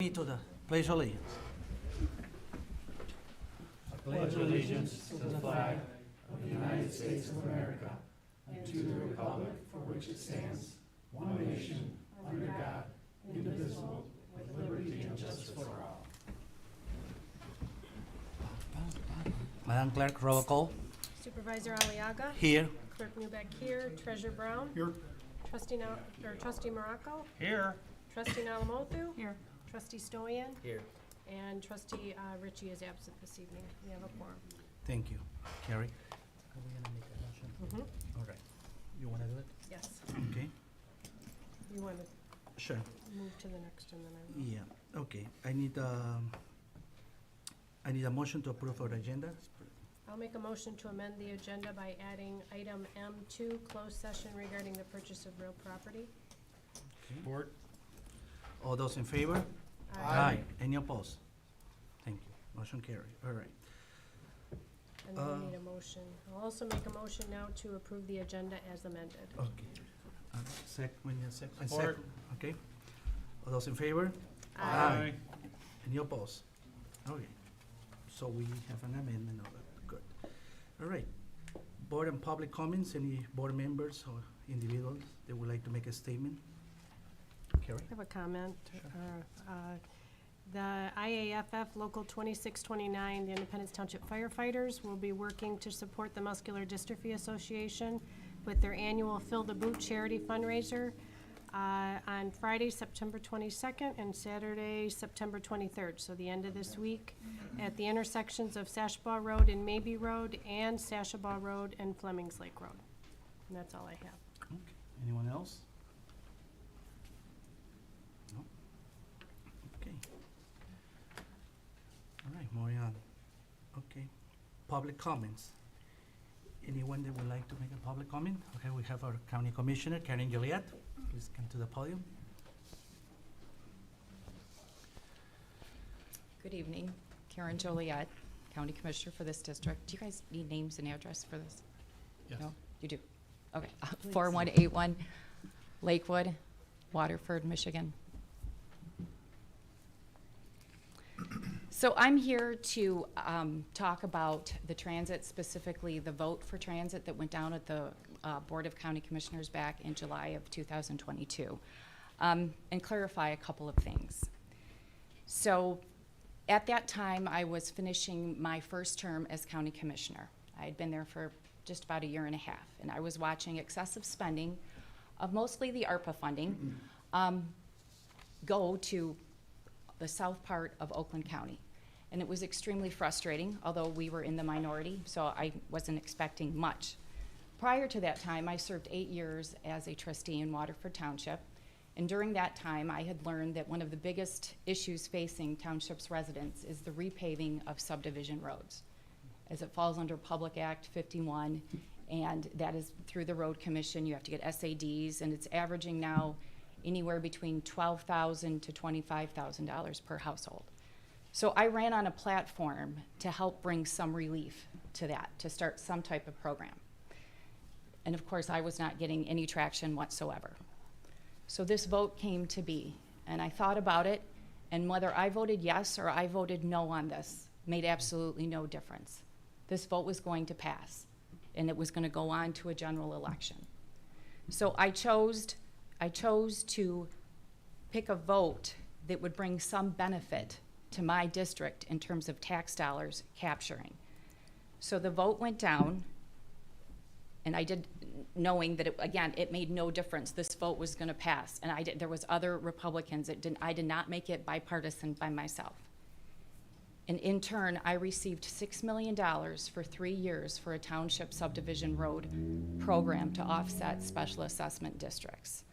Me to the pledge of allegiance. Pledge allegiance to the flag of the United States of America and to the republic for which it stands, one nation, under God, indivisible, with liberty and justice for all. Madam Clerk, roll call. Supervisor Aliaga. Here. Clerk Newbeck here. Treasurer Brown. Here. Trustee Morocco. Here. Trustee Nalamothu. Here. Trustee Stoyan. Here. And Trustee Ritchie is absent this evening. We have a quorum. Thank you. Carrie? Are we gonna make a motion? Mm-hmm. All right. You wanna do it? Yes. Okay. You want to Sure. move to the next and then I will. Yeah, okay. I need a motion to approve our agenda. I'll make a motion to amend the agenda by adding item M2, closed session regarding the purchase of real property. Support. All those in favor? Aye. Any opposed? Thank you. Motion carried. All right. And then we need a motion. I'll also make a motion now to approve the agenda as amended. Okay. When you second. Support. Okay. All those in favor? Aye. Any opposed? Okay. So we have an amendment of it. Good. All right. Board and public comments. Any board members or individuals that would like to make a statement? Carrie? I have a comment. Sure. The IAFF Local 2629, the Independence Township Firefighters, will be working to support the Muscular Dystrophy Association with their annual Fill the Boot charity fundraiser on Friday, September 22nd, and Saturday, September 23rd, so the end of this week, at the intersections of Sashbaugh Road and Mabee Road, and Sashabaugh Road and Flemings Lake Road. And that's all I have. Okay. Anyone else? No? Okay. All right, moving on. Okay. Public comments. Anyone that would like to make a public comment? Okay, we have our County Commissioner, Karen Gilliard. Please come to the podium. Good evening, Karen Joliet, County Commissioner for this district. Do you guys need names and address for this? Yes. No? You do? Okay. 4181 Lakewood, Waterford, Michigan. So I'm here to talk about the transit, specifically the vote for transit that went down at the Board of County Commissioners back in July of 2022, and clarify a couple of things. So at that time, I was finishing my first term as County Commissioner. I had been there for just about a year and a half, and I was watching excessive spending of mostly the ARPA funding go to the south part of Oakland County. And it was extremely frustrating, although we were in the minority, so I wasn't expecting much. Prior to that time, I served 8 years as a trustee in Waterford Township, and during that time, I had learned that one of the biggest issues facing Township's residents is the repaving of subdivision roads, as it falls under Public Act 51, and that is through the Road Commission. You have to get SADs, and it's averaging now anywhere between $12,000 to $25,000 per household. So I ran on a platform to help bring some relief to that, to start some type of program. And of course, I was not getting any traction whatsoever. So this vote came to be, and I thought about it, and whether I voted yes or I voted no on this made absolutely no difference. This vote was going to pass, and it was going to go on to a general election. So I chose to pick a vote that would bring some benefit to my district in terms of tax dollars capturing. So the vote went down, and I did, knowing that, it made no difference. This vote was going to pass, and there was other Republicans. I did not make it bipartisan by myself. And in turn, I received $6 million for 3 years for a township subdivision road program to offset special assessment districts.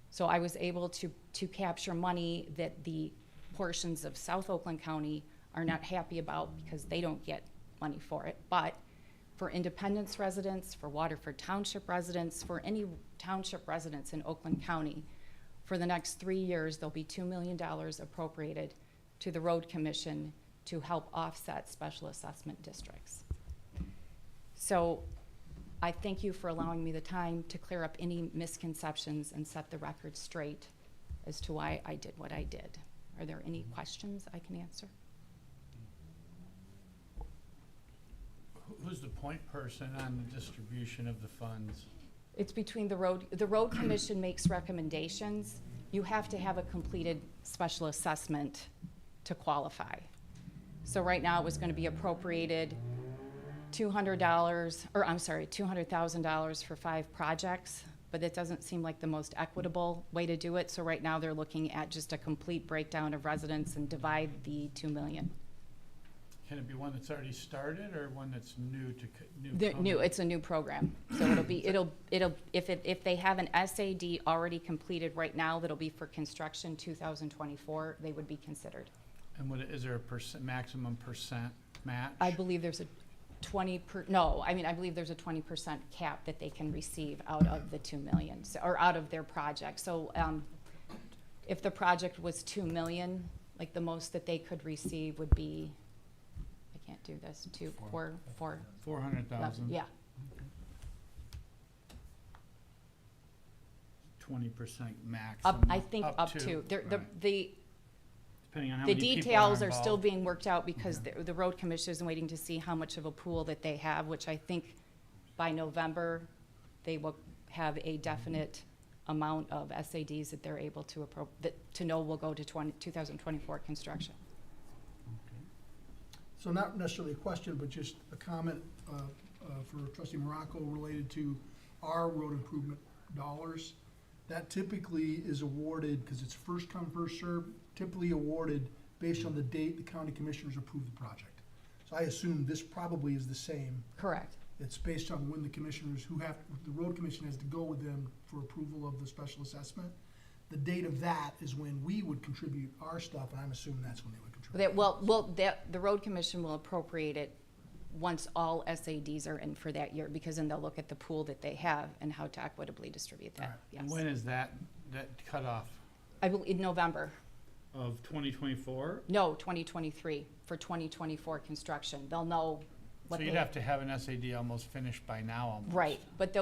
So I was able to capture money that the portions of South Oakland County are not happy about because they don't get money for it. But for Independence residents, for Waterford Township residents, for any township residents in Oakland County, for the next 3 years, there'll be $2 million appropriated to the Road Commission to help offset special assessment districts. So I thank you for allowing me the time to clear up any misconceptions and set the record straight as to why I did what I did. Are there any questions I can answer? Who's the point person on the distribution of the funds? It's between the road commission makes recommendations. You have to have a completed special assessment to qualify. So right now it was gonna be appropriated $200,000 for 5 projects, but it doesn't seem like the most equitable way to do it. So right now they're looking at just a complete breakdown of residents and divide the 2 million. Can it be one that's already started or one that's new to, It's a new program. So if they have an SAD already completed right now, that'll be for construction 2024, they would be considered. And is there a maximum percent match? I believe there's a I believe there's a 20% cap that they can receive out of the 2 million, or out of their project. So, if the project was 2 million, like the most that they could receive would be, I can't do this, 400,000. yeah. 20% max. I think up to. Right. Depending on how The many people details are still involved. being worked out because the road commission is waiting to see how much of a pool that they have, which I think by November, they will have a definite amount of SADs that they're able to to know will go to 2024 construction. So not necessarily a question, but just a comment for trustee Morocco related to our road improvement dollars. That typically is awarded, because it's first come, first served, typically awarded based on the date the county commissioners approve the project. So I assume this probably is the same. Correct. It's based on when the commissioners the road commission has to go with them for approval of the special assessment. The date of that is when we would contribute our stuff, and I'm assuming that's when they would contribute. The road commission will appropriate it once all SADs are in for that year, because then they'll look at the pool that they have and how to equitably distribute that. Alright. Yes. And when is that cutoff? I believe in November. Of 2024? No, 2023 for 2024 construction. They'll know what So you'd have to have an SAD almost finished by now almost. Right, but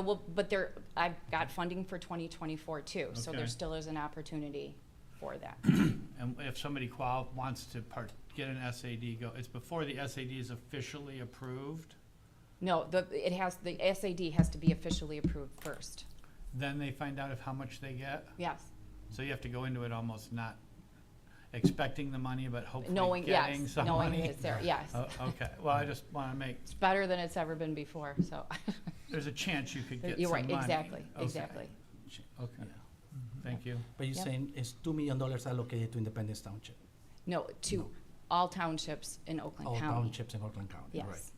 I've got funding for 2024 too, so Okay. there still is an opportunity for that. And if somebody wants to get an SAD it's before the SAD is officially approved, No, the SAD has to be officially approved first. then they find out how much they get? Yes, So you have to go into it almost not expecting the money, but hopefully knowing, getting yes, some knowing money? it's there, yes. Okay, well, I just want to make, It's better than it's ever been before, so. there's a chance you could get You're some right, money. exactly, Okay. exactly. Okay, thank you. But you're Yep. saying it's $2 million allocated to Independence Township, No, to all townships in Oakland all County. townships in Oakland County, right? Yes.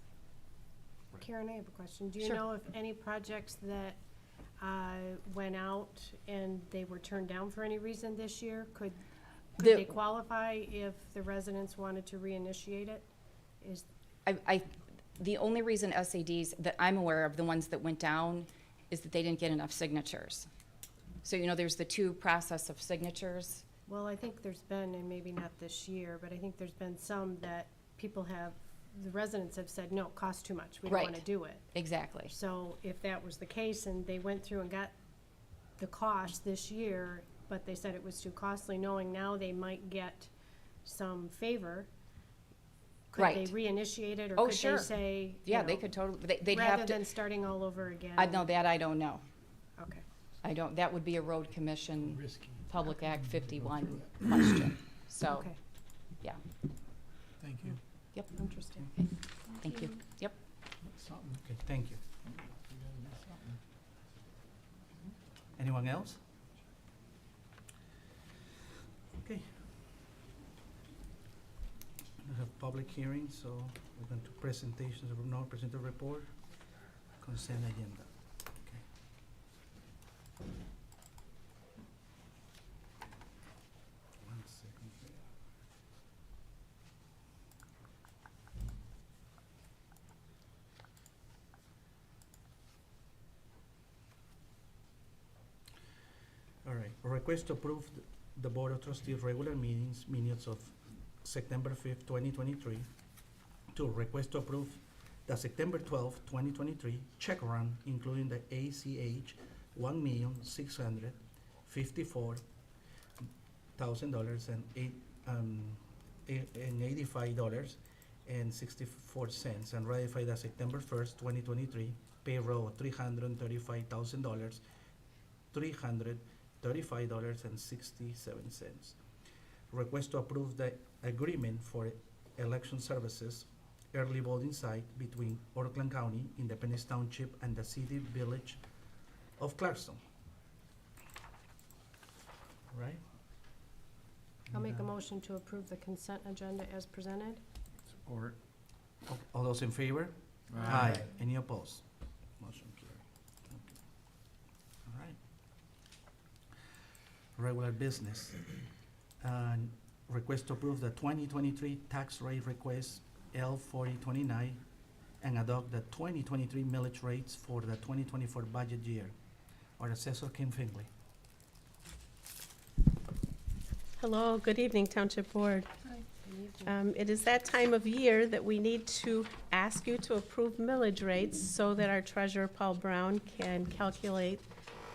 Karen, I have a question. Do you Sure. know if any projects that went out and they were turned down for any reason this year, could they qualify if the residents wanted to reinitiate it? The only reason SADs that I'm aware of, the ones that went down, is that they didn't get enough signatures. So, there's the 2 process of signatures. Well, I think there's been, and maybe not this year, but I think there's been some that the residents have said, no, it costs too much, we don't want to Right. do it. Exactly. So if that was the case and they went through and got the cost this year, but they said it was too costly, knowing now they might get some favor, could they Right. reinitiate it, or Oh, could they sure. say, Yeah, they could totally, they'd have rather to, than starting all over again? I know that, I don't know. Okay. That would be a road commission, Risky. Public Act 51 question. So, Okay, yeah, Thank you. yep, interesting. thank you. Yep. Something. Okay, thank you. You gotta do something. Anyone else? Okay. We have public hearing, so we're going to presentations of non-presented report, consent agenda. Okay. One second here. All right, request to approve the Board of Trustees regular minutes of September 5th, 2023. 2, request to approve the September 12th, 2023 check run, including the ACH $1,654,000 and and $85.64, and ratified as September 1st, 2023, payroll of $335,000, $335.67. Request to approve the agreement for election services early voting site between Oakland County, Independence Township, and the City Village of Clarkston. Right? I'll make a motion to approve the consent agenda as presented. Support. All those in favor? Any opposed? Motion carried. Okay. All right. Regular business. Request to approve the 2023 tax rate request L 4029 and adopt the 2023 millage rates for the 2024 budget year. Our assessor, Kim Finley. Hello, good evening, Township Board. It is that time of year that we need to ask you to approve millage rates so that our treasurer, Paul Brown, can calculate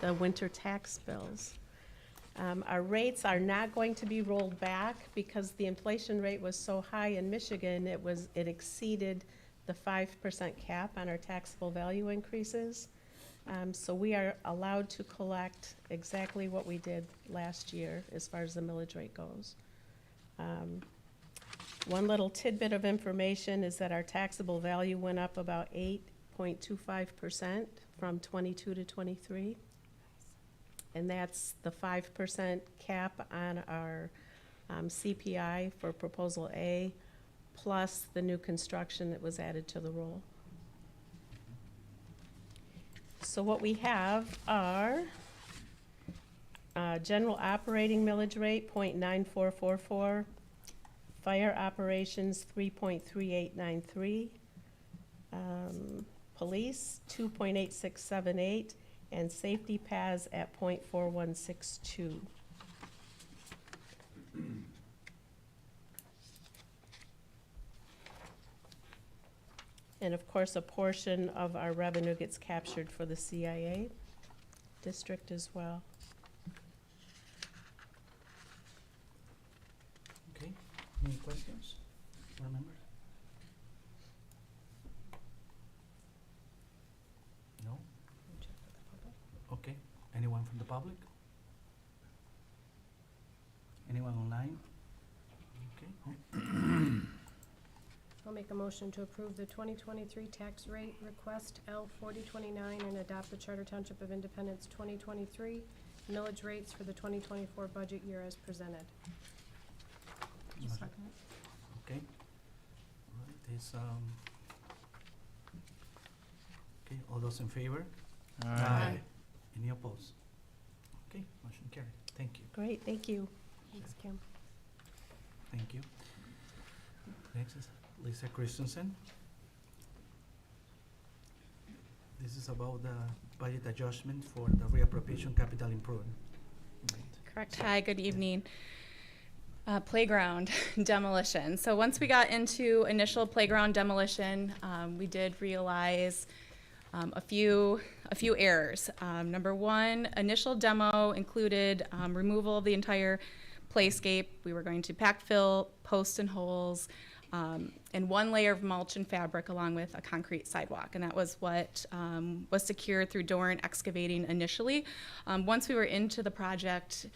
the winter tax bills. Our rates are not going to be rolled back because the inflation rate was so high in Michigan, it exceeded the 5% cap on our taxable value increases. So we are allowed to collect exactly what we did last year as far as the millage rate goes. One little tidbit of information is that our taxable value went up about 8.25% from 22 to 23. And that's the 5% cap on our CPI for Proposal A, plus the new construction that was added to the roll. So what we have are general operating millage rate, 0.9444, fire operations, 3.3893, police, 2.8678, and safety PAS at 0.4162. And of course, a portion of our revenue gets captured for the CIA district as well. Okay, any questions, board members? No? Okay, anyone from the public? Anyone online? Okay. I'll make a motion to approve the 2023 tax rate request L 4029 and adopt the Charter Township of Independence 2023 millage rates for the 2024 budget year as presented. Okay. All right, there's, okay, all those in favor? Aye. Any opposed? Okay, motion carried. Thank you. Great, thank you. Thanks, Kim. Thank you. Next is Lisa Christensen. This is about the budget adjustment for the reappropriation capital improvement. Correct. Hi, good evening. Playground demolition. So once we got into initial playground demolition, we did realize a few errors. Number one, initial demo included removal of the entire playscape. We were going to backfill posts and holes, and one layer of mulch and fabric along with a concrete sidewalk. And that was what was secured through Dorn excavating initially. Once we were into the project,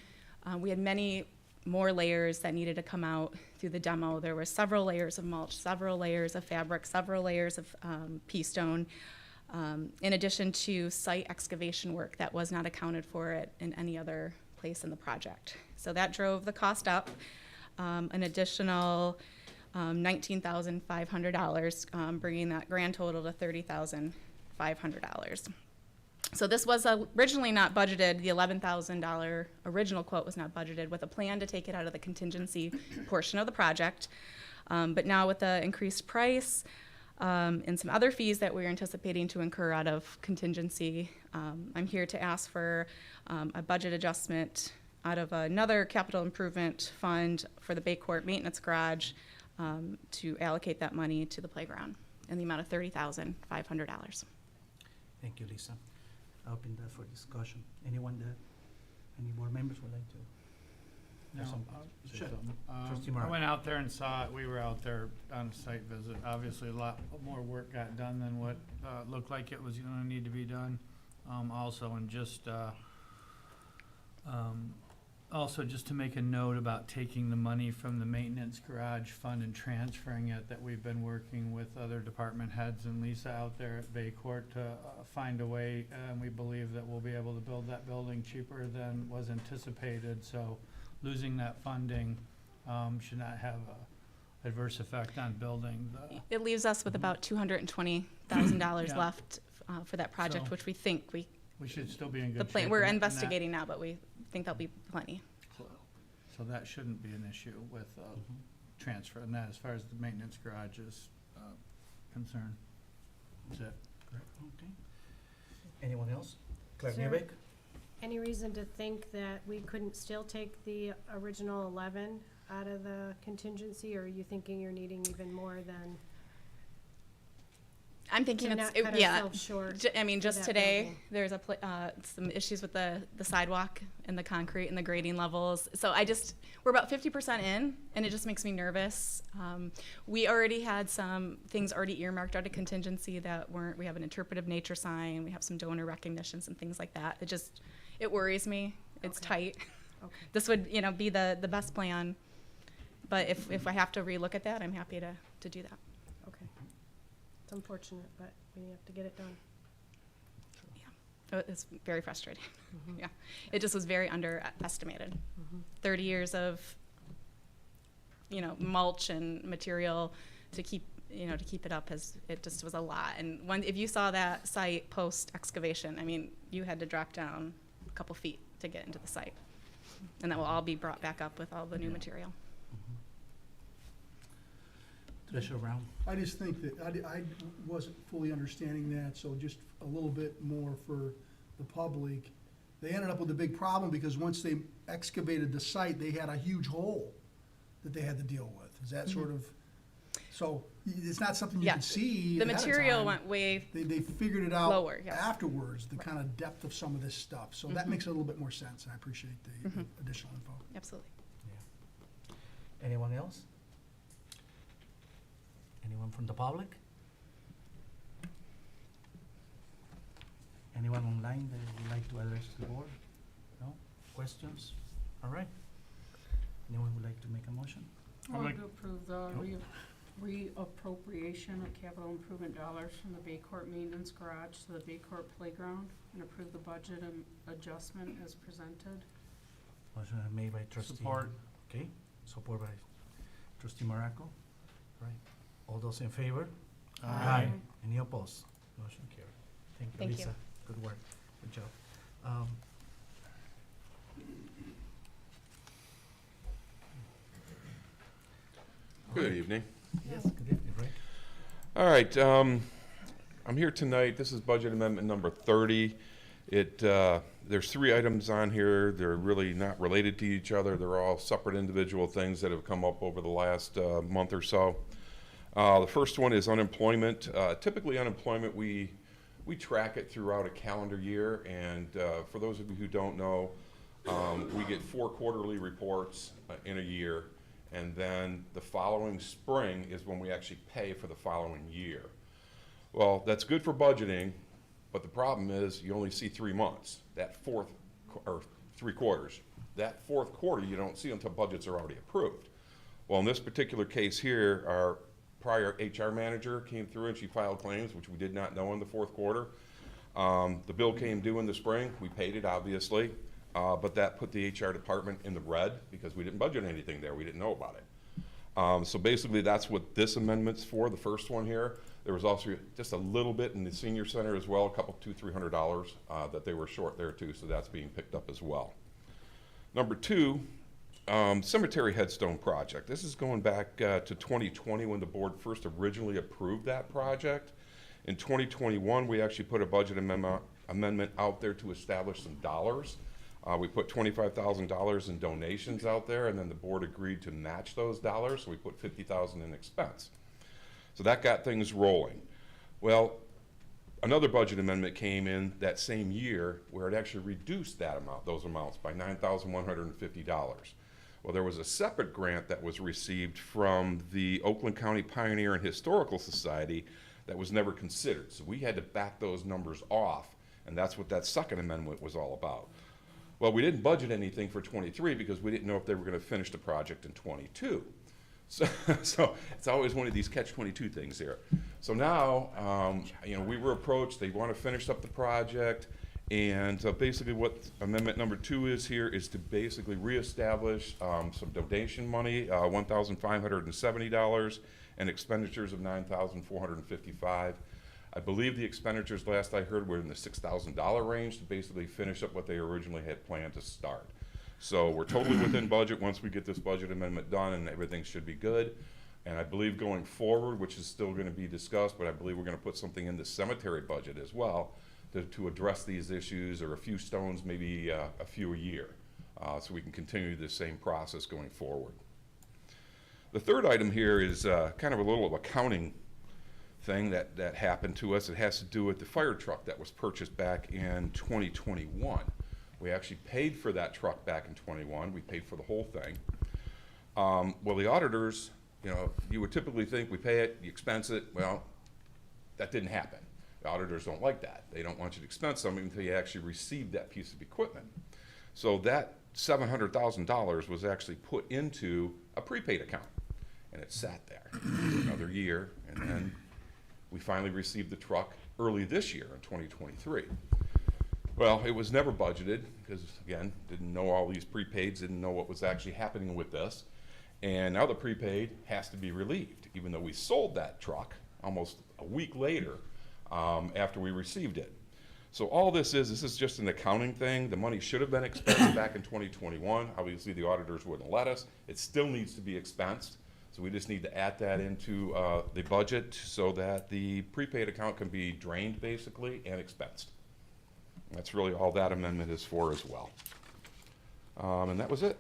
we had many more layers that needed to come out through the demo. There were several layers of mulch, several layers of fabric, several layers of pea stone, in addition to site excavation work that was not accounted for in any other place in the project. So that drove the cost up, an additional $19,500, bringing that grand total to $30,500. So this was originally not budgeted. The $11,000 original quote was not budgeted, with a plan to take it out of the contingency portion of the project. But now with the increased price and some other fees that we're anticipating to incur out of contingency, I'm here to ask for a budget adjustment out of another capital improvement fund for the Bay Court Maintenance Garage, to allocate that money to the playground in the amount of $30,500. Thank you, Lisa. I open that for discussion. Any board members would like to No, There's some- say Sure. something. Trustee I Morales. went out there and saw it. We were out there on a site visit. Obviously, a lot more work got done than what looked like it was gonna need to be done. Also, and just, also just to make a note about taking the money from the maintenance garage fund and transferring it, that we've been working with other department heads and Lisa out there at Bay Court to find a way, and we believe that we'll be able to build that building cheaper than was anticipated. So losing that funding should not have a adverse effect on building the, It leaves us with about $220,000 Yeah. left for that project, So- which we think we should still be in good the shape. plan, we're in that. investigating now, but we think there'll be plenty. So that shouldn't be an issue with transfer, and that as far as the maintenance garage is concerned. That's it. Okay. Anyone else? Clerk Sir. Newbeck? Any reason to think that we couldn't still take the original 11 out of the contingency, or are you thinking you're needing even more than, I'm thinking to it's, not cut yeah. ourselves short? I mean, just that today, building? there's some issues with the sidewalk and the concrete and the grading levels. So we're about 50% in, and it just makes me nervous. We already had some things already earmarked out of contingency that we have an interpretive nature sign, we have some donor recognitions and things like that. It worries me. It's Okay. tight. Okay. This would, be the best plan. But if I have to relook at that, I'm happy to do that. Okay. It's unfortunate, but we have to get it done. It's very frustrating. Yeah, it just was very underestimated. 30 years of, mulch and material to keep it up, it just was a lot. And if you saw that site post excavation, I mean, you had to drop down a couple feet to get into the site. And that will all be brought back up with all the new material. Treasurer Brown? I just think that, I wasn't fully understanding that, so just a little bit more for the public. They ended up with a big problem because once they excavated the site, they had a huge hole that they had to deal with. Is that sort of, so it's not something you Yeah, can see The ahead of material time. went way, They figured it out Lower, yes. afterwards, the kind of depth of some of this stuff. So that makes a little bit more sense, and I appreciate the additional info. absolutely. Anyone else? Anyone from the public? Anyone online that would like to address the board? No? Questions? All right. Anyone would like to make a motion? I'll I'll make- to approve the reappropriation of capital improvement dollars from the Bay Court Maintenance Garage to the Bay Court Playground, and approve the budget and adjustment as presented. Motion made by trustee. Support. Okay, support by trustee Morocco. Right. All those in favor? Aye. Any opposed? Motion carried. Thank you, Thank you. Lisa. Good work. Good job. Good evening. Yes, good evening, Rick. All right, I'm here tonight. This is budget amendment number 30. There's 3 items on here. They're really not related to each other. They're all separate individual things that have come up over the last month or so. The first one is unemployment. Typically unemployment, we track it throughout a calendar year, and for those of you who don't know, we get 4 quarterly reports in a year, and then the following spring is when we actually pay for the following year. Well, that's good for budgeting, but the problem is you only see 3 months, or 3 quarters. That 4th quarter you don't see until budgets are already approved. Well, in this particular case here, our prior HR manager came through and she filed claims, which we did not know in the 4th quarter. The bill came due in the spring. We paid it, obviously, but that put the HR department in the red because we didn't budget anything there. We didn't know about it. So basically, that's what this amendment's for, the first one here. There was also just a little bit in the senior center as well, a couple, $200-300 that they were short there too, so that's being picked up as well. Number 2, cemetery headstone project. This is going back to 2020 when the board first originally approved that project. In 2021, we actually put a budget amendment out there to establish some dollars. We put $25,000 in donations out there, and then the board agreed to match those dollars, so we put $50,000 in expense. So that got things rolling. Well, another budget amendment came in that same year where it actually reduced that amount, those amounts, by $9,150. Well, there was a separate grant that was received from the Oakland County Pioneer and Historical Society that was never considered. So we had to back those numbers off, and that's what that second amendment was all about. Well, we didn't budget anything for '23 because we didn't know if they were gonna finish the project in '22. So it's always one of these catch-22 things here. So now, we were approached, they want to finish up the project, and basically what amendment number 2 is here is to basically reestablish some donation money, $1,570, and expenditures of $9,455. I believe the expenditures, last I heard, were in the $6,000 range to basically finish up what they originally had planned to start. So we're totally within budget once we get this budget amendment done, and everything should be good. And I believe going forward, which is still gonna be discussed, but I believe we're gonna put something in the cemetery budget as well to address these issues, or a few stones, maybe a few a year, so we can continue the same process going forward. The third item here is kind of a little accounting thing that happened to us. It has to do with the fire truck that was purchased back in 2021. We actually paid for that truck back in '21. We paid for the whole thing. Well, the auditors, you would typically think we pay it, you expense it. Well, that didn't happen. The auditors don't like that. They don't want you to expense something until you actually receive that piece of equipment. So that $700,000 was actually put into a prepaid account, and it sat there for another year, and then we finally received the truck early this year in 2023. Well, it was never budgeted because, again, didn't know all these prepaids, didn't know what was actually happening with this. And now the prepaid has to be relieved, even though we sold that truck almost a week later after we received it. So all this is just an accounting thing. The money should have been expensed back in 2021. Obviously, the auditors wouldn't let us. It still needs to be expensed. So we just need to add that into the budget so that the prepaid account can be drained, basically, and expensed. That's really all that amendment is for as well. And that was it.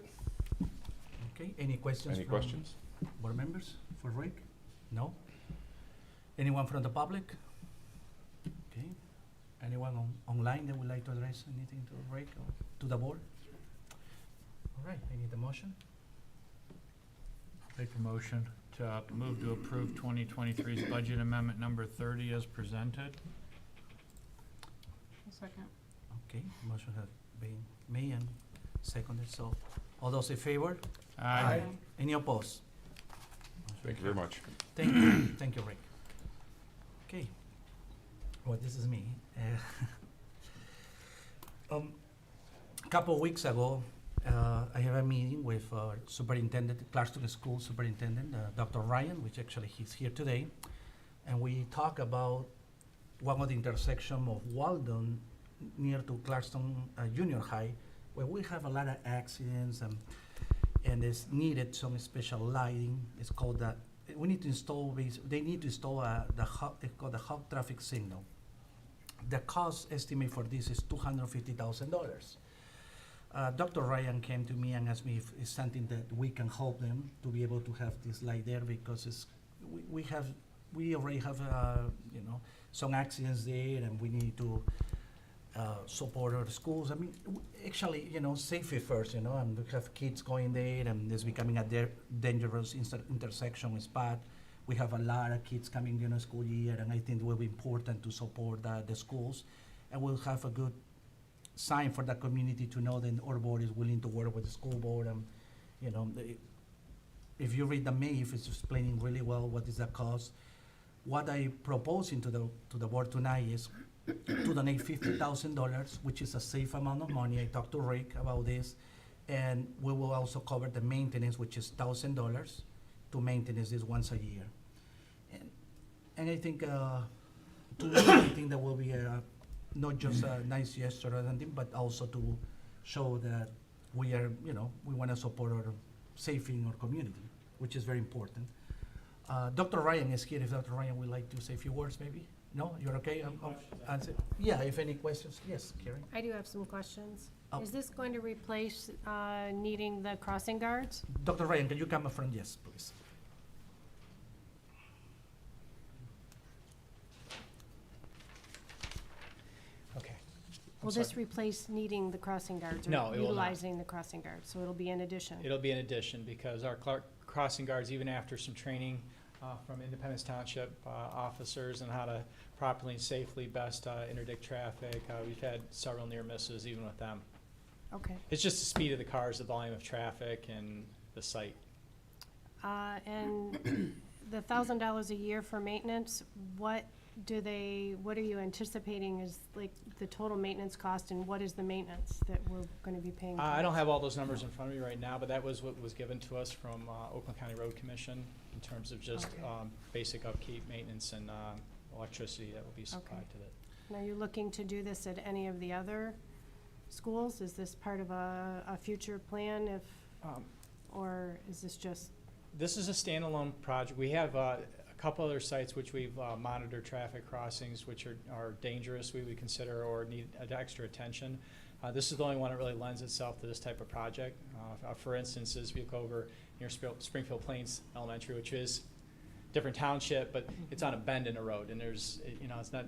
Okay, any questions? Any questions? Board members for Rick? No? Anyone from the public? Okay. Anyone online that would like to address anything to Rick or to the board? All right, I need a motion. Make a motion to move to approve 2023's budget amendment number 30 as presented. Second. Okay, motion has been made and seconded, so all those in favor? Aye. Any opposed? Thank you very much. Thank you, thank you, Rick. Okay, well, this is me. A couple of weeks ago, I have a meeting with Superintendent, Clarkston School Superintendent, Dr. Ryan, which actually he's here today, and we talk about one of the intersection of Walden near to Clarkston Junior High, where we have a lot of accidents and it's needed some special lighting. It's called that. We need to install. They need to install it's called the hub traffic signal. The cost estimate for this is $250,000. Dr. Ryan came to me and asked me if it's something that we can help them to be able to have this light there, because we already have some accidents there, and we need to support our schools. I mean, actually, safety first, and we have kids going there, and it's becoming a dangerous intersection spot. We have a lot of kids coming in the school year, and I think it will be important to support the schools, and we'll have a good sign for the community to know that our board is willing to work with the school board, and if you read the MAIF, it's explaining really well what is the cost. What I proposing to the board tonight is to donate $50,000, which is a safe amount of money. I talked to Rick about this, and we will also cover the maintenance, which is $1,000 to maintenance this once a year. And I think I think that will be not just a nice gesture or something, but also to show that we are, we want to support our safety in our community, which is very important. Dr. Ryan is here. If Dr. Ryan would like to say a few words, maybe? No, you're okay? Answer. Yeah, if any questions, yes, Karen. I do have some questions. Oh. Is this going to replace needing the crossing guards? Dr. Ryan, can you come up front? Yes, please. Okay. Will this replace needing the crossing guards No, or it will not. utilizing the crossing guards? So it'll be in addition? It'll be an addition because our crossing guards, even after some training from Independence Township officers on how to properly and safely best interdict traffic, we've had several near misses even with them. Okay. It's just the speed of the cars, the volume of traffic, and the site. And the $1,000 a year for maintenance, what are you anticipating is like the total maintenance cost, and what is the maintenance that we're gonna be paying? I don't have all those numbers in front of me right now, but that was what was given to us from Oakland County Road Commission in terms of just Okay. basic upkeep, maintenance, and electricity that will be supplied to it. And are you looking to do this at any of the other schools? Is this part of a future plan if, or is this just? This is a standalone project. We have a couple other sites which we've monitored traffic crossings which are dangerous, we would consider, or need extra attention. This is the only one that really lends itself to this type of project. For instance, is we go over near Springfield Plains Elementary, which is different township, but it's on a bend in a road, and there's,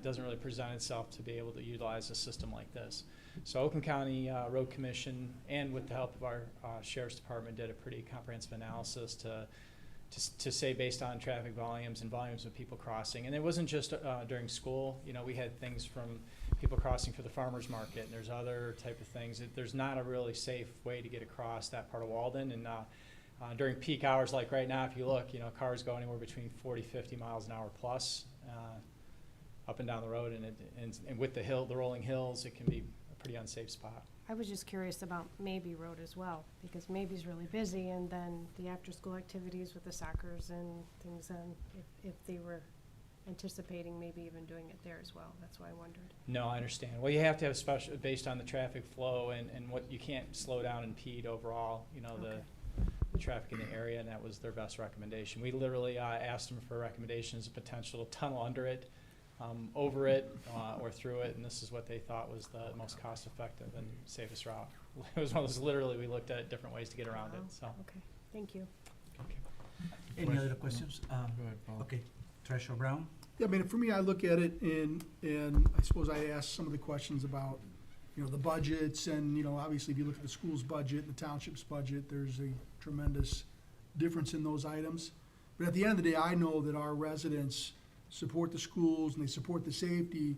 doesn't really present itself to be able to utilize a system like this. So Oakland County Road Commission, and with the help of our Sheriff's Department, did a pretty comprehensive analysis to say based on traffic volumes and volumes of people crossing. And it wasn't just during school. We had things from people crossing for the farmer's market, and there's other type of things. There's not a really safe way to get across that part of Walden. And during peak hours, like right now, if you look, cars go anywhere between 40, 50 miles an hour plus up and down the road. And with the rolling hills, it can be a pretty unsafe spot. I was just curious about Maybe Road as well, because Maybe's really busy, and then the after-school activities with the soccers and things, and if they were anticipating maybe even doing it there as well. That's why I wondered. No, I understand. Well, you have to have special, based on the traffic flow and what you can't slow down and impede overall, the traffic in the area, and that was their best recommendation. We literally asked them for recommendations, a potential tunnel under it, over it, or through it, and this is what they thought was the most cost-effective and safest route. It was one of those, literally, we looked at different ways to get around it, so. Okay, thank you. Any other questions? Okay, Treasurer Brown? Yeah, I mean, for me, I look at it and I suppose I ask some of the questions about, the budgets and, obviously if you look at the school's budget and the township's budget, there's a tremendous difference in those items. But at the end of the day, I know that our residents support the schools and they support the safety.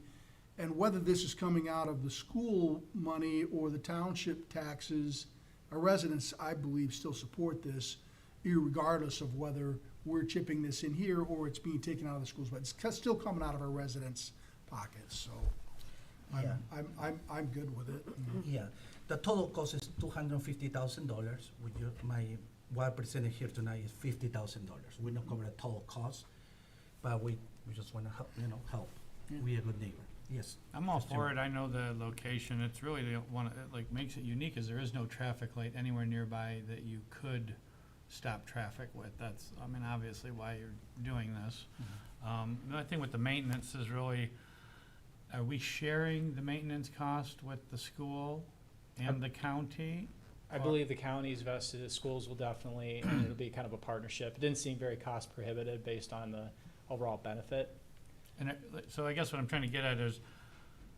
And whether this is coming out of the school money or the township taxes, our residents, I believe, still support this, irregardless of whether we're chipping this in here or it's being taken out of the schools, but it's still coming out of our residents' pockets, so Yeah. I'm good with it. Yeah, the total cost is $250,000. What presented here tonight is $50,000. We don't cover the total cost, but we just want to help. We a good neighbor. Yes. I'm all for it. I know the location. It's really the one, makes it unique is there is no traffic light anywhere nearby that you could stop traffic with. That's, obviously why you're doing this. The other thing with the maintenance is really, are we sharing the maintenance cost with the school and the county? I believe the county's vested, the schools will definitely, and it'll be kind of a partnership. It didn't seem very cost prohibitive based on the overall benefit. And so I guess what I'm trying to get at is,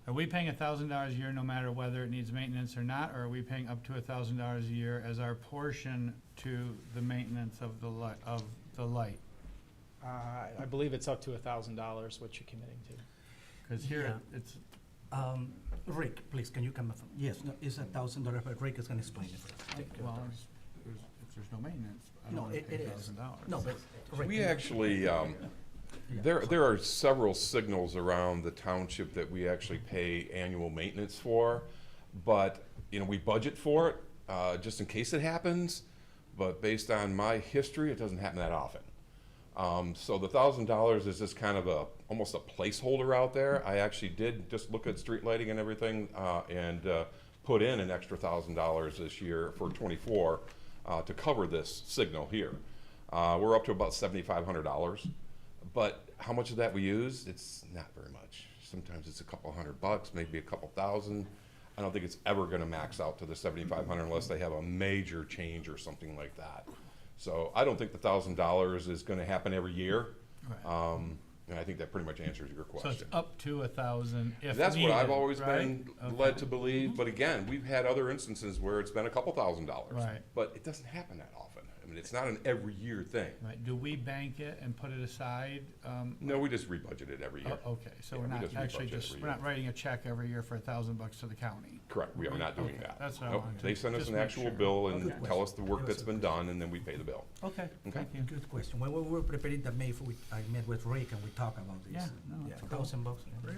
are we paying $1,000 a year no matter whether it needs maintenance or not, or are we paying up to $1,000 a year as our portion to the maintenance of the light? I believe it's up to $1,000, what you're committing to. Because here, Yeah. it's, Rick, please, can you come up? Yes, no, it's $1,000, but Rick is going to explain it. well, if there's no maintenance, I No, don't want to it pay is. $1,000. No, but Rick. We actually, there are several signals around the township that we actually pay annual maintenance for, but, we budget for it, just in case it happens, but based on my history, it doesn't happen that often. So the $1,000 is just kind of almost a placeholder out there. I actually did just look at street lighting and everything, and put in an extra $1,000 this year for '24 to cover this signal here. We're up to about $7,500, but how much of that we use? It's not very much. Sometimes it's a couple $100, maybe a couple thousand. I don't think it's ever going to max out to the $7,500 unless they have a major change or something like that. So I don't think the $1,000 is going to happen every year. Right. And I think that pretty much answers your So it's question. up to 1,000 if That's what I've needed, always been right? led Okay. to believe, but again, we've had other instances where it's been a couple $1,000s. Right. But it doesn't happen that often. I mean, it's not an every year thing. Right, do we bank it and put it aside? No, we just rebudget it every year. Oh, okay, so Yeah, we're we not just actually rebudget just, every we're year. not writing a check every year for $1,000 to the county? Correct, we are not doing Okay, that. that's what I Nope, wanted to they send us just an make actual sure. bill and Okay. tell us the work That was that's a been good done, and then we pay the bill. Okay, thank you. Good question. When we were preparing the MAFE, I met with Rick and we talked about this. Yeah, no, Yeah, it's cool. $1,000. Great.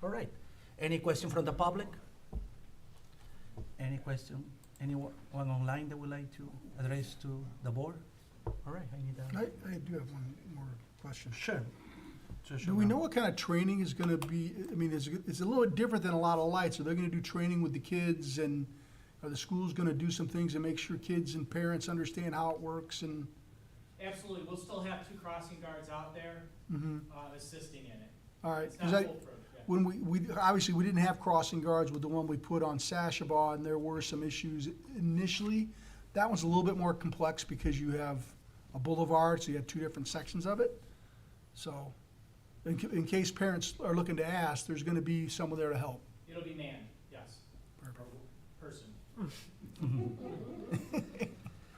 All right. Any question from the public? Any question? Anyone online that would like to address to the board? All right, I need a. I do have one more question. Sure. Do we know what kind of training is gonna be, I mean, it's a little bit different than a lot of lights. Are they gonna do training with the kids, and are the schools gonna do some things to make sure kids and parents understand how it works and? Absolutely, we'll still have 2 crossing guards out there, Mhm. assisting in it. All right, It's because not foolproof, yeah. when we, obviously, we didn't have crossing guards with the one we put on Sashabaw, and there were some issues initially. That one's a little bit more complex because you have a boulevard, so you have 2 different sections of it. So, in case parents are looking to ask, there's gonna be someone there to help. It'll be manned, yes, or person.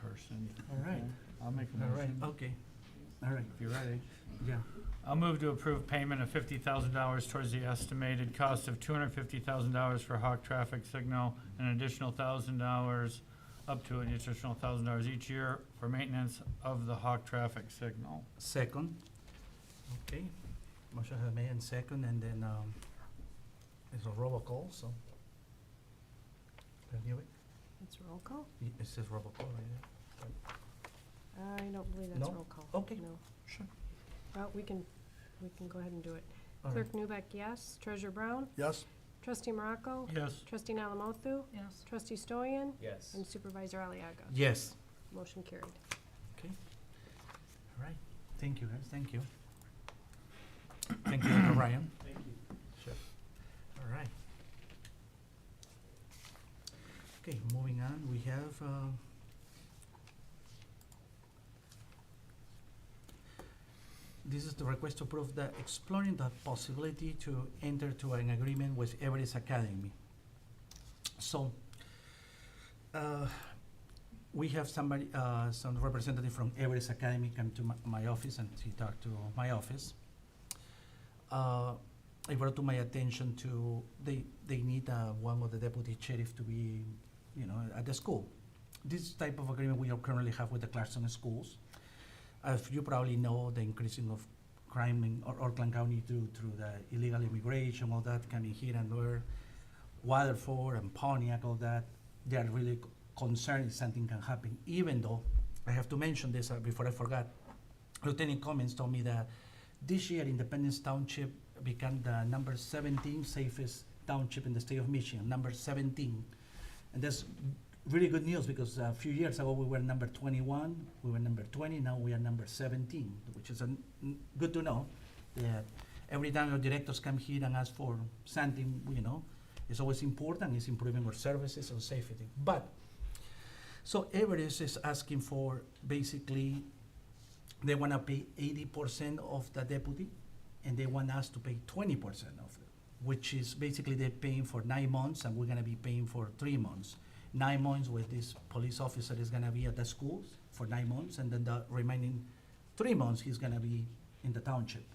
Person. All right. I'll make a All right, motion. okay. All right, If you're ready. yeah. I'll move to approve payment of $50,000 towards the estimated cost of $250,000 for Hawk traffic signal, an additional $1,000, up to an additional $1,000 each year for maintenance of the Hawk traffic signal. Second. Okay. Motion has made and second, and then, it's a robocall, so. Review it. It's roll call? It says robocall right there. I don't believe that's No? roll call. Okay. No. Sure. Well, we can go ahead and do it. All right. Clerk Newbeck, yes. Treasurer Brown? Yes? Trustee Morocco? Yes. Trustee Alamothu? Yes. Trustee Stoyan? Yes. And Supervisor Aliaga? Yes. Motion carried. Okay. All right. Thank you, guys. Thank you. Thank you, Dr. Ryan. Thank you. Sure. All right. Okay, moving on, we have, this is the request to approve the exploring the possibility to enter to an agreement with Everest Academy. So, we have somebody, some representative from Everest Academy come to my office, and he talked to my office. It brought to my attention to, they need one of the deputy sheriff to be, at the school. This type of agreement we currently have with the Clarkson schools. As you probably know, the increasing of crime in Oakland County through the illegal immigration, all that coming here and there, Waterford and Pontiac, all that, they are really concerned if something can happen, even though, I have to mention this before I forgot, Lieutenant Cummins told me that this year Independence Township became the number 17 safest township in the state of Michigan, number 17. And that's really good news because a few years ago we were number 21, we were number 20, now we are number 17, which is good to know that every time our directors come here and ask for something, it's always important, it's improving our services and safety. But, so Everest is asking for basically, they wanna pay 80% of the deputy, and they want us to pay 20% of it, which is basically they're paying for 9 months and we're gonna be paying for 3 months. 9 months with this police officer is gonna be at the schools for 9 months, and then the remaining 3 months he's gonna be in the township.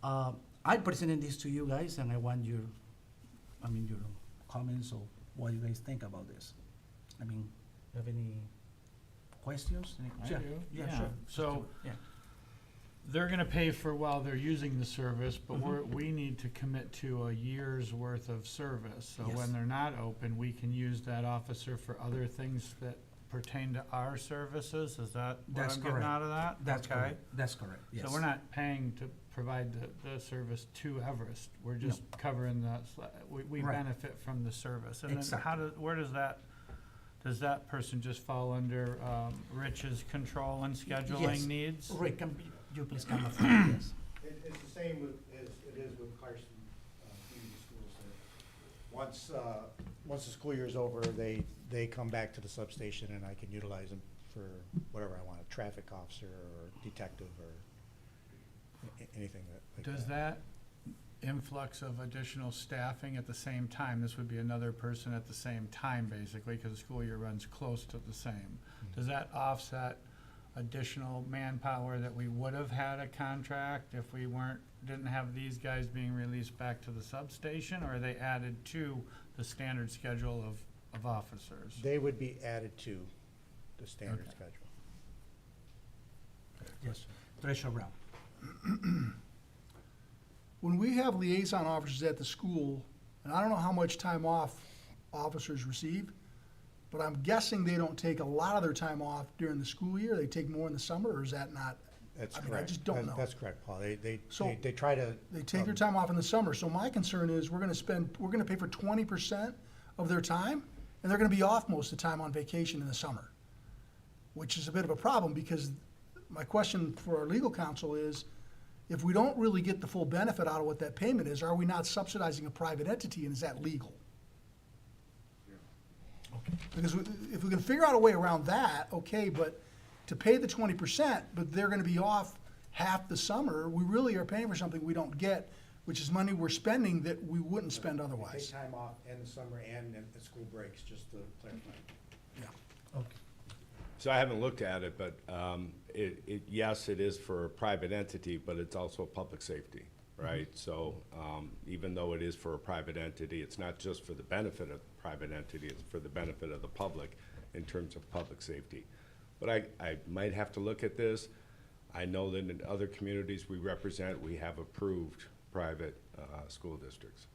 I presented this to you guys, and I want your comments or what you guys think about this. You have any questions? I Yeah, do, Yeah, yeah. sure. So- Yeah. They're gonna pay for while they're using the service, but Mhm. we need to commit to a year's worth of service. So Yes. when they're not open, we can use that officer for other things that pertain to our services. Is that what That's I'm getting correct. out of that? That's Okay. correct. That's correct, yes. So we're not paying to provide the service to Everest. We're just covering we Right. benefit from the service. And then Exactly. where does that person just fall under Rich's control and Yes. scheduling needs? Rick, can you please come up front, yes? It's the same as it is with Clarkson Community Schools. Once the school year's over, they come back to the substation and I can utilize them for whatever I want, a traffic officer or detective or anything like Does that influx of additional staffing at the same time, this would be another person at the same time, basically, because the school year runs close to the same. Does that offset additional manpower that we would have had a contract if we didn't have these guys being released back to the substation, or are they added to the standard schedule of officers? They would be added to the standard Okay. schedule. Yes, Treasurer Brown. When we have liaison officers at the school, and I don't know how much time off officers receive, but I'm guessing they don't take a lot of their time off during the school year. They take more in the summer, or is that not? That's I correct. mean, I just don't know. That's correct, Paul. So- They try to. They take their time off in the summer. So my concern is we're gonna pay for 20% of their time, and they're gonna be off most of the time on vacation in the summer, which is a bit of a problem, because my question for our legal counsel is, if we don't really get the full benefit out of what that payment is, are we not subsidizing a private entity, and is that legal? Because if we can figure out a way around that, okay, but to pay the 20%, but they're gonna be off half the summer, we really are paying for something we don't get, which is money we're spending that we wouldn't spend Take otherwise. time off in the summer and in the school breaks, just to clarify. So I haven't looked at it, but yes, it is for a private entity, but it's also public safety, right? So even though it is for a private entity, it's not just for the benefit of the private entity, it's for the benefit of the public in terms of public safety. But I might have to look at this. I know that in other communities we represent, we have approved private school districts.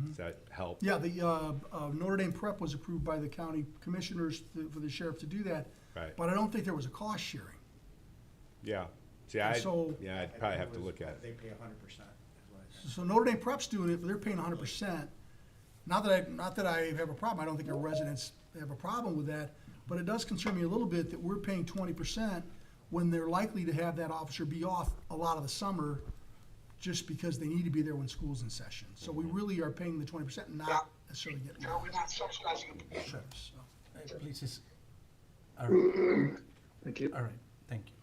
Does that help? Yeah, the Notre Dame Prep was approved by the county commissioners for the sheriff to do that, Right, but I don't think there was a cost sharing. yeah. See, And so- I'd probably have to look at it. They pay 100%. So Notre Dame Prep's doing it, but they're paying 100%. Not that I have a problem, I don't think our residents have a problem with that, but it does concern me a little bit that we're paying 20% when they're likely to have that officer be off a lot of the summer just because they need to be there when school's in session. So we really are paying the 20% and not necessarily getting. Sure, so, please, all right. Thank you. All right, thank you.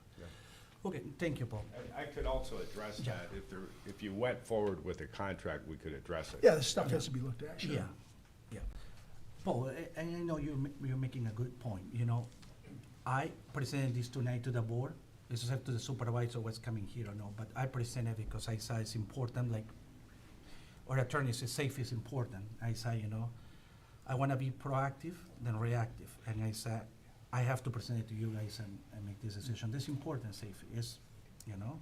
Okay, thank you, Paul. I could also address Yeah. that, if you went forward with a contract, we could address it. Yeah, this stuff has to be looked at, sure. Yeah, yeah. Paul, I know you're making a good point, you know. I presented this tonight to the board. This is up to the supervisor what's coming here or no, but I present it because I say it's important, like, our attorney says safety is important. I say, you know, I wanna be proactive than reactive, and I said, I have to present it to you guys and make this decision. This is important, safety, is, you know?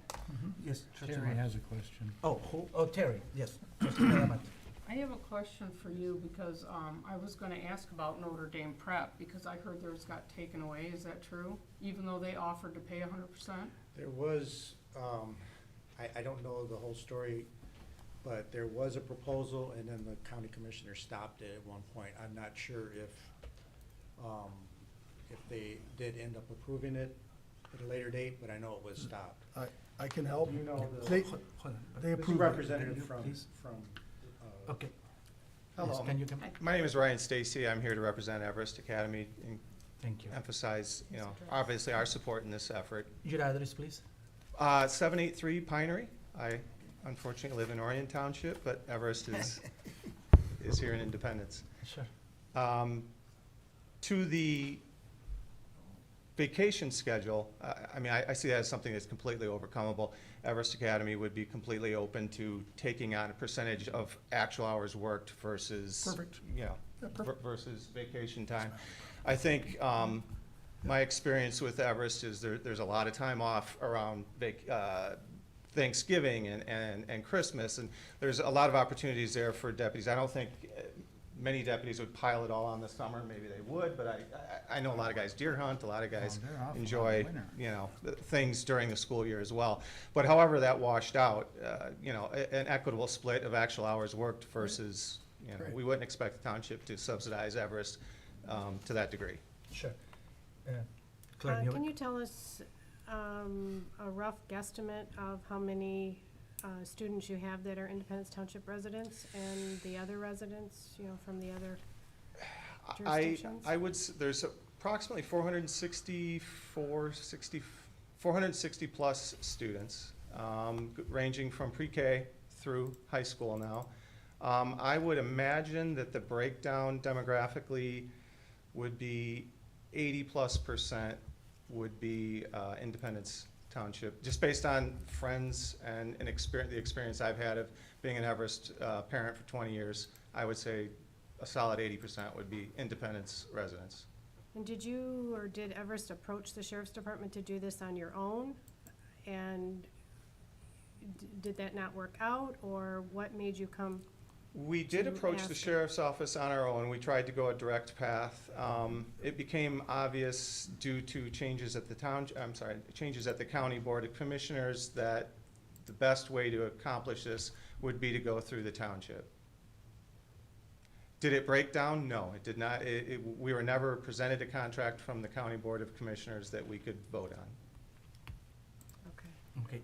Yes, Trustee Terry Martin. has a question. Oh, Terry, yes. Trustee Malamat. I have a question for you because, I was gonna ask about Notre Dame Prep because I heard theirs got taken away. Is that true? Even though they offered to pay 100%? There was, I don't know the whole story, but there was a proposal, and then the county commissioner stopped it at one point. I'm not sure if they did end up approving it at a later date, but I know it was stopped. I can help. You know, They, Hold on. they this approved it. representative Can you from, please? Okay. Hello. Yes, can you come? My name is Ryan Stacy. I'm here to represent Everest Academy and Thank you. emphasize, obviously our support in this effort. Your address, please? 783 Pinery. I unfortunately live in Orion Township, but Everest is here in Independence. Sure. To the vacation schedule, I see that as something that's completely overcomable. Everest Academy would be completely open to taking on a percentage of actual hours worked versus, Perfect. Perfect. versus vacation time. I think my experience with Everest is there's a lot of time off around Thanksgiving and Christmas, and there's a lot of opportunities there for deputies. I don't think many deputies would pile it all on the summer. Maybe they would, but I know a lot of guys deer hunt, a lot of guys they're off a lot in enjoy, winter. things during the school year as well. But however that washed out, an equitable split of actual hours worked versus, Great. we wouldn't expect the township to subsidize Everest to that degree. Sure. Claire, Can you tell us a rough guesstimate of how many students you have that are Independence Township residents and the other residents, from the other jurisdictions? There's approximately 460 plus students. ranging from pre-K through high school now. I would imagine that the breakdown demographically would be 80+% would be Independence Township, just based on friends and the experience I've had of being an Everest parent for 20 years. I would say a solid 80% would be Independence residents. And did you, or did Everest approach the sheriff's department to do this on your own? And did that not work out, or what made you come? We did to approach ask the it? sheriff's office on our own. We tried to go a direct path. It became obvious due to changes at the changes at the County Board of Commissioners that the best way to accomplish this would be to go through the township. Did it break down? No, it did not. We were never presented a contract from the County Board of Commissioners that we could vote on. Okay. Okay.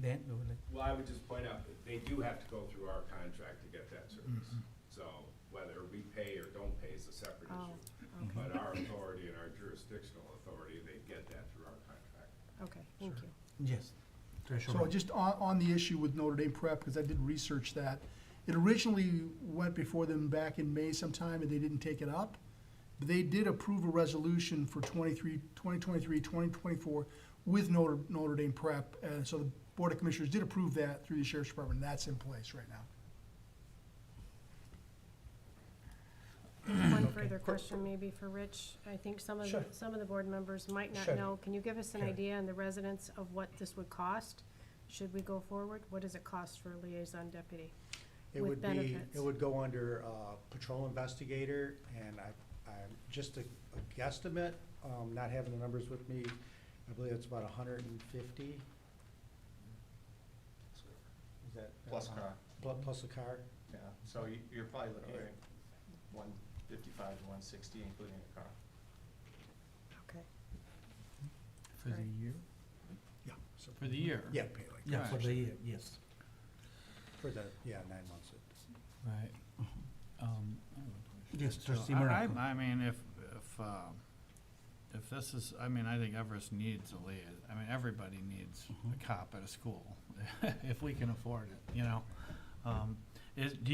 Dan, you would like? Well, I would just point out that they do have to go through our contract to get that service. So whether we pay or don't pay is a separate Oh, issue. okay. But our authority and our jurisdictional authority, they get that through our contract. Okay, thank you. Yes. Treasurer. So just on the issue with Notre Dame Prep, because I did research that, it originally went before them back in May sometime, and they didn't take it up. But they did approve a resolution for 2023, 2024 with Notre Dame Prep. And so the Board of Commissioners did approve that through the Sheriff's Department, and that's in place right now. One further question maybe for Rich. I think some of the board members might not Sure. know. Can you give us an Sure. idea and the residents of what this would cost? Should we go forward? What does it cost for a liaison deputy? It With would be, benefits. it would go under patrol investigator, and I'm just a guesstimate, not having the numbers with me, I believe it's about 150. Is that? Plus car. Plus a car? Yeah, so you're probably looking at 155 to 160, including a car. Okay. For the year? Yeah. So For the year? Yeah, pay like, Yeah, for Right. the year, yes. for the, 9 months. Right. Yes, So trustee I Morocco. mean, if this is, I mean, I think Everest needs a lead. I mean, everybody needs a cop at a school, if we can afford it, you know? Do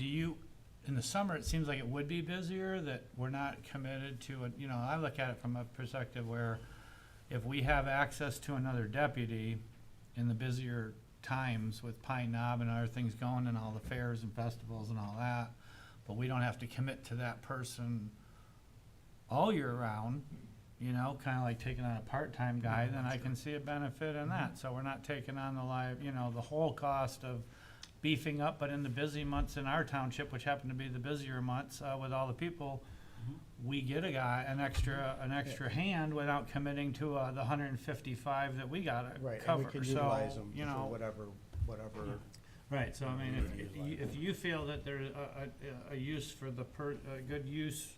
you, in the summer, it seems like it would be busier, that we're not committed to it, you know, I look at it from a perspective where if we have access to another deputy in the busier times with Pine Knob and other things going and all the fairs and festivals and all that, but we don't have to commit to that person all year round, you know, kind of like taking on a part-time guy, then I can see a benefit in that. So we're not taking on the whole cost of beefing up, but in the busy months in our township, which happen to be the busier months, with all the people, we get an extra hand without committing to the 155 that we gotta Right, and cover. we can So, utilize them you for know, whatever. right, so I mean, if you feel that there's a use for a good use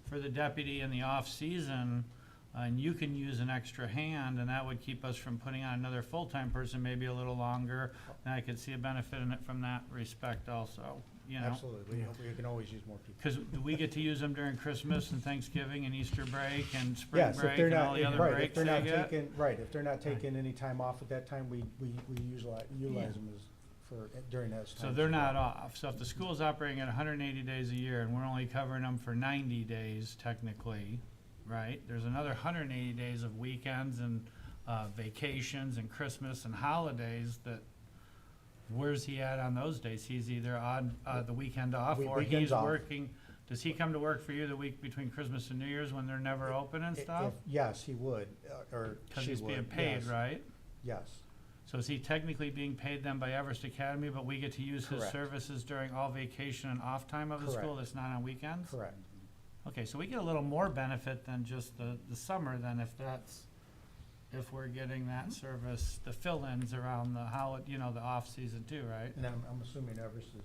for the deputy in the off-season, and you can use an extra hand, and that would keep us from putting on another full-time person maybe a little longer, then I could see a benefit in it from that respect also, you know? Absolutely, we can always use more people. Because we get to use them during Christmas and Thanksgiving and Easter break and spring Yes, if break they're and not, all the other right, if breaks they're they not get. taking, right, if they're not taking any time off at that time, we utilize them during that time. So they're not off. So if the school's operating at 180 days a year and we're only covering them for 90 days technically, right? There's another 180 days of weekends and vacations and Christmas and holidays that, where's he at on those days? He's either on the weekend off or Weekends he's off. working. Does he come to work for you the week between Christmas and New Year's when they're never open and stuff? Yes, he would, or Because she he's would, being paid, yes. right? Yes, So is he technically being paid then by Everest Academy, but we get to use his Correct. services during all vacation and off time of the school Correct. that's not on weekends? correct. Okay, so we get a little more benefit than just the summer then if we're getting that service, the fill-ins around the the off-season too, right? And I'm assuming Everest is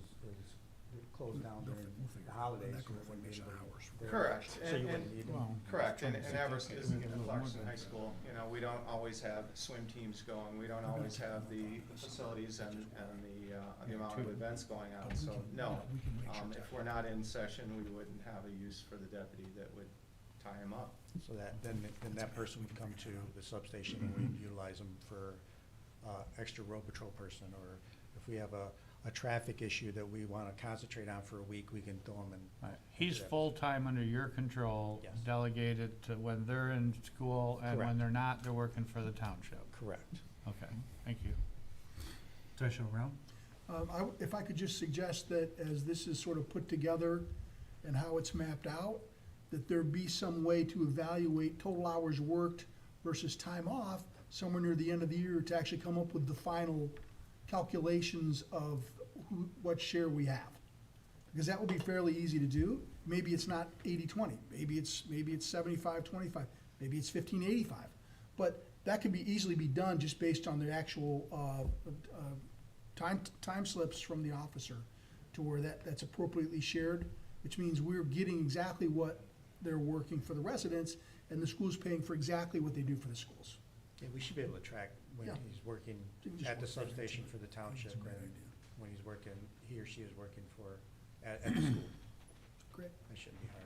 closed down during the holidays. so it wouldn't be very- Correct. So you And- wouldn't need them. Well, Correct, and Trying to Everest think isn't we get a in little more Clarkson High benefit. School. You know, we don't always have swim teams going, we don't always have the facilities and the amount of events going on, so no. If we're not in session, we wouldn't have a use for the deputy that would tie him up. So then that person would come to the substation and we'd utilize them for extra road patrol person, or if we have a traffic issue that we want to concentrate on for a week, we can throw them in. Right. He's Yeah. full-time under your control, Yes. delegated to when they're in school, and when Correct. they're not, they're working for the township. Correct. Okay, thank you. Treasurer Brown? If I could just suggest that as this is sort of put together and how it's mapped out, that there be some way to evaluate total hours worked versus time off somewhere near the end of the year to actually come up with the final calculations of what share we have. Because that would be fairly easy to do. Maybe it's not 80-20, maybe it's 75-25, maybe it's 15-85. But that could be easily be done just based on the actual time slips from the officer to where that's appropriately shared, which means we're getting exactly what they're working for the residents, and the school's paying for exactly what they do for the schools. Yeah, we should be able to track when Yeah. he's working Just at the work that substation into for the it. township, That's a great and idea. when he's working, he or she is working for, at the school. Great. That shouldn't be hard.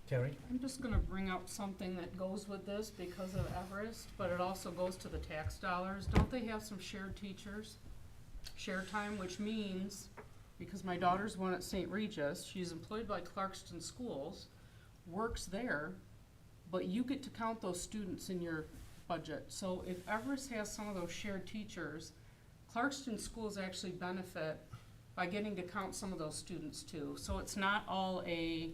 Terry? I'm just gonna bring up something that goes with this because of Everest, but it also goes to the tax dollars. Don't they have some shared teachers? Shared time, which means, because my daughter's one at St. Regis, she's employed by Clarkston Schools, works there, but you get to count those students in your budget. So if Everest has some of those shared teachers, Clarkston Schools actually benefit by getting to count some of those students too. So it's not all a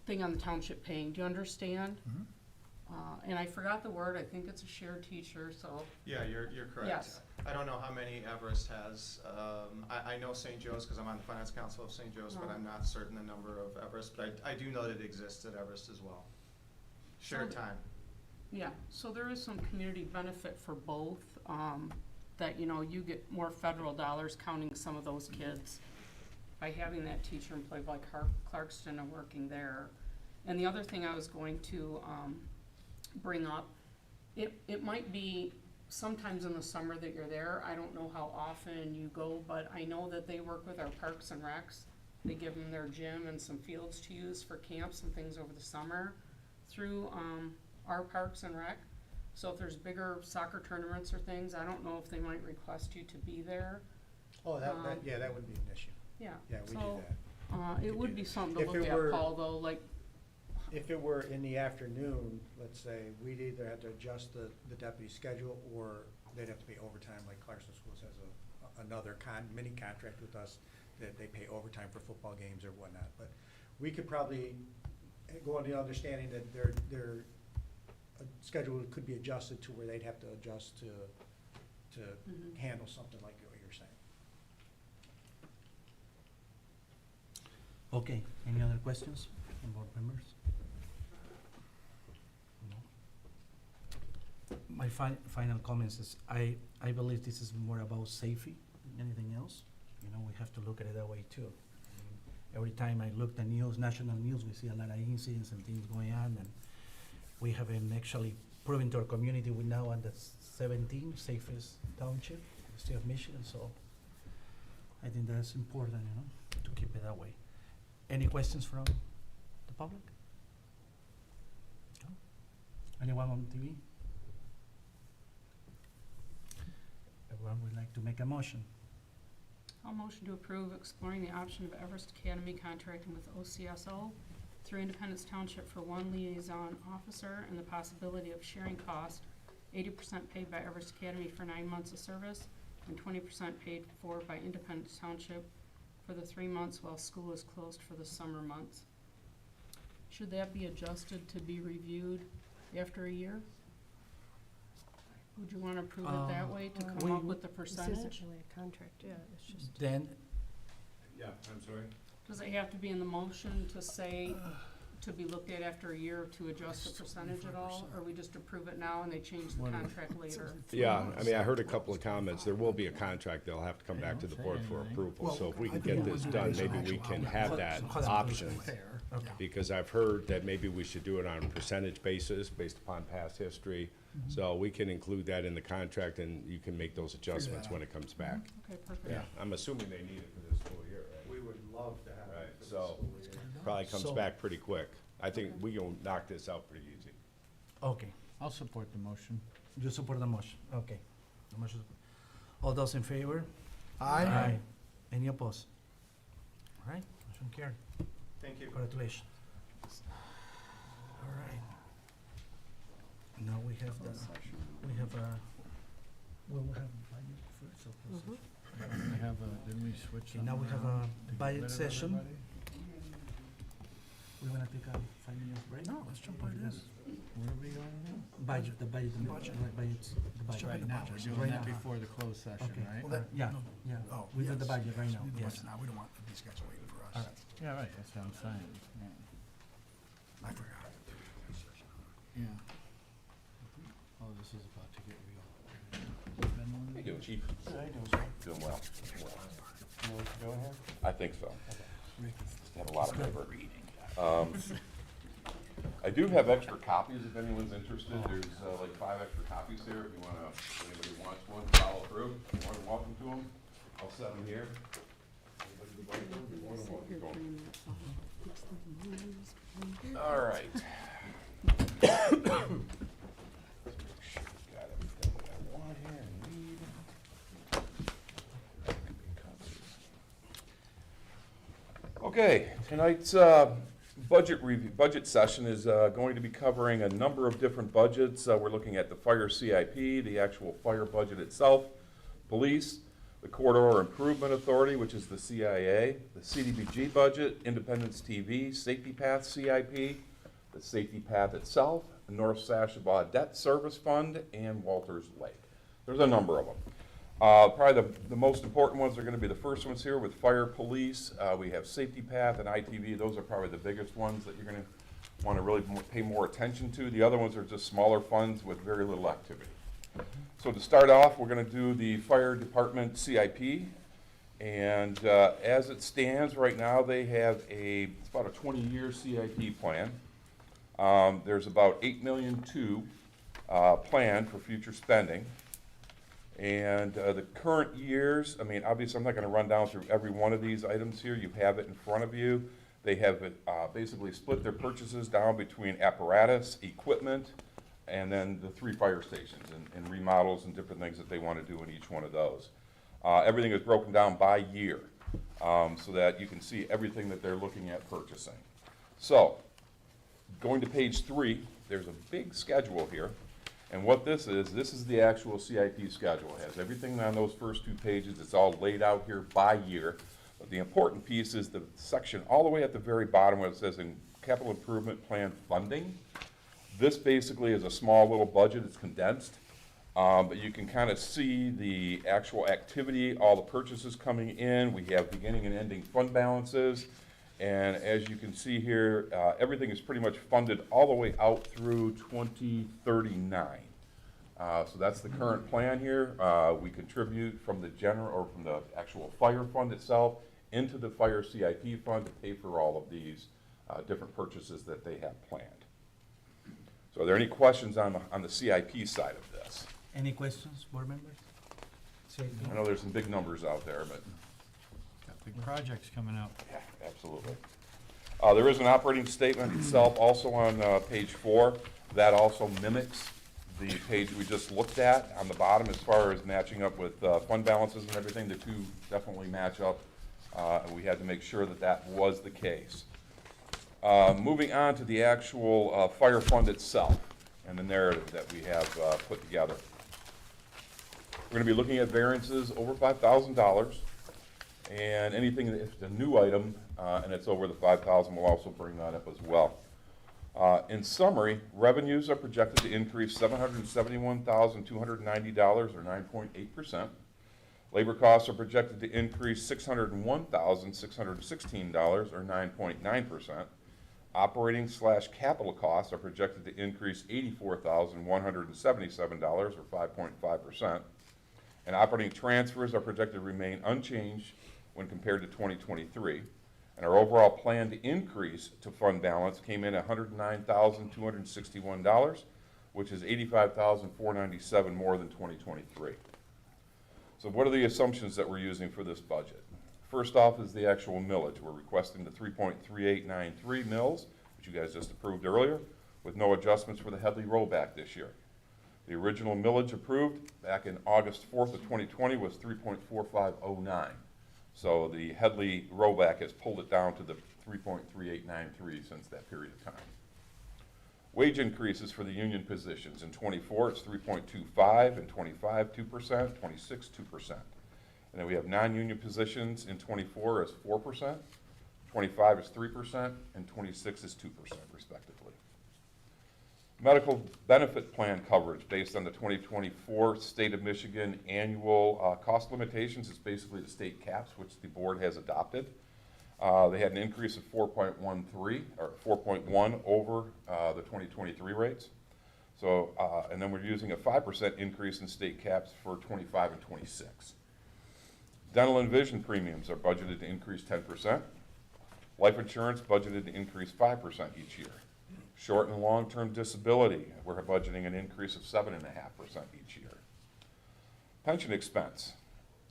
thing on the township paying. Do you understand? Mhm. And I forgot the word, I think it's a shared teacher, so, Yeah, you're correct. Yes. I don't know how many Everest has. I know St. Joe's because I'm on the finance council of St. Joe's, but I'm not certain the number of Everest. But I do know that it exists at Everest as well. Shared So- time. yeah. So there is some community benefit for both, that, you know, you get more federal dollars counting some of those kids by having that teacher employed by Clarkston and working there. And the other thing I was going to, bring up, it might be sometimes in the summer that you're there. I don't know how often you go, but I know that they work with our parks and recs. They give them their gym and some fields to use for camps and things over the summer through, our parks and rec. So if there's bigger soccer tournaments or things, I don't know if they might request you to be there. Oh, yeah, that wouldn't be an issue. Yeah. Yeah, we do So, that. it would be something to If look it at, were- Paul, though, like, If it were in the afternoon, let's say, we'd either have to adjust the deputy's schedule, or they'd have to pay overtime, like Clarkston Schools has another mini contract with us, that they pay overtime for football games or whatnot. But we could probably go on the understanding that their schedule could be adjusted to where they'd have to adjust to Mhm. handle something like what you're saying. Okay, any other questions from board members? No. My final comments is, I believe this is more about safety than anything else. You know, we have to look at it that way too. I mean, every time I look at news, national news, we see a lot of incidents and things going on, and we haven't actually proven to our community we're now on the 17th safest township in the state of Michigan, so I think that's important, you know, to keep it that way. Any questions from the public? No? Anyone on TV? Everyone would like to make a motion. I'll motion to approve exploring the option of Everest Academy contracting with OCSO through Independence Township for one liaison officer and the possibility of sharing cost, 80% paid by Everest Academy for 9 months of service and 20% paid for by Independence Township for the 3 months while school is closed for the summer months. Should that be adjusted to be reviewed after a year? Would you wanna approve it that way to come up with the This percentage? isn't really a contract, yeah, it's just. Then, Yeah, I'm sorry? Does it have to be in the motion to say, to be looked at after a year to adjust the percentage at all? Or we just approve it now and they change the contract later? Yeah, I mean, I heard a couple of comments. There will be a contract that'll have to come back to the board for approval. So if we can get this done, maybe we can have that option. okay. Because I've heard that maybe we should do it on a percentage basis based upon past history. So we can include that in the contract and you can make those adjustments when it comes back. Okay, perfect. Yeah, I'm assuming they need it for this school year, right? We would love to have Right, it for the so- school year. Probably comes So- back pretty quick. I think we can knock this out pretty easy. Okay, I'll support the motion. You support the motion, okay. The motion is- All those in favor? Aye. Any opposed? All right, motion carried. Thank you. Congratulations. All right. Now we have the, we have a, well, we have budget first, so closed Mhm. session. We have a, didn't we switch Okay, now we something have a around to get budget rid of session. everybody? We wanna take a 5 minutes break? No, let's jump right in. Where are we going now? Budget, the budget, the budget, the budget. Right now, we're doing Right that now. before the closed session, Okay. right? Well, that- Yeah, no. yeah, Oh, we did the yes. budget right now, We need the yes. budget now. We don't want these guys waiting for All us. right. Yeah, right, that's what I'm saying, yeah. I forgot. Yeah. Oh, this is about to get real. How you doing, Chief? Doing well. I think so. Just have a lot of paper. I do have extra copies if anyone's interested. There's like 5 extra copies here. If you wanna, if anybody wants one, follow through. You're more than welcome to them. I'll set them here. Anybody would like one, you're more than welcome to them. All right. Got everything that I want here and need. Okay, tonight's budget session is going to be covering a number of different budgets. We're looking at the fire CIP, the actual fire budget itself, police, the Corridor Improvement Authority, which is the CIA, the CDBG budget, Independence TV, Safety Path CIP, the Safety Path itself, the North Sashabaw Debt Service Fund, and Walters Lake. There's a number of them. Probably the most important ones are going to be the first ones here with fire, police. We have Safety Path and ITV. Those are probably the biggest ones that you're going to want to really pay more attention to. The other ones are just smaller funds with very little activity. So to start off, we're going to do the fire department CIP. And as it stands right now, they have it's about a 20-year CIP plan. There's about $8.2 million planned for future spending. And the current years, I mean, obviously, I'm not going to run down through every one of these items here. You have it in front of you. They have basically split their purchases down between apparatus, equipment, and then the 3 fire stations and remodels and different things that they want to do in each one of those. Everything is broken down by year so that you can see everything that they're looking at purchasing. So, going to page 3, there's a big schedule here. And what this is the actual CIP schedule. It has everything on those first 2 pages. It's all laid out here by year. But the important piece is the section all the way at the very bottom where it says in capital improvement plan funding. This basically is a small little budget. It's condensed. But you can kind of see the actual activity, all the purchases coming in. We have beginning and ending fund balances. And as you can see here, everything is pretty much funded all the way out through 2039. So that's the current plan here. We contribute from the general, or from the actual fire fund itself into the fire CIP fund to pay for all of these different purchases that they have planned. So are there any questions on the CIP side of this? Any questions, board members? I know there's some big numbers out there, but. Got big projects coming up. Yeah, absolutely. There is an operating statement itself also on page 4. That also mimics the page we just looked at on the bottom as far as matching up with fund balances and everything. The two definitely match up. And we had to make sure that that was the case. Moving on to the actual fire fund itself and the narrative that we have put together. We're going to be looking at variances over $5,000. And anything, if it's a new item and it's over the $5,000, we'll also bring that up as well. In summary, revenues are projected to increase $771,290 or 9.8%. Labor costs are projected to increase $601,616 or 9.9%. Operating/capital costs are projected to increase $84,177 or 5.5%. And operating transfers are projected to remain unchanged when compared to 2023. And our overall planned increase to fund balance came in at $109,261, which is $85,497 more than 2023. So what are the assumptions that we're using for this budget? First off is the actual millage. We're requesting the 3.3893 mills, which you guys just approved earlier. with no adjustments for the Headley rollback this year. The original millage approved back in August 4th of 2020 was 3.4509. So the Headley rollback has pulled it down to the 3.3893 since that period of time. Wage increases for the union positions. In '24, it's 3.25, in '25, 2%, '26, 2%. And then we have non-union positions in '24 is 4%, '25 is 3%, and '26 is 2% respectively. Medical benefit plan coverage based on the 2024 State of Michigan annual cost limitations is basically the state caps, which the board has adopted. They had an increase of 4.13 or 4.1 over the 2023 rates. So, and then we're using a 5% increase in state caps for 25 and 26. Dental and vision premiums are budgeted to increase 10%. Life insurance budgeted to increase 5% each year. Short and long-term disability, we're budgeting an increase of 7.5% each year. Pension expense.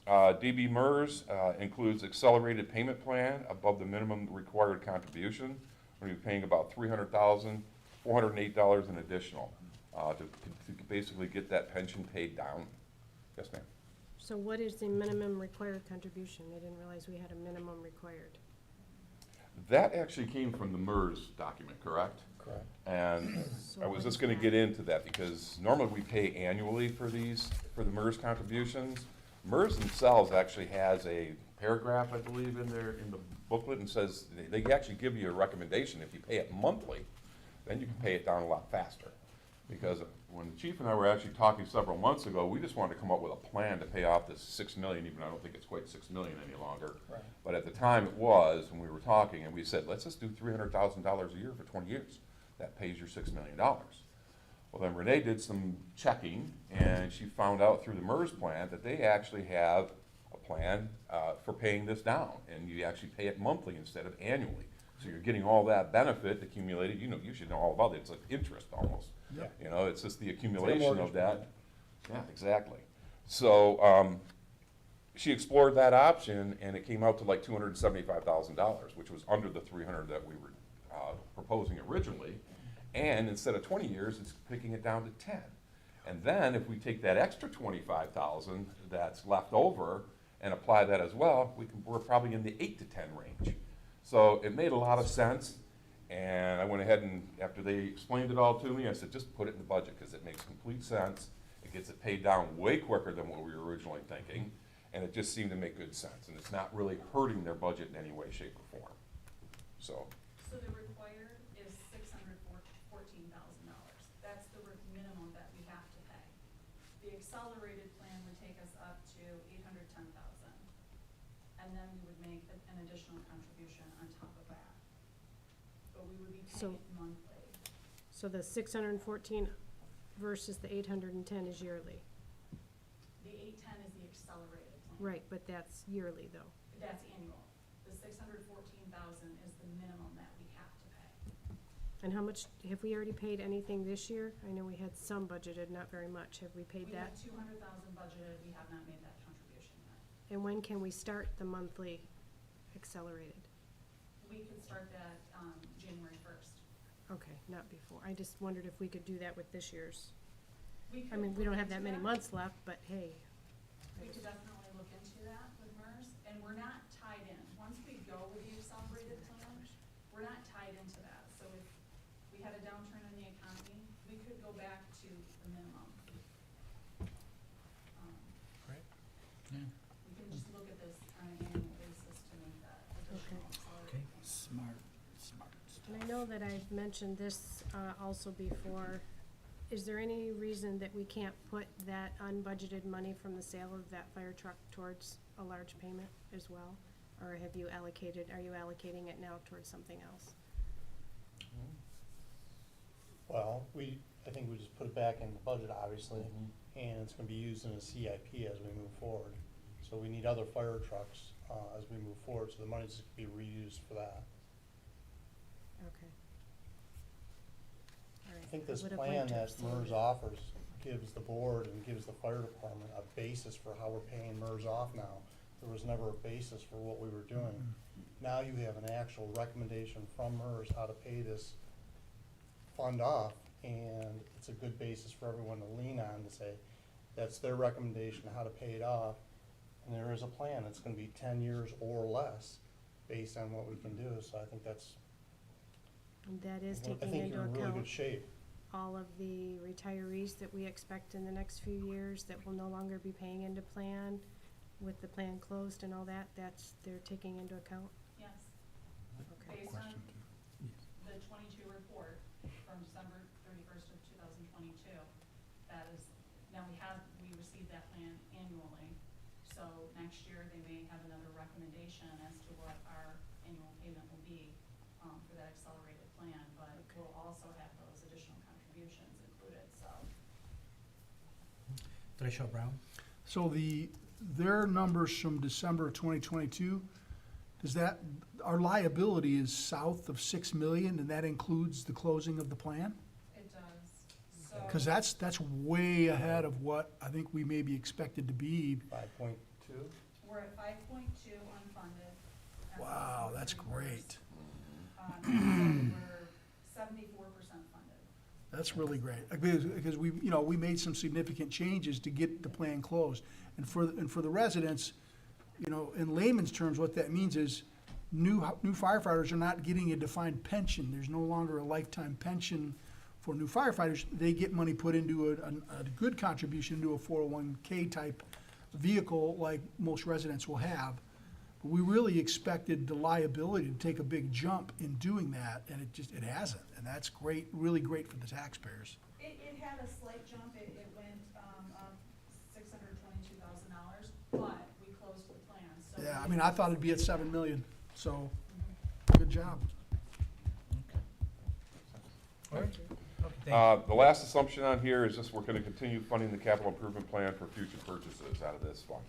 DB MERS includes accelerated payment plan above the minimum required contribution. We're going to be paying about $408 in additional to basically get that pension paid down. Yes, ma'am. So what is the minimum required contribution? I didn't realize we had a minimum required. That actually came from the MERS document, correct? Correct. And So I what was is just going to that? get into that because normally we pay annually for these, for the MERS contributions. MERS themselves actually has a paragraph, I believe, in the booklet and says, they actually give you a recommendation. If you pay it monthly, then you can pay it down a lot faster. Because when the chief and I were actually talking several months ago, we just wanted to come up with a plan to pay off this $6 million, even though I don't think it's quite $6 million any longer. Right. But at the time it was, when we were talking, and we said, let's just do $300,000 a year for 20 years. That pays your $6 million. Well, then Renee did some checking, and she found out through the MERS plan that they actually have a plan for paying this down, and you actually pay it monthly instead of annually. So you're getting all that benefit accumulated. You know, you should know all about it. It's like interest almost. Yeah. You know, it's just the accumulation of mortgage that. Yeah, exactly. So she explored that option, and it came out to like $275,000, which was under the $300,000 that we were proposing originally. And instead of 20 years, it's picking it down to 10. And then if we take that extra $25,000 that's left over and apply that as well, we're probably in the 8 to 10 range. So it made a lot of sense. And I went ahead and, after they explained it all to me, I said, just put it in the budget because it makes complete sense. It gets it paid down way quicker than what we were originally thinking. And it just seemed to make good sense. And it's not really hurting their budget in any way, shape, or form. So the required is $614,000. That's the minimum that we have to pay. The accelerated plan would take us up to $810,000. And then we would make an additional contribution on top of that. But we would be paying it monthly. So the 614 versus the 810 is yearly. The 810 is the accelerated plan. Right, but that's yearly though. That's annual. The $614,000 is the minimum that we have to pay. And how much, have we already paid anything this year? I know we had some budgeted, not very much. Have we paid We that? have $200,000 budgeted. We have not made that contribution yet. And when can we start the monthly accelerated? We could start that January 1st. Okay, not before. I just wondered if we could do that with this year's. We I could mean, we don't look have that into many months left, but hey. We could definitely look into that with MERS, and we're not tied in. Once we go with the accelerated plan, we're not tied into that. So if we had a downturn in the economy, we could go back to the minimum. Right. We can just look at this on an annual basis to make that additional accelerated. Smart. And I know that I've mentioned this also before. Is there any reason that we can't put that unbudgeted money from the sale of that fire truck towards a large payment as well? Or have you allocated, are you allocating it now towards something else? Well, I think we just put it back in the budget, obviously, and it's gonna be used in a CIP as we move forward. So we need other fire trucks, as we move forward, so the money's gonna be reused for that. Okay. All right. I think this would've plan liked to have that seen MERS that. offers gives the board and gives the fire department a basis for how we're paying MERS off now. There was never a basis for what we were doing. Now you have an actual recommendation from MERS how to pay this fund off, and it's a good basis for everyone to lean on to say, that's their recommendation, how to pay it off. And there is a plan, it's gonna be 10 years or less, based on what we can do, so I think that's, And that is I taking think into you're in really account good shape. all of the retirees that we expect in the next few years that will no longer be paying into plan with the plan closed and all that, they're taking into account? Yes. Okay. Based on the 22 report from December 31st of 2022, that is, now we receive that plan annually. So next year, they may have another recommendation as to what our annual payment will be for that accelerated plan, but we'll also have those additional contributions included, so. Treasurer Brown? So their numbers from December of 2022, does that, our liability is south of 6 million, and that includes the closing of the plan? It does, so. Because that's way ahead of what I think we may be expected to be. 5.2? We're at 5.2 unfunded. Wow, that's great. So we're 74% funded. That's really great, because we made some significant changes to get the plan closed. And for the residents, in layman's terms, what that means is new firefighters are not getting a defined pension. There's no longer a lifetime pension for new firefighters. They get money put into a good contribution into a 401k type vehicle like most residents will have. But we really expected the liability to take a big jump in doing that, and it hasn't. And that's great, really great for the taxpayers. It had a slight jump, it went up $622,000, but we closed the plan, so. Yeah, I mean, I thought it'd be at 7 million, so good job. All right. Okay, thank you. The last assumption on here is just we're gonna continue funding the capital improvement plan for future purchases out of this fund.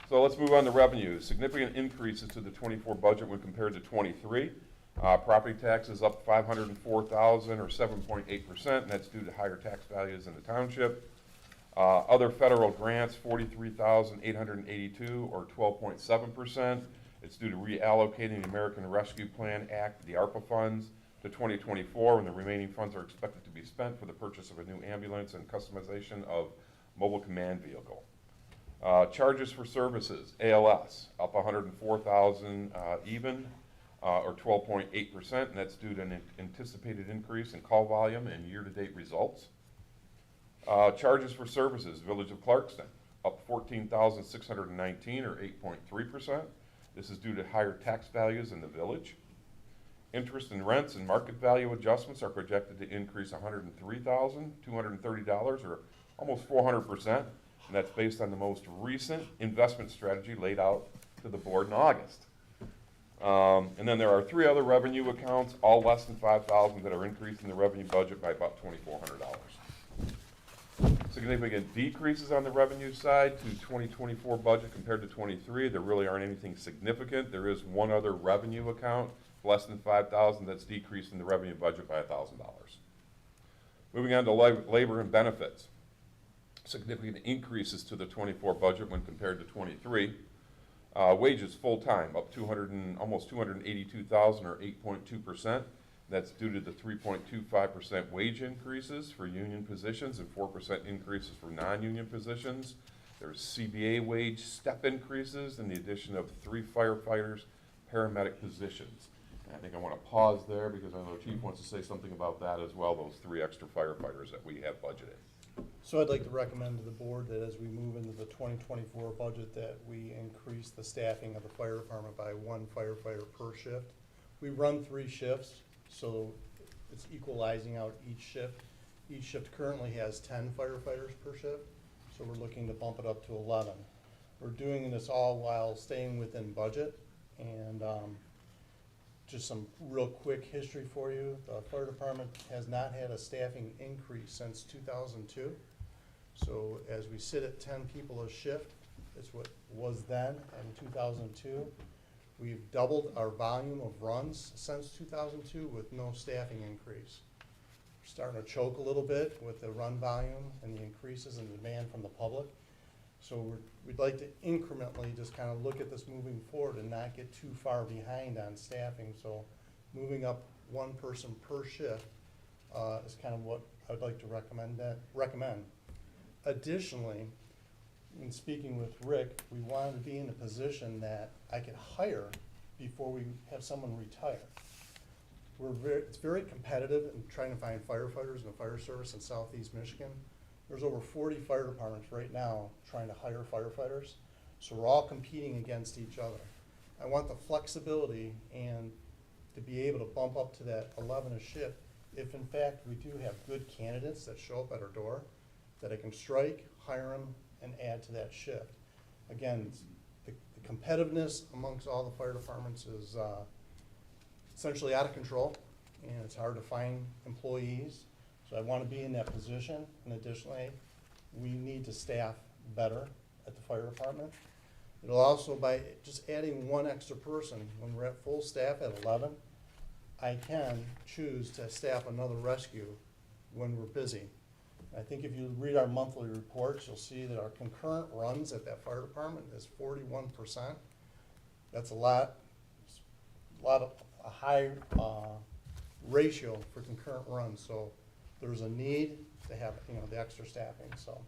So let's move on to revenues. Significant increases to the 24 budget when compared to 23. Property taxes up 504,000 or 7.8%, and that's due to higher tax values in the township. Other federal grants, 43,882 or 12.7%. It's due to reallocating the American Rescue Plan Act, the ARPA funds, to 2024, and the remaining funds are expected to be spent for the purchase of a new ambulance and customization of mobile command vehicle. Charges for services, ALS, up 104,000 even, or 12.8%, and that's due to an anticipated increase in call volume and year-to-date results. Charges for services, Village of Clarkston, up 14,619 or 8.3%. This is due to higher tax values in the village. Interest and rents and market value adjustments are projected to increase $103,230 or almost 400%. And that's based on the most recent investment strategy laid out to the board in August. And then there are 3 other revenue accounts, all less than $5,000, that are increasing the revenue budget by about $2,400. Significant decreases on the revenue side to 2024 budget compared to 23. There really aren't anything significant. There is one other revenue account, less than $5,000, that's decreasing the revenue budget by $1,000. Moving on to labor and benefits. Significant increases to the 24 budget when compared to 23. Wages full-time up almost 282,000 or 8.2%. That's due to the 3.25% wage increases for union positions and 4% increases for non-union positions. There's CBA wage step increases and the addition of 3 firefighters, paramedic positions. And I think I want to pause there because I know the chief wants to say something about that as well, those 3 extra firefighters that we have budgeted. So I'd like to recommend to the board that as we move into the 2024 budget, that we increase the staffing of the fire department by 1 firefighter per shift. We run 3 shifts, so it's equalizing out each shift. Each shift currently has 10 firefighters per shift, so we're looking to bump it up to 11. We're doing this all while staying within budget, and just some real quick history for you. The fire department has not had a staffing increase since 2002. So as we sit at 10 people a shift, it's what was then in 2002. We've doubled our volume of runs since 2002 with no staffing increase. We're starting to choke a little bit with the run volume and the increases in demand from the public. So we'd like to incrementally just kind of look at this moving forward and not get too far behind on staffing. So moving up 1 person per shift is kind of what I would like to recommend. Additionally, in speaking with Rick, we wanted to be in a position that I could hire before we have someone retire. It's very competitive in trying to find firefighters in the fire service in southeast Michigan. There's over 40 fire departments right now trying to hire firefighters, so we're all competing against each other. I want the flexibility and to be able to bump up to that 11 a shift if in fact we do have good candidates that show up at our door, that I can strike, hire them, and add to that shift. Again, the competitiveness amongst all the fire departments is essentially out of control, and it's hard to find employees. So I want to be in that position, and additionally, we need to staff better at the fire department. It'll also, by just adding one extra person, when we're at full staff at 11, I can choose to staff another rescue when we're busy. I think if you read our monthly reports, you'll see that our concurrent runs at that fire department is 41%. That's a high ratio for concurrent runs. So there's a need to have, the extra staffing. So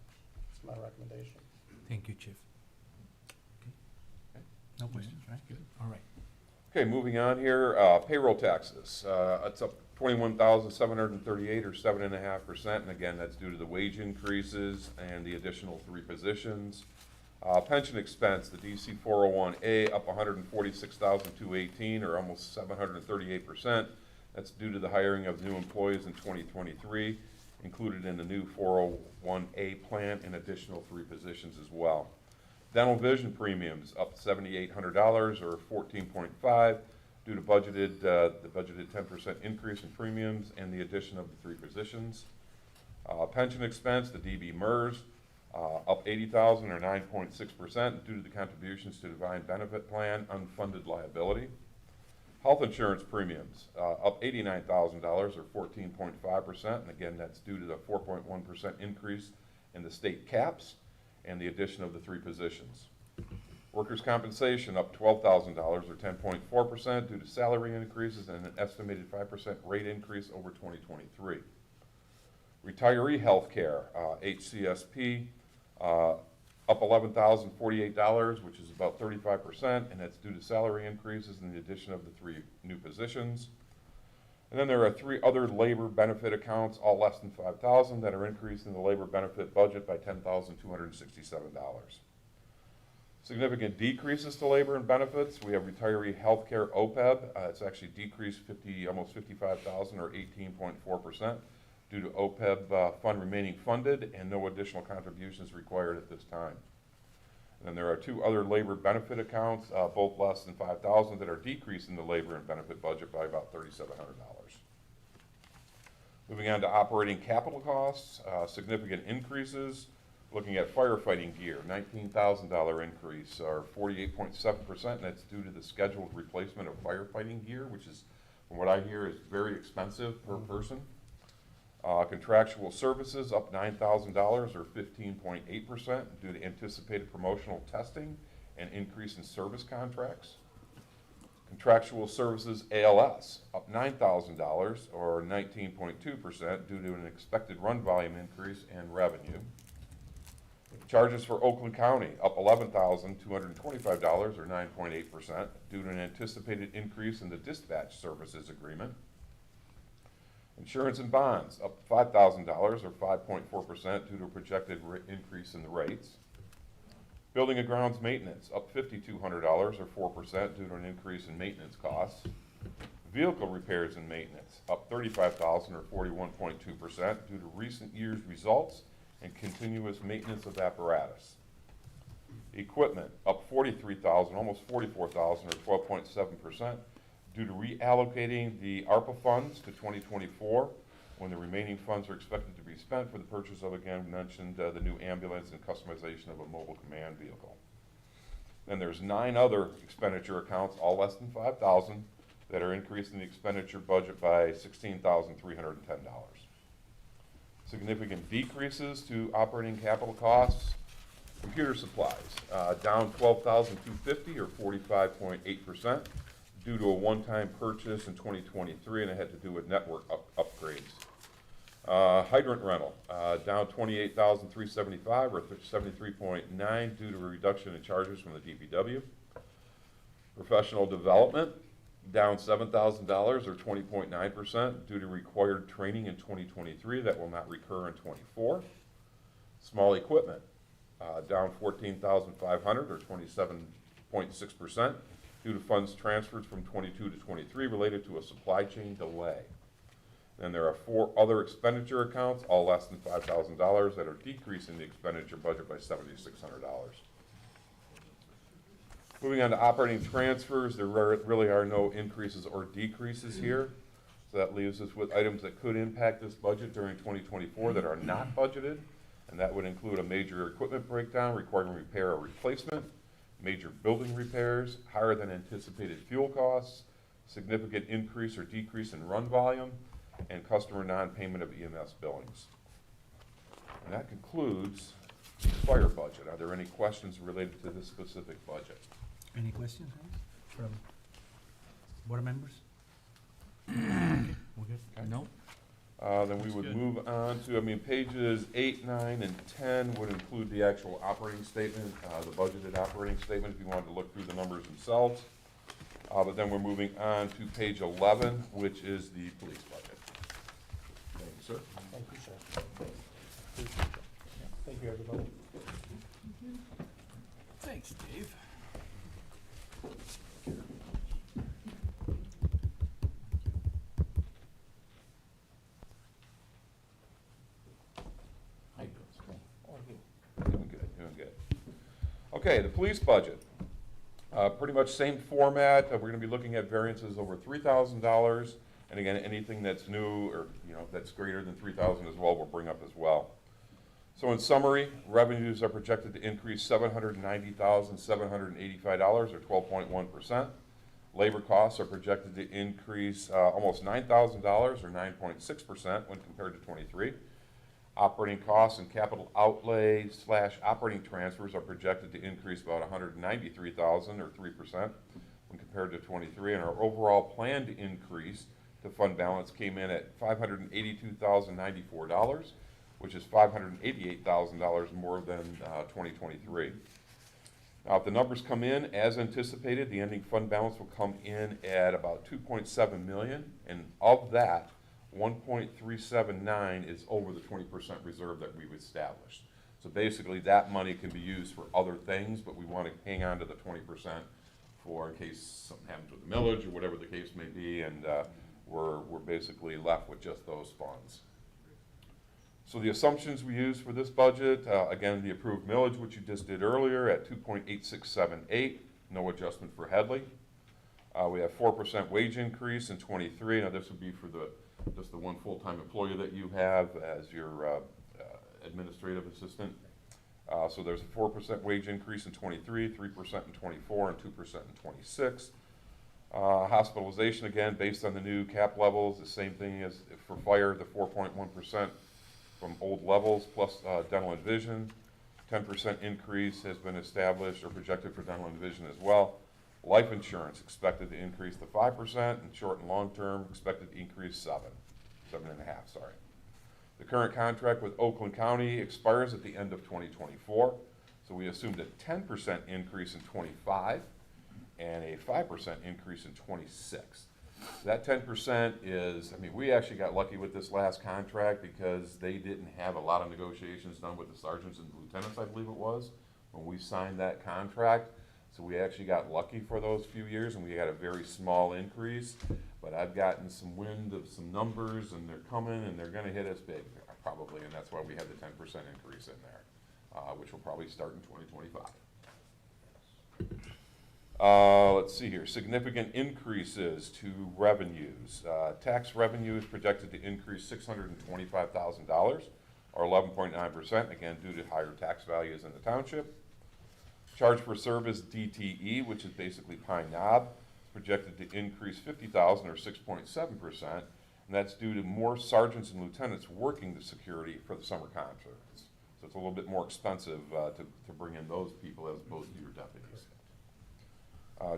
that's my recommendation. Thank you, Chief. Okay. No questions, right? Good. All right. Okay, moving on here, payroll taxes. It's up 21,738 or 7.5%, and again, that's due to the wage increases and the additional 3 positions. Pension expense, the DC 401A up 146,218 or almost 738%. That's due to the hiring of new employees in 2023, included in the new 401A plan, and additional 3 positions as well. Dental vision premiums up $7,800 or 14.5 due to the budgeted 10% increase in premiums and the addition of the 3 positions. Pension expense, the DB MERS, up $80,000 or 9.6% due to the contributions to defined benefit plan unfunded liability. Health insurance premiums up $89,000 or 14.5%, and again that's due to the 4.1% increase in the state caps and the addition of the 3 positions. Workers' compensation up $12,000 or 10.4% due to salary increases and an estimated 5% rate increase over 2023. Retiree health care, HCSP, up $11,048, which is about 35%, and that's due to salary increases and the addition of the 3 new positions. And then there are 3 other labor benefit accounts, all less than $5,000, that are increasing the labor benefit budget by $10,267. Significant decreases to labor and benefits. We have retiree health care OPEB. It's actually decreased almost $55,000 or 18.4% due to OPEB fund remaining funded and no additional contributions required at this time. And then there are 2 other labor benefit accounts, both less than $5,000, that are decreasing the labor and benefit budget by about $3,700. Moving on to operating capital costs, significant increases. Looking at firefighting gear, $19,000 increase, or 48.7%, and that's due to the scheduled replacement of firefighting gear, which is, from what I hear, is very expensive per person. Contractual services up $9,000 or 15.8% due to anticipated promotional testing and increase in service contracts. Contractual services ALS up $9,000 or 19.2% due to an expected run volume increase and revenue. Charges for Oakland County up $11,225 or 9.8% due to an anticipated increase in the dispatch services agreement. Insurance and bonds up $5,000 or 5.4% due to a projected increase in the rates. Building and grounds maintenance up $5,200 or 4% due to an increase in maintenance costs. Vehicle repairs and maintenance up $35,000 or 41.2% due to recent years' results and continuous maintenance of apparatus. Equipment up $43,000, almost $44,000 or 12.7% due to reallocating the ARPA funds to 2024 when the remaining funds are expected to be spent for the purchase of, again mentioned, the new ambulance and customization of a mobile command vehicle. Then there's 9 other expenditure accounts, all less than $5,000, that are increasing the expenditure budget by $16,310. Significant decreases to operating capital costs. Computer supplies, down $12,250 or 45.8% due to a one-time purchase in 2023, and it had to do with network upgrades. Hydrant rental, down 28,375 or 73.9 due to a reduction in charges from the DPW. Professional development, down $7,000 or 20.9% due to required training in 2023 that will not recur in 24. Small equipment, down 14,500 or 27.6% due to funds transferred from 22 to 23 related to a supply chain delay. Then there are 4 other expenditure accounts, all less than $5,000, that are decreasing the expenditure budget by $7,600. Moving on to operating transfers, there really are no increases or decreases here. So that leaves us with items that could impact this budget during 2024 that are not budgeted. And that would include a major equipment breakdown requiring repair or replacement, major building repairs, higher than anticipated fuel costs, significant increase or decrease in run volume, and customer non-payment of EMS billings. And that concludes the fire budget. Are there any questions related to this specific budget? Any questions from board members? We're good? Okay. Nope. Then we That's would good. move on to, pages 8, 9, and 10 would include the actual operating statement, the budgeted operating statement, if you wanted to look through the numbers themselves. But then we're moving on to page 11, which is the police budget. Thank you, sir. Thank you, sir. Appreciate it. Thank you, everybody. Thanks, Dave. Doing good, doing good. Okay, the police budget. Pretty much same format. We're gonna be looking at variances over $3,000. And again, anything that's new or, that's greater than 3,000 as well, we'll bring up as well. So in summary, revenues are projected to increase $790,785 or 12.1%. Labor costs are projected to increase almost $9,000 or 9.6% when compared to 23. Operating costs and capital outlay / operating transfers are projected to increase about $193,000 or 3% when compared to 23. And our overall planned increase to fund balance came in at $582,094, which is $588,000 more than 2023. Now, if the numbers come in as anticipated, the ending fund balance will come in at about $2.7 million, and of that, 1.379 is over the 20% reserve that we've established. So basically, that money can be used for other things, but we want to hang on to the 20% for in case something happens with the millage or whatever the case may be, and we're basically left with just those funds. So the assumptions we use for this budget, again, the approved millage, which you just did earlier, at 2.8678, no adjustment for Headley. We have 4% wage increase in 23. Now, this would be for just the one full-time employee that you have as your administrative assistant. So there's a 4% wage increase in 23, 3% in 24, and 2% in 26. Hospitalization, again, based on the new cap levels, the same thing as for fire, the 4.1% from old levels, plus dental and vision. 10% increase has been established or projected for dental and vision as well. Life insurance expected to increase to 5%, and short and long term expected to increase 7.5, sorry. The current contract with Oakland County expires at the end of 2024, so we assumed a 10% increase in 25 and a 5% increase in 26. That 10% is, we actually got lucky with this last contract because they didn't have a lot of negotiations done with the sergeants and lieutenants, I believe it was, when we signed that contract. So we actually got lucky for those few years, and we got a very small increase. But I've gotten some wind of some numbers, and they're coming, and they're going to hit us big, probably, and that's why we had the 10% increase in there, which will probably start in 2025. Let's see here. Significant increases to revenues. Tax revenue is projected to increase $625,000, or 11.9%, again, due to higher tax values in the township. Charge for service DTE, which is basically Pine Knob, is projected to increase $50,000 or 6.7%, and that's due to more sergeants and lieutenants working the security for the summer contracts. So it's a little bit more expensive to bring in those people as opposed to your deputies.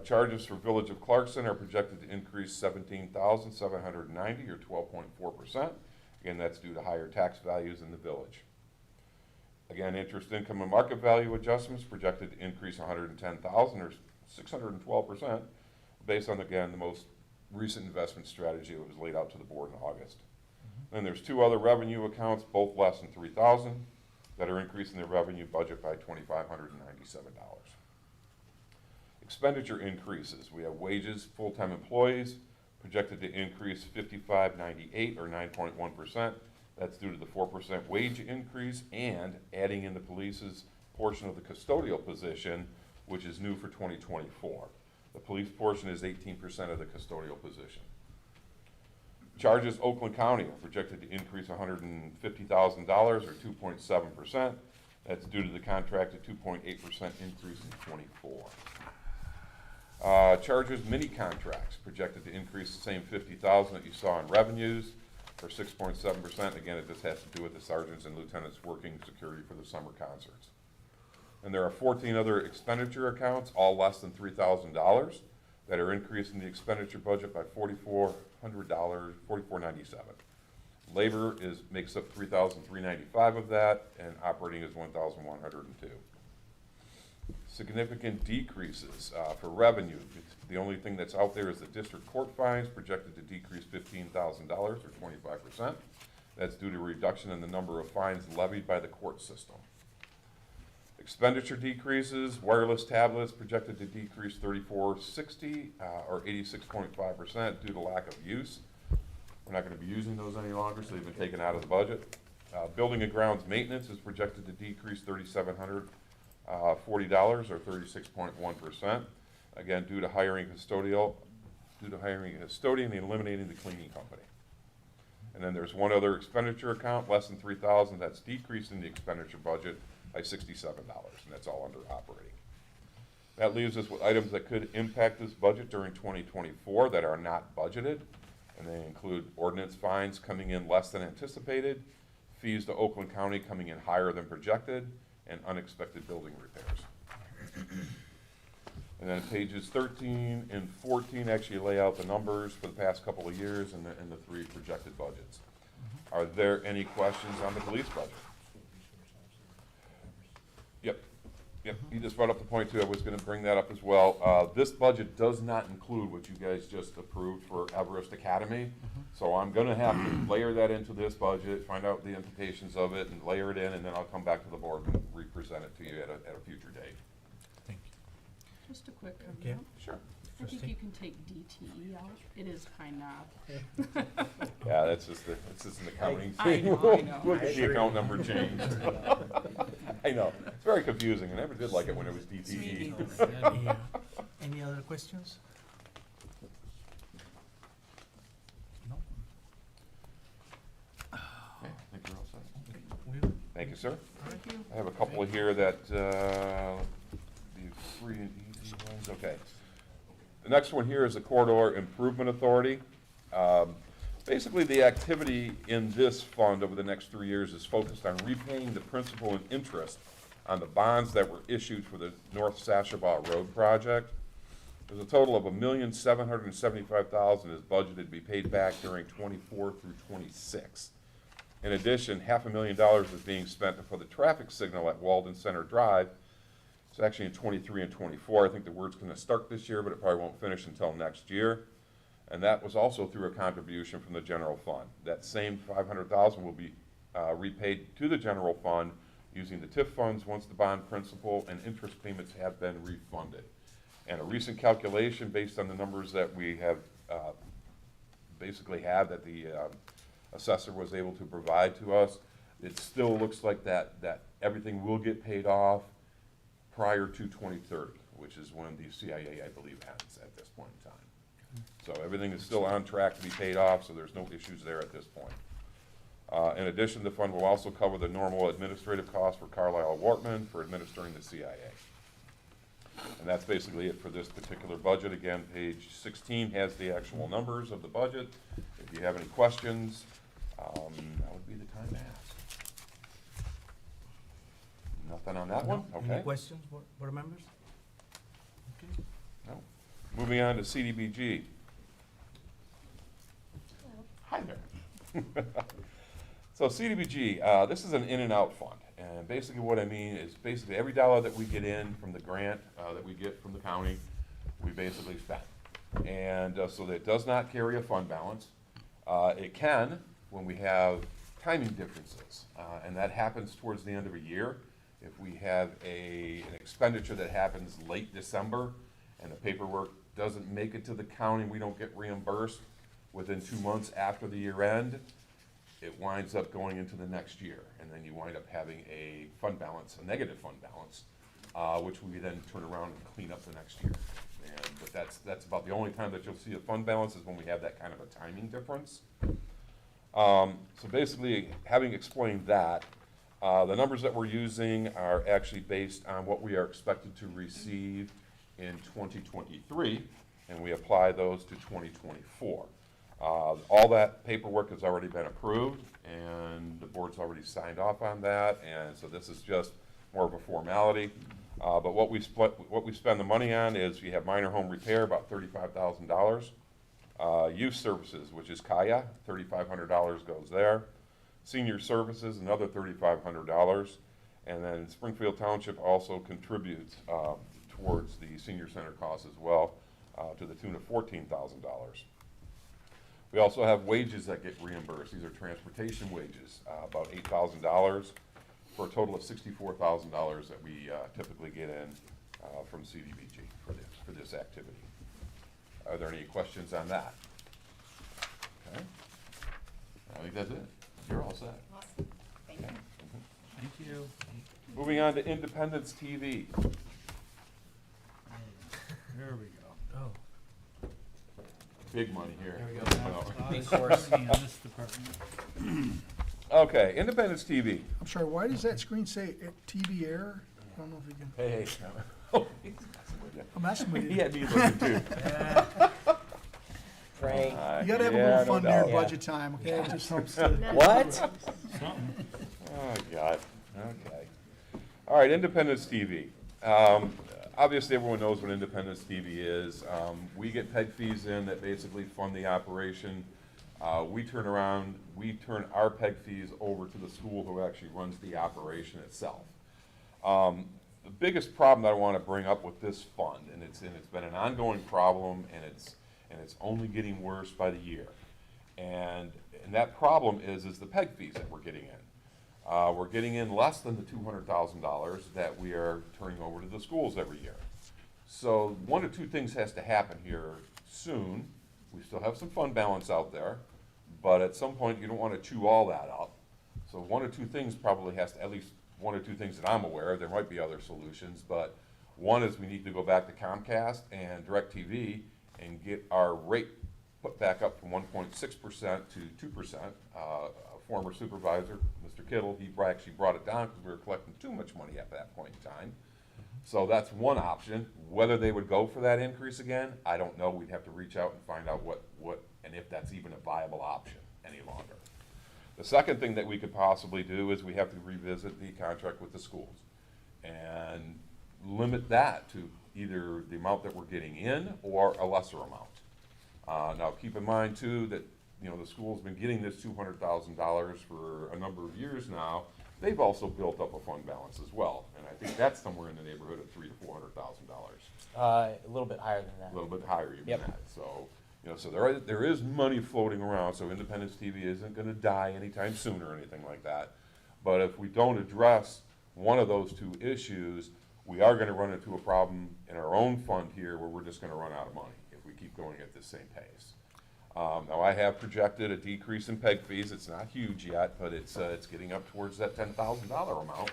Charges for Village of Clarkson are projected to increase $17,790 or 12.4%. Again, that's due to higher tax values in the village. Again, interest income and market value adjustments projected to increase 110,000 or 612% based on, again, the most recent investment strategy that was laid out to the board in August. Then there's two other revenue accounts, both less than 3,000, that are increasing their revenue budget by $2,597. Expenditure increases. We have wages, full-time employees, projected to increase $55.98 or 9.1%. That's due to the 4% wage increase and adding in the police's portion of the custodial position, which is new for 2024. The police portion is 18% of the custodial position. Charges Oakland County are projected to increase $150,000 or 2.7%. That's due to the contracted 2.8% increase in 24. Charges mini contracts projected to increase the same 50,000 that you saw in revenues for 6.7%. Again, it just has to do with the sergeants and lieutenants working security for the summer concerts. And there are 14 other expenditure accounts, all less than $3,000, that are increasing the expenditure budget by $4,400, $4,497. Labor makes up $3,395 of that, and operating is $1,102. Significant decreases for revenue. The only thing that's out there is the district court fines projected to decrease $15,000 or 25%. That's due to a reduction in the number of fines levied by the court system. Expenditure decreases, wireless tablets projected to decrease $34.60 or 86.5% due to lack of use. We're not going to be using those any longer, so they've been taken out of the budget. Building and grounds maintenance is projected to decrease $3,740 or 36.1%. Again, due to hiring a custodian and eliminating the cleaning company. And then there's one other expenditure account, less than $3,000, that's decreasing the expenditure budget by $67, and that's all under operating. That leaves us with items that could impact this budget during 2024 that are not budgeted, and they include ordinance fines coming in less than anticipated, fees to Oakland County coming in higher than projected, and unexpected building repairs. And then pages 13 and 14 actually lay out the numbers for the past couple of years and the three projected budgets. Are there any questions on the police budget? Yep, you just brought up the point too. I was going to bring that up as well. This budget does not include what you guys just approved for Everest Academy. So I'm going to have to layer that into this budget, find out the implications of it, and layer it in, and then I'll come back to the board and re-present it to you at a future date. Thank Just a quick you. comment. Sure. I think you can take DTE out. It is kind of. Yeah, that's just an accounting I thing. know. We'll get the account number changed. I know. It's very confusing. I never did like it when it was DTE. Any other questions? No? Okay, I think we're all set. We- Thank you, sir. Thank you. I have a couple here that, the free and easy ones, okay. The next one here is the Corridor Improvement Authority. Basically, the activity in this fund over the next 3 years is focused on repaying the principal and interest on the bonds that were issued for the North Sashabaw Road project. There's a total of $1,775,000 is budgeted to be paid back during 24 through 26. In addition, $500,000 is being spent for the traffic signal at Walden Center Drive. It's actually in 23 and 24. I think the work's going to start this year, but it probably won't finish until next year. And that was also through a contribution from the general fund. That same $500,000 will be repaid to the general fund using the TIF funds once the bond principal and interest payments have been refunded. And a recent calculation based on the numbers that we have that the assessor was able to provide to us, it still looks like that everything will get paid off prior to 2030, which is when the CIA, I believe, ends at this point in time. So everything is still on track to be paid off, so there's no issues there at this point. In addition, the fund will also cover the normal administrative costs for Carlisle Wortman for administering the CIA. And that's basically it for this particular budget. Again, page 16 has the actual numbers of the budget. If you have any questions, that would be the time to ask. Nothing on that one? Okay. Any questions, board members? Okay. No. Moving on to CDBG. Hi there. So CDBG, this is an in and out fund. And basically what I mean is basically every dollar that we get in from the grant that we get from the county, we basically spend. And so that it does not carry a fund balance. It can when we have timing differences. And that happens towards the end of a year. If we have an expenditure that happens late December and the paperwork doesn't make it to the county, we don't get reimbursed within 2 months after the year end, it winds up going into the next year. And then you wind up having a fund balance, a negative fund balance, which we then turn around and clean up the next year. But that's about the only time that you'll see a fund balance is when we have that kind of a timing difference. So basically, having explained that, the numbers that we're using are actually based on what we are expected to receive in 2023, and we apply those to 2024. All that paperwork has already been approved, and the board's already signed off on that, and so this is just more of a formality. But what we spend the money on is we have minor home repair, about $35,000. Youth services, which is Kaya, $3,500 goes there. Senior services, another $3,500. And then Springfield Township also contributes towards the senior center costs as well, to the tune of $14,000. We also have wages that get reimbursed. These are transportation wages, about $8,000 for a total of $64,000 that we typically get in from CDBG for this activity. Are there any questions on that? Okay. I think that's it. You're all set. Awesome. Thank you. Thank you. Moving on to Independence TV. There we go. Oh. Big money here. There we go. Big horse. On this department. Okay, Independence TV. I'm sorry, why does that screen say TV error? I don't know if you can, Hey. I'm messing with He you. had me looking too. Frank. You gotta have a Yeah, little fun no during doubt. budget time, okay? It just helps to. What? Something. Oh, God. Okay. All right, Independence TV. Obviously, everyone knows what Independence TV is. We get PEG fees in that basically fund the operation. We turn our PEG fees over to the school who actually runs the operation itself. The biggest problem that I want to bring up with this fund, and it's been an ongoing problem, and it's only getting worse by the year. And that problem is the PEG fees that we're getting in. We're getting in less than the $200,000 that we are turning over to the schools every year. So one of two things has to happen here soon. We still have some fund balance out there, but at some point you don't want to chew all that up. So one or two things probably has to, at least one or two things that I'm aware of, there might be other solutions, but one is we need to go back to Comcast and DirecTV and get our rate put back up from 1.6% to 2%. A former supervisor, Mr. Kittle, he actually brought it down because we were collecting too much money at that point in time. So that's one option. Whether they would go for that increase again, I don't know. We'd have to reach out and find out what and if that's even a viable option any longer. The second thing that we could possibly do is we have to revisit the contract with the schools and limit that to either the amount that we're getting in or a lesser amount. Now, keep in mind too that the school's been getting this $200,000 for a number of years now. They've also built up a fund balance as well, and I think that's somewhere in the neighborhood of $300,000 to $400,000. A little bit higher than that. A little bit higher even Yep. that. So, so there is money floating around. So Independence TV isn't going to die anytime soon or anything like that. But if we don't address one of those two issues, we are going to run into a problem in our own fund here where we're just going to run out of money if we keep going at this same pace. Now I have projected a decrease in PEG fees. It's not huge yet, but it's getting up towards that $10,000 amount,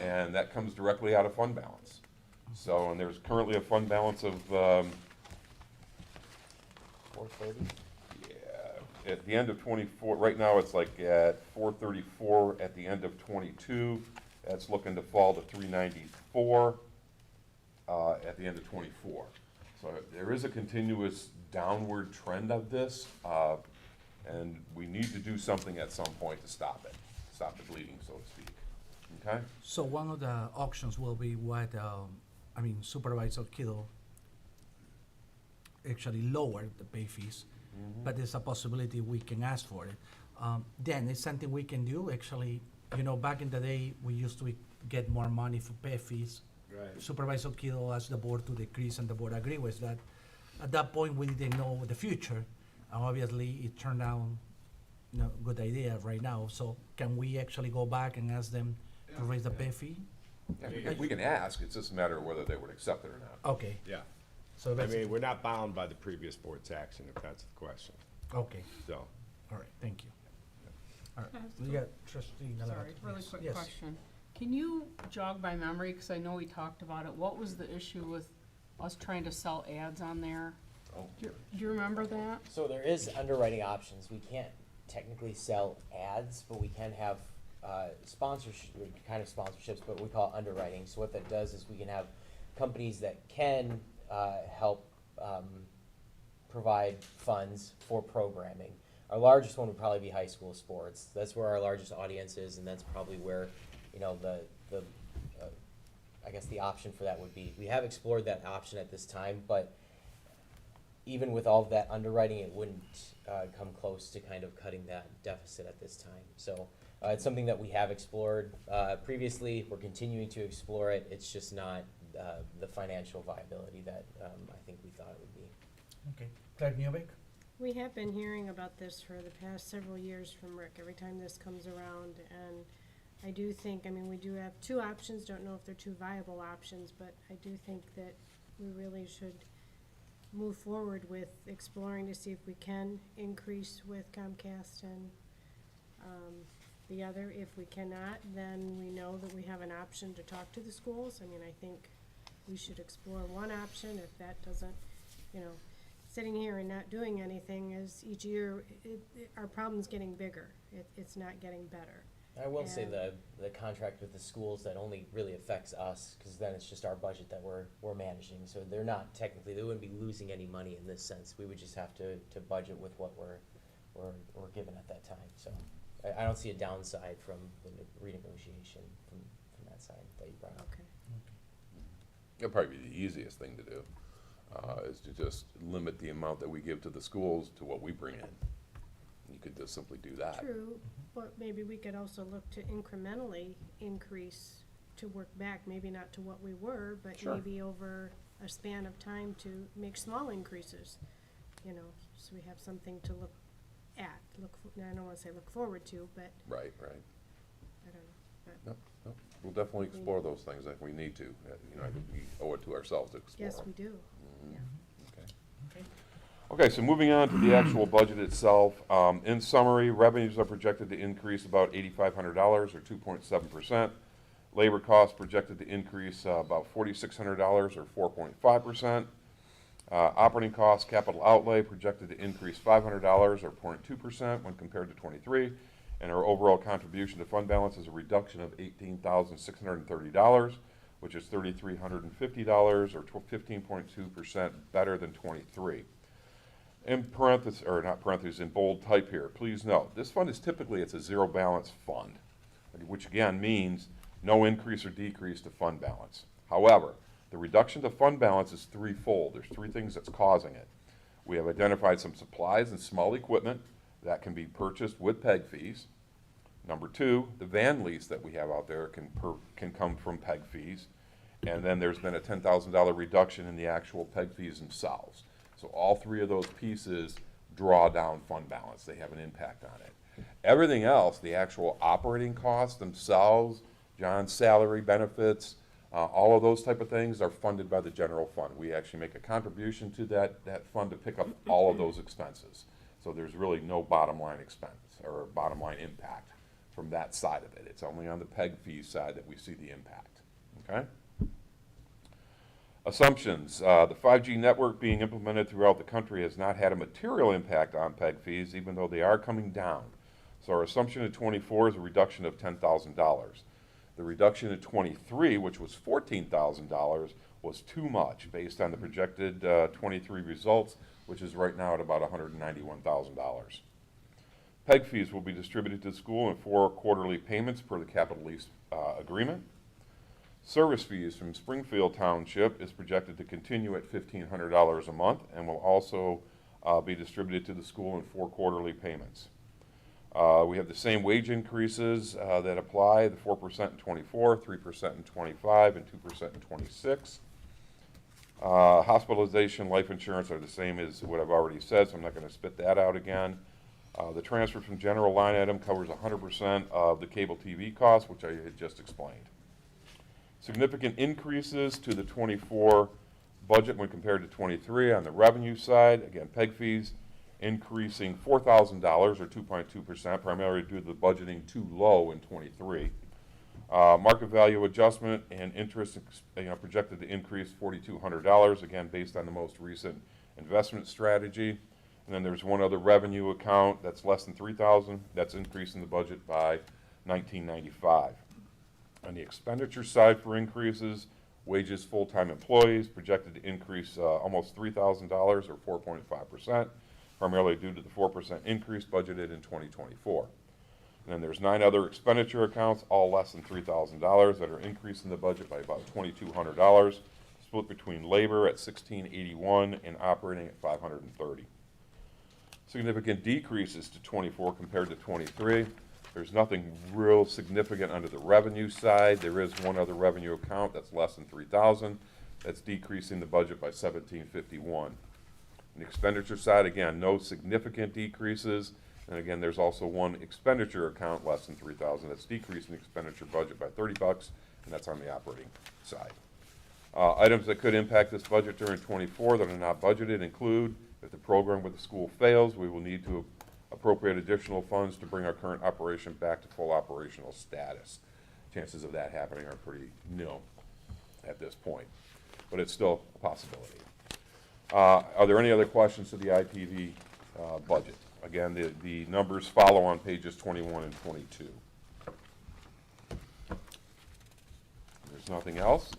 and that comes directly out of fund balance. So, and there's currently a fund balance of 430? yeah, at the end of 24. Right now, it's like at 434 at the end of 22. That's looking to fall to 394 at the end of 24. So there is a continuous downward trend of this, and we need to do something at some point to stop the bleeding, so to speak. Okay? So one of the options will be what, Supervisor Kittle actually lowered the pay fees, but there's a possibility we can ask for it. then it's something we can do. Actually, you know, back in the day, we used to get more money for pay fees. Right. Supervisor Kiddo asked the board to decrease, and the board agreed with that. At that point, we didn't know the future. Obviously, it turned out, you know, good idea right now. So can we actually go back and ask them to raise the pay fee? Yeah, we can ask, it's just a matter of whether they would accept it or not. Okay, Yeah. so I that's, mean, we're not bound by the previous board's action, if that's the question, okay, so. all right, thank you. All I right, have we to- got trustee Navarro. Sorry, really quick Yes. question. Can you jog my memory, because I know we talked about it, what was the issue with us trying to sell ads on there? Do you remember that? So there is underwriting options. We can't technically sell ads, but we can have sponsorship, kind of sponsorships, but we call it underwriting. So what that does is we can have companies that can help provide funds for programming. Our largest one would probably be high school sports. That's where our largest audience is, and that's probably where, you know, I guess the option for that would be. We have explored that option at this time, but even with all of that underwriting, it wouldn't come close to kind of cutting that deficit at this time. So it's something that we have explored previously. We're continuing to explore it. It's just not the financial viability that I think we thought it would be. Okay, Claire Newbeck? We have been hearing about this for the past several years from Rick, every time this comes around, and I do think, I mean, we do have two options, don't know if they're two viable options, but I do think that we really should move forward with exploring to see if we can increase with Comcast and the other. If we cannot, then we know that we have an option to talk to the schools. I mean, I think we should explore one option. If that doesn't, you know, sitting here and not doing anything is each year, our problem's getting bigger. It's not getting better. I will say And- the contract with the schools, that only really affects us, because then it's just our budget that we're managing. So they're not technically, they wouldn't be losing any money in this sense. We would just have to budget with what we're given at that time. So I don't see a downside from the renegotiation from that side that you brought up. Okay. It'll probably be the easiest thing to do, is to just limit the amount that we give to the schools to what we bring in. You could just simply do that. True, but maybe we could also look to incrementally increase to work back, maybe not to what we were, but Sure. maybe over a span of time to make small increases, you know, so we have something to look at, I don't wanna say look forward to, but Right. I don't know, but No, we'll definitely explore those things if we need to. You know, I think we owe it to ourselves to explore. yes, we do, Mhm. yeah. Okay. Okay, so moving on to the actual budget itself. In summary, revenues are projected to increase about $8,500 or 2.7%. Labor costs projected to increase about $4,600 or 4.5%. Operating costs, capital outlay projected to increase $500 or 0.2% when compared to '23. And our overall contribution to fund balance is a reduction of $18,630, which is $3,350 or 15.2% better than '23. In parentheses, or not parentheses, in bold type here, please note, this fund is typically, it's a zero balance fund, which again means no increase or decrease to fund balance. However, the reduction to fund balance is threefold. There's three things that's causing it. We have identified some supplies and small equipment that can be purchased with PEG fees. Number two, the van lease that we have out there can come from PEG fees. And then there's been a $10,000 reduction in the actual PEG fees themselves. So all three of those pieces draw down fund balance. They have an impact on it. Everything else, the actual operating costs themselves, John's salary, benefits, all of those type of things are funded by the general fund. We actually make a contribution to that fund to pick up all of those expenses. So there's really no bottom line expense or bottom line impact from that side of it. It's only on the PEG fee side that we see the impact, okay? Assumptions. The 5G network being implemented throughout the country has not had a material impact on PEG fees, even though they are coming down. So our assumption in '24 is a reduction of $10,000. The reduction in '23, which was $14,000, was too much based on the projected '23 results, which is right now at about $191,000. PEG fees will be distributed to the school in 4 quarterly payments per the capital lease agreement. Service fees from Springfield Township is projected to continue at $1,500 a month and will also be distributed to the school in 4 quarterly payments. We have the same wage increases that apply, the 4% in 24, 3% in 25, and 2% in 26. Hospitalization, life insurance are the same as what I've already said, so I'm not going to spit that out again. The transfer from general line item covers 100% of the cable TV costs, which I had just explained. Significant increases to the 24 budget when compared to 23 on the revenue side. Again, PEG fees increasing $4,000 or 2.2%, primarily due to the budgeting too low in 23. Market value adjustment and interest projected to increase $4,200, again based on the most recent investment strategy. And then there's one other revenue account that's less than $3,000. That's increasing the budget by $1,995. On the expenditure side for increases, wages full-time employees projected to increase almost $3,000 or 4.5%, primarily due to the 4% increase budgeted in 2024. And then there's 9 other expenditure accounts, all less than $3,000, that are increasing the budget by about $2,200, split between labor at $1,681 and operating at $530. Significant decreases to 24 compared to 23. There's nothing real significant under the revenue side. There is one other revenue account that's less than $3,000. That's decreasing the budget by $1,751. On the expenditure side, again, no significant decreases. And again, there's also one expenditure account less than $3,000 that's decreasing the expenditure budget by $30, and that's on the operating side. Items that could impact this budget during 24 that are not budgeted include, if the program with the school fails, we will need to appropriate additional funds to bring our current operation back to full operational status. Chances of that happening are pretty nil at this point, but it's still a possibility. Are there any other questions to the IPV budget? Again, the numbers follow on pages 21 and 22. There's nothing else.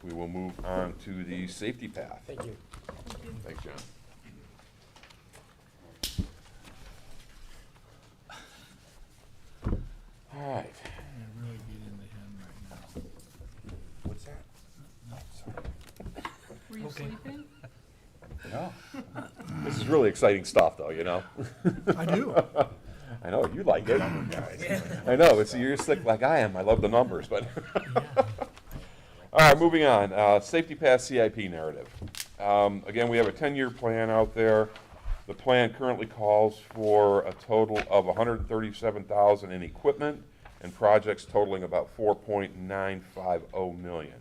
We will move on to the safety path. Thank you. Thanks, John. All right. Really get into him right now. What's that? Were you sleeping? No. This is really exciting stuff, though, you know? I do. I know, you like it. I know, you're sick like I am. I love the numbers, but. All right, moving on. Safety Path CIP narrative. Again, we have a 10-year plan out there. The plan currently calls for a total of $137,000 in equipment and projects totaling about $4.950 million,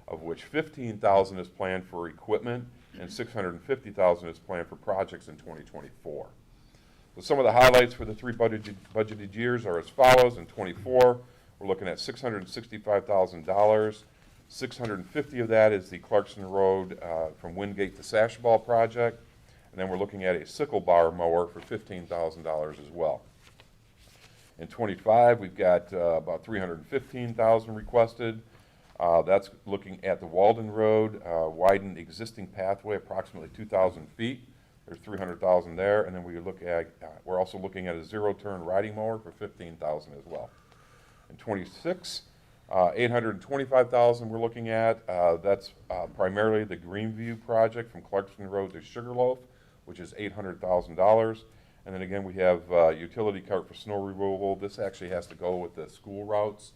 of which $15,000 is planned for equipment and $650,000 is planned for projects in 2024. So some of the highlights for the 3 budgeted years are as follows. In 24, we're looking at $665,000. 650 of that is the Clarkson Road from Wingate to Sashball project. And then we're looking at a sickle bar mower for $15,000 as well. In 25, we've got about $315,000 requested. That's looking at the Walden Road, widened existing pathway approximately 2,000 feet. There's $300,000 there. And then we're also looking at a zero-turn riding mower for $15,000 as well. In 26, $825,000 we're looking at. That's primarily the Greenview project from Clarkson Road to Sugarloaf, which is $800,000. And then again, we have utility cart for snow removal. This actually has to go with the school routes.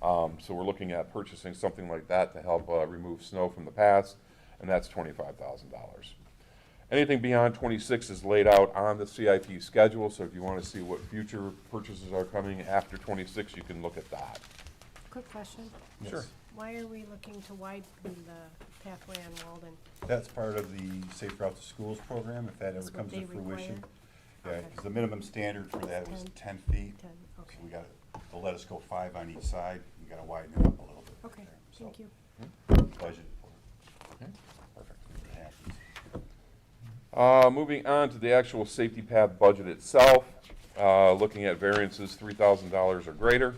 So we're looking at purchasing something like that to help remove snow from the paths, and that's $25,000. Anything beyond 26 is laid out on the CIP schedule, so if you want to see what future purchases are coming after 26, you can look at that. Quick question. Sure. Why are we looking to widen the pathway on Walden? That's part of the Safe Route to Schools program, if that ever That's what comes to they fruition. require? Yeah, Okay. because the minimum standard for that was 10 feet. 10, okay. So we got, they'll let us go 5 on each side. We got to widen it up a little bit. Okay, there. So, thank you. budget for it. Okay, perfect. It happens. Moving on to the actual safety path budget itself, looking at variances $3,000 or greater.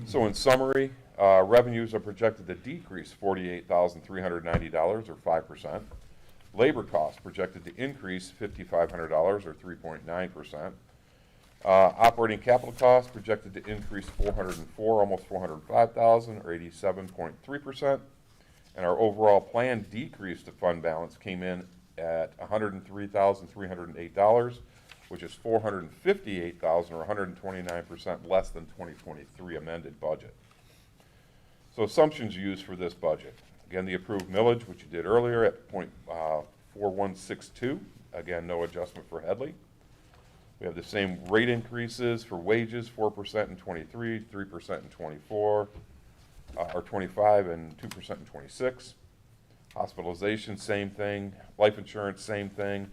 So in summary, revenues are projected to decrease $48,390 or 5%. Labor costs projected to increase $5,500 or 3.9%. Operating capital costs projected to increase almost $405,000 or 87.3%. And our overall planned decrease to fund balance came in at $103,308, which is $458,000 or 129% less than 2023 amended budget. So assumptions used for this budget. Again, the approved millage, which you did earlier at .4162. Again, no adjustment for Headley. We have the same rate increases for wages, 4% in 23, 3% in 24, or 25, and 2% in 26. Hospitalization, same thing. Life insurance, same thing.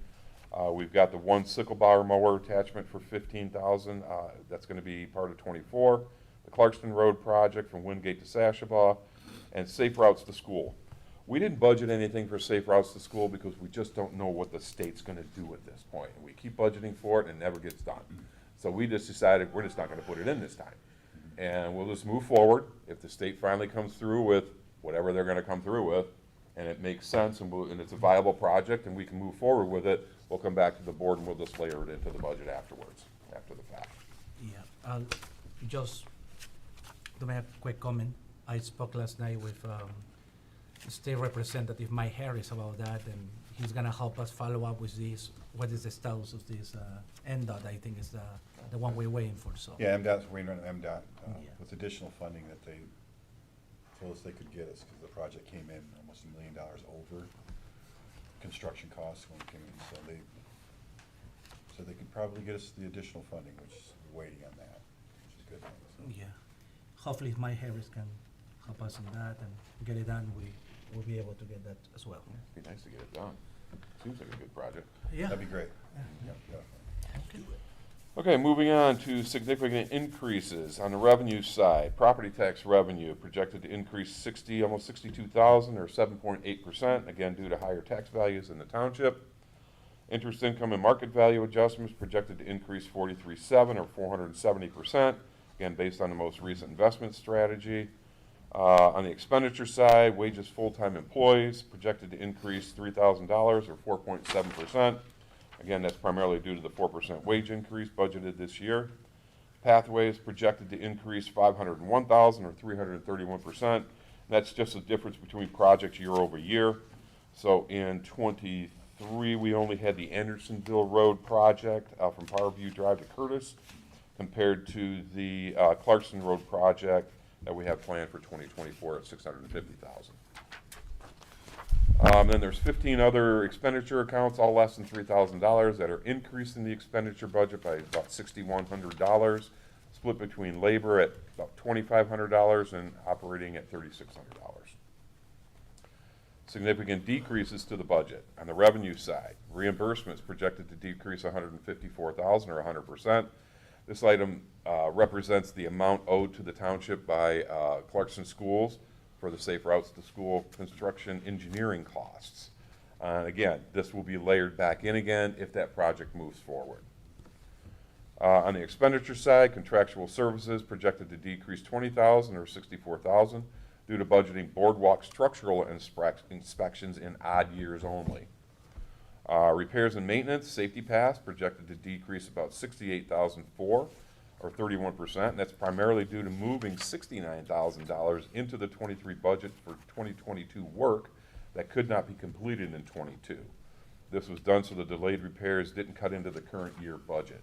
We've got the one sickle bar mower attachment for $15,000. That's going to be part of 24. The Clarkston Road project from Wingate to Sashabaw, and safe routes to school. We didn't budget anything for safe routes to school because we just don't know what the state's going to do at this point. And we keep budgeting for it and it never gets done. So we just decided we're just not going to put it in this time. And we'll just move forward. If the state finally comes through with whatever they're going to come through with, and it makes sense and it's a viable project and we can move forward with it, we'll come back to the board and we'll just layer it into the budget afterwards, after the fact. Yeah, just to make a quick comment, I spoke last night with State Representative Mike Harris about that, and he's gonna help us follow up with this. What is the status of this NDOT? I think is the one we're waiting for. So Yeah, MDOT's waiting on MDOT Yeah. with additional funding that they told us they could get us, because the project came in almost $1 million over construction costs when it came in, so they could probably get us the additional funding, which is we're waiting on that, which is good. yeah, hopefully Mike Harris can help us in that and get it done. We'll be able to get that as well. It'd be nice to get it done. Seems like a good project. Yeah. That'd be great. Yeah. Yeah. Okay, moving on to significant increases on the revenue side. Property tax revenue projected to increase almost 62,000 or 7.8%, again due to higher tax values in the township. Interest income and market value adjustments projected to increase 43.7 or 470%, again based on the most recent investment strategy. On the expenditure side, wages full-time employees projected to increase $3,000 or 4.7%. Again, that's primarily due to the 4% wage increase budgeted this year. Pathways projected to increase $501,000 or 331%. That's just the difference between projects year over year. So in 23, we only had the Andersonville Road project from Parview Drive to Curtis, compared to the Clarkson Road project that we have planned for 2024 at $650,000. Then there's 15 other expenditure accounts, all less than $3,000, that are increasing the expenditure budget by about $6,100, split between labor at about $2,500 and operating at $3,600. Significant decreases to the budget. On the revenue side, reimbursements projected to decrease $154,000 or 100%. This item represents the amount owed to the township by Clarkson Schools for the Safe Routes to School construction engineering costs. Again, this will be layered back in again if that project moves forward. On the expenditure side, contractual services projected to decrease $20,000 or 64,000 due to budgeting boardwalk structural inspections in odd years only. Repairs and maintenance, safety pass projected to decrease about $68,004 or 31%. And that's primarily due to moving $69,000 into the 23 budget for 2022 work that could not be completed in 22. This was done so the delayed repairs didn't cut into the current year budget.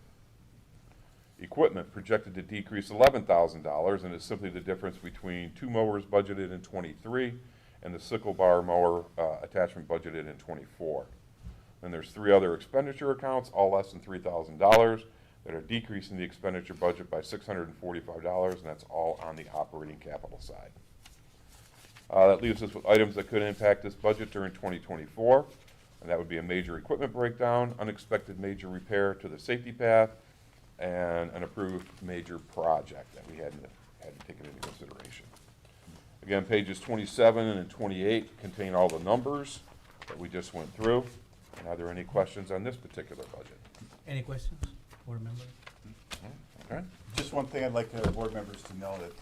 Equipment projected to decrease $11,000, and it's simply the difference between two mowers budgeted in 23 and the sickle bar mower attachment budgeted in 24. Then there's three other expenditure accounts, all less than $3,000, that are decreasing the expenditure budget by $645, and that's all on the operating capital side. That leaves us with items that could impact this budget during 2024, and that would be a major equipment breakdown, unexpected major repair to the safety path, and an approved major project that we hadn't taken into consideration. Again, pages 27 and 28 contain all the numbers that we just went through. And are there any questions on this particular budget? Any questions, board members? Okay. Just one thing I'd like board members to know, that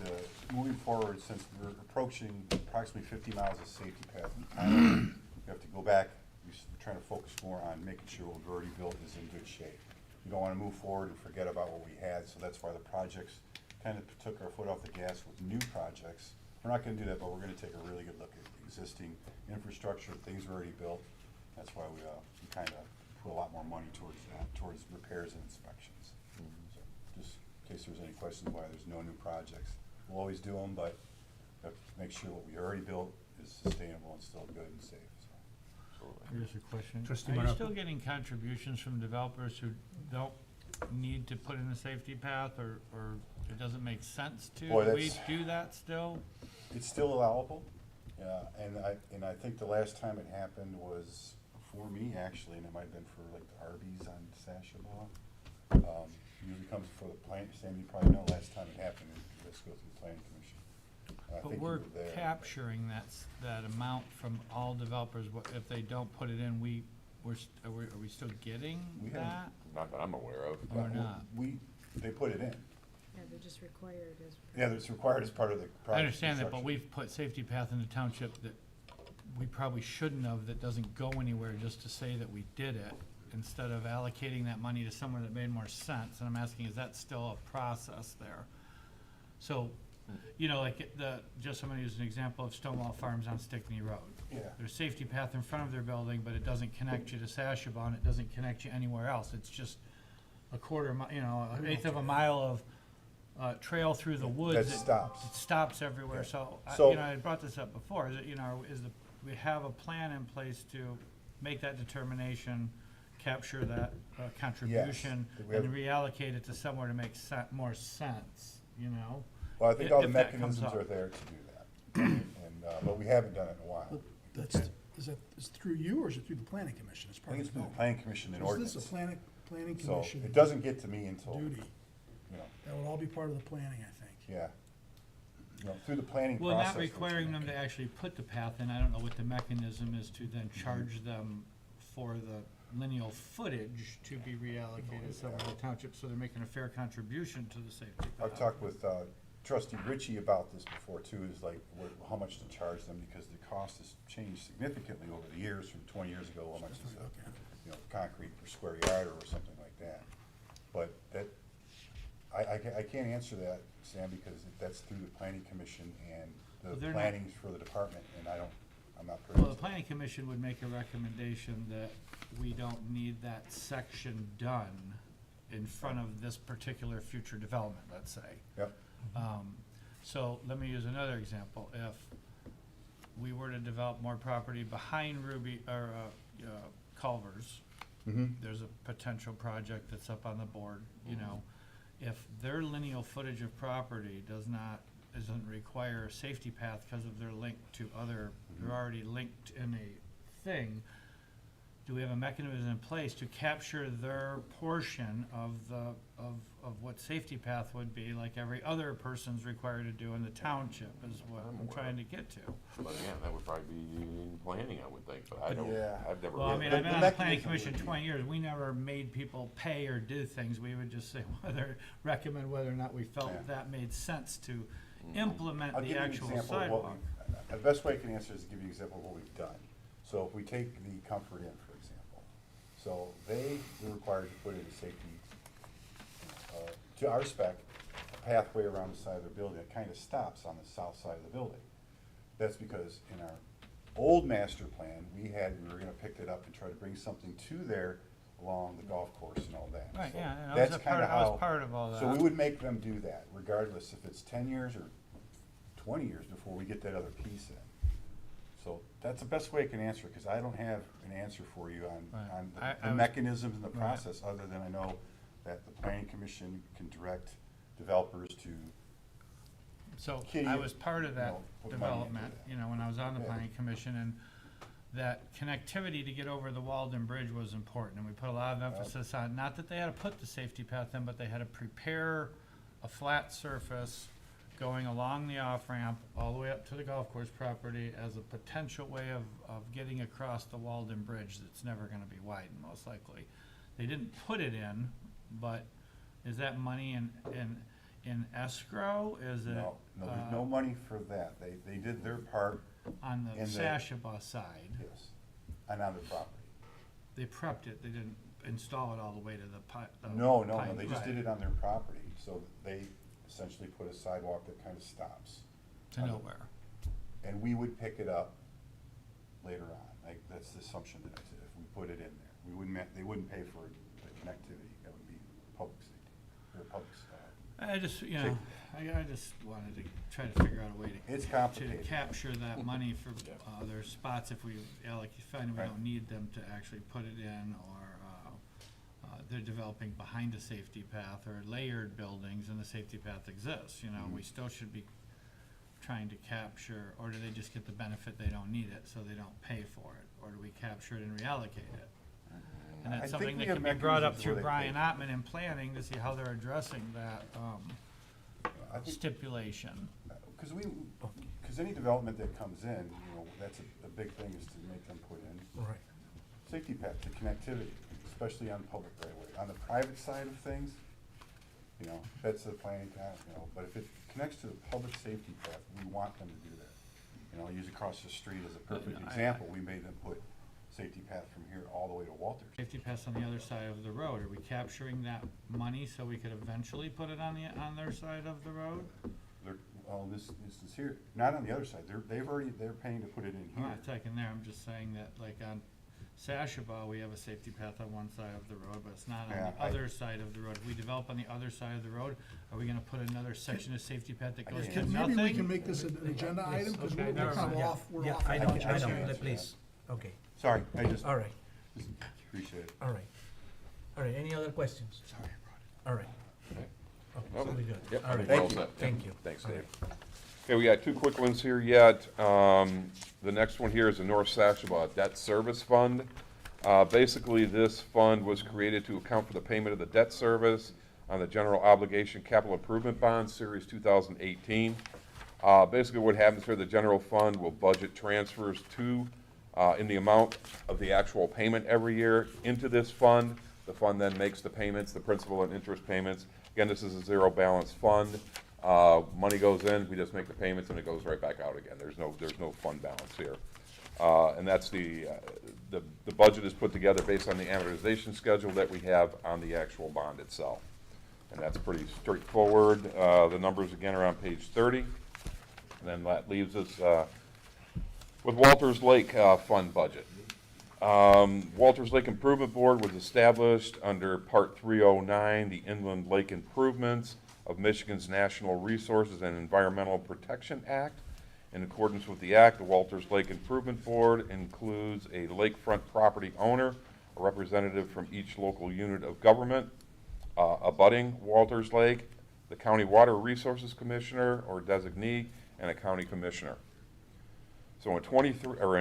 moving forward, since we're approaching approximately 50 miles of safety path in town, we have to go back. We're trying to focus more on making sure what we've already built is in good shape. We don't want to move forward and forget about what we had, so that's why the projects kind of took our foot off the gas with new projects. We're not going to do that, but we're going to take a really good look at existing infrastructure, things already built. That's why we kind of put a lot more money towards that, towards repairs and inspections. So, just in case there's any questions why there's no new projects. We'll always do them, but we have to make sure what we already built is sustainable and still good and safe, so. Here's a question. Trustee Are you Morocco. still getting contributions from developers who don't need to put in a safety path, or it doesn't make sense to? Boy, Do we that's- do that still? It's still allowable, and I think the last time it happened was for me, actually, and it might have been for like the Arby's on Sashabaw. Usually comes before the plan, Sam, you probably know, last time it happened, it has to go through the planning commission. I But think you we're were there. capturing that amount from all developers. If they don't put it in, are we still getting We that? haven't- Not that I'm aware of. Or not? They put it in. Yeah, they're just required as. Yeah, it's required as part of the project. I understand that, but construction. we've put safety path in the township that we probably shouldn't have, that doesn't go anywhere, just to say that we did it, instead of allocating that money to somewhere that made more sense. And I'm asking, is that still a process there? So, you know, like just I'm gonna use an example of Stonewall Farms on Stickney Road. Yeah. There's safety path in front of their building, but it doesn't connect you to Sashabaw, and it doesn't connect you anywhere else. It's just a an eighth of a mile of trail through the woods. That stops. It stops everywhere. Yeah. So, So- you know, I brought this up before. Is it, you know, we have a plan in place to make that determination, capture that contribution, We have- and reallocate it to somewhere to make more sense, you know? Well, I think all the if that comes mechanisms up. are there to do that. And, but we haven't done it in a while. Is it through you, or is it through the planning commission as I part think of it's the been the planning commission and Is ordinance. this a planning So commission it doesn't get to me until, duty? you know, That would all be part of the planning, I think. yeah. You know, through the planning Well, process. not requiring them to actually put the path in, I don't know what the mechanism is to then charge them for the lineal footage to be reallocated somewhere in the township, so they're making a fair contribution to the safety path. I've talked with trustee Ritchie about this before too, is like how much to charge them, because the cost has changed significantly over the years. From 20 years ago, how much is concrete per square yard or something like that. But that, I can't answer that, Sam, because that's through the planning commission and Well, the they're not- planning's for the department, and I'm not privy Well, the to planning commission would make a recommendation that we don't need that section done in front of this particular future development, let's say. Yep. So let me use another example. If we were to develop more property behind Culver's, Mhm. there's a potential project that's up on the board, you know. If their lineal footage of property doesn't require a safety path because of their link to other, they're already linked in a thing, do we have a mechanism in place to capture their portion of what safety path would be, like every other person's required to do in the township, is what I'm trying to get to. But again, that would probably be in planning, I would think, but I don't, Yeah. I've never. Well, I read mean, that. I've been the on the planning mechanism commission would be- 20 years, we never made people pay or do things, we would just say recommend whether or not we felt Yeah. that made sense to implement I'll give the you an actual example of what sidewalk. the best way I can answer is to give you an example of what we've done. So if we take the Comfort Inn, for example, so they were required to put in a safety, to our spec, a pathway around the side of their building that kind of stops on the south side of the building. That's because in our old master plan, we were gonna pick it up and try to bring something to there along the golf course and all that. Right, So yeah, and I that's was kinda how- part of all that. So we would make them do that regardless if it's 10 years or 20 years before we get that other piece in. So that's the best way I can answer, because I don't have an answer for you on Right. the I was- mechanisms and the right. process, other than I know that the planning commission can direct developers to, So Kitty, I was part of you that know, put money into development, that. you know, when I was on the Yeah. planning commission, and that connectivity to get over the Walden Bridge was important, and we put a lot of emphasis on, not that they had to put the safety path in, but they had to prepare a flat surface going along the off-ramp all the way up to the golf course property as a potential way of getting across the Walden Bridge that's never gonna be widened, most likely. They didn't put it in, but is that money in escrow? Is it? no, there's no money for that. They did their part, On the in the- Sashabaw side, yes, and on the property. they prepped it, they didn't install it all the way to the No, pine- they just right, did it on their property, so they essentially put a sidewalk that kind of stops. to nowhere. And we would pick it up later on, like, that's the assumption that I said, if we put it in there. they wouldn't pay for the connectivity, that would be public safety, or public, I just, you know, I just wanted to try to figure out a way It's to complicated. capture that money for other spots if we, like you find we Right. don't need them to actually put it in, or they're developing behind a safety path or layered buildings and the safety path exists, you know, we still should be trying to capture, or do they just get the benefit they don't need it, so they don't pay for it, or do we capture it and reallocate it? And I that's think something we that have can be brought up mechanisms through where they Brian pay. Ottman in planning to see how they're addressing that, I think, stipulation. because any development that comes in, you know, that's a big thing is to make them put in Right. safety path, the connectivity, especially on public right of way. On the private side of things, you know, that's the planning path, you know, but if it connects to the public safety path, we want them to do that. You know, use across the street as a perfect example, we made them put safety path from here all the way to Walters. Safety paths on the other side of the road, are we capturing that money so we could eventually put it on their side of the road? They're, well, this is here, not on the other side, they're paying to put it in I'm here. not taking there, I'm just saying that, like on Sashaba, we have a safety path on one side of the road, but it's not on Yeah, the other side of the road. If we develop on the other side of the road, are we gonna put another section of safety path that goes to Maybe nothing? we can make this an agenda item, because Okay, we're never kind of mind. off, we're Yeah, off. I I know, can- please, okay, Sorry, I just all right, appreciate it. all right. All right, any other questions? Sorry. All right. Nope. So we good. Yep, All I right. think we're all set. Thank you. Thanks, All Dave. right. Okay, we got two quick ones here yet. The next one here is the North Sashaba Debt Service Fund. Basically, this fund was created to account for the payment of the debt service on the General Obligation Capital Improvement Bond, Series 2018. Basically, what happens here, the general fund will budget transfers to, in the amount of the actual payment every year into this fund. The fund then makes the payments, the principal and interest payments. Again, this is a zero balance fund. Money goes in, we just make the payments, and it goes right back out again. There's no fund balance here. And that's the budget is put together based on the amortization schedule that we have on the actual bond itself. And that's pretty straightforward. The numbers again are on page 30. And then that leaves us with Walters Lake fund budget. Walters Lake Improvement Board was established under Part 309, the Inland Lake Improvements of Michigan's National Resources and Environmental Protection Act. In accordance with the act, the Walters Lake Improvement Board includes a lakefront property owner, a representative from each local unit of government, abutting Walters Lake, the County Water Resources Commissioner or designee, and a county commissioner. So in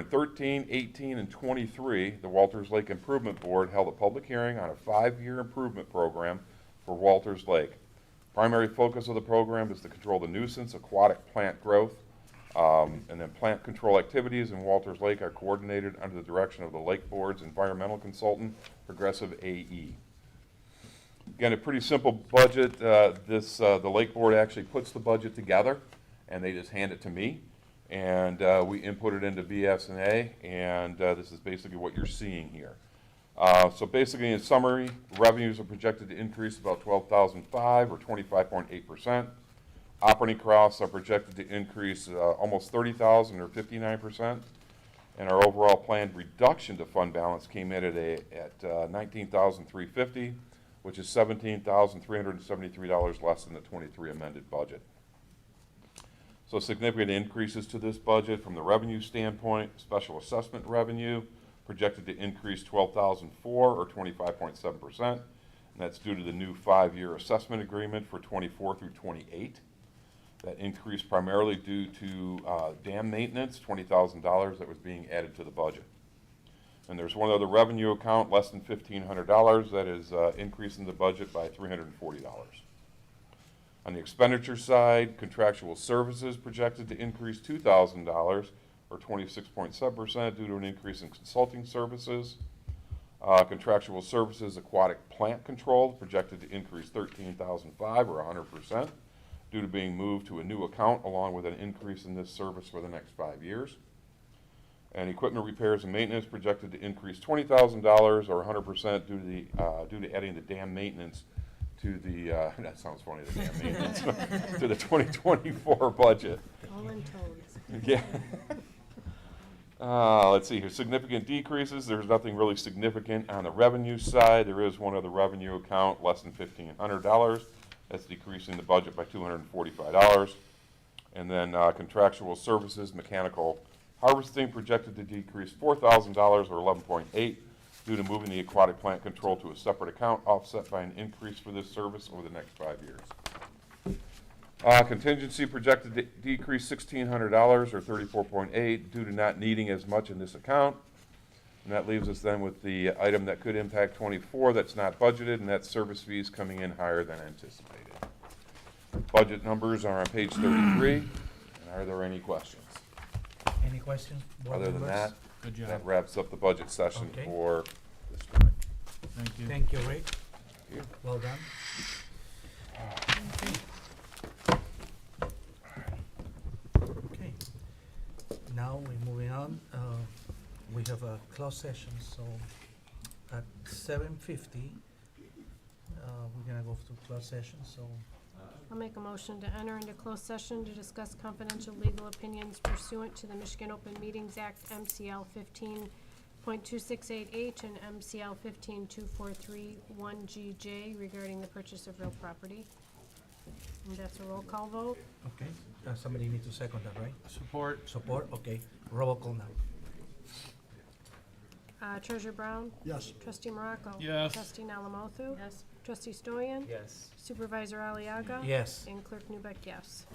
13, 18, and 23, the Walters Lake Improvement Board held a public hearing on a 5-year improvement program for Walters Lake. Primary focus of the program is to control the nuisance aquatic plant growth, and then plant control activities in Walters Lake are coordinated under the direction of the Lake Board's environmental consultant, Progressive AE. Again, a pretty simple budget. The Lake Board actually puts the budget together, and they just hand it to me. And we input it into BS&A, and this is basically what you're seeing here. So basically, in summary, revenues are projected to increase about $12,005 or 25.8%. Operating costs are projected to increase almost $30,000 or 59%. And our overall planned reduction to fund balance came in at $19,350, which is $17,373 less than the 23 amended budget. So significant increases to this budget from the revenue standpoint. Special assessment revenue projected to increase $12,004 or 25.7%, and that's due to the new 5-year assessment agreement for 24 through 28. That increased primarily due to dam maintenance, $20,000 that was being added to the budget. And there's one other revenue account, less than $1,500, that is increasing the budget by $340. On the expenditure side, contractual services projected to increase $2,000 or 26.7% due to an increase in consulting services. Contractual services aquatic plant control projected to increase $13,005 or 100% due to being moved to a new account along with an increase in this service for the next 5 years. And equipment repairs and maintenance projected to increase $20,000 or 100% due to adding the dam maintenance to the, that sounds funny, the dam maintenance, to the 2024 budget. All in tones. Yeah. Let's see here, significant decreases, there's nothing really significant on the revenue side. There is one other revenue account, less than $1,500. That's decreasing the budget by $245. And then contractual services, mechanical harvesting projected to decrease $4,000 or 11.8 due to moving the aquatic plant control to a separate account, offset by an increase for this service over the next 5 years. Contingency projected to decrease $1,600 or 34.8 due to not needing as much in this account. And that leaves us then with the item that could impact 24 that's not budgeted, and that's service fees coming in higher than anticipated. Budget numbers are on page 33. And are there any questions? Any questions? board Other than members? that, Good job. that wraps up the budget session Okay. for this time. Thank you. Thank you, Rick. Thank you. Well done. Okay. Now we're moving on. We have a closed session, so at 7:50, we're gonna go to closed session, so I'll make a motion to enter into closed session to discuss confidential legal opinions pursuant to the Michigan Open Meetings Act, MCL 15.268H and MCL 15.2431GJ regarding the purchase of real property. And that's a roll call vote. okay. Somebody need to second that, right? Support. Support, okay. Roll call now. Treasurer Brown? Yes. Trustee Morocco? Yes. Trustee Nalamothu? Yes. Trustee Stoyan? Yes. Supervisor Aliaga? Yes. And Clerk Newbeck, yes.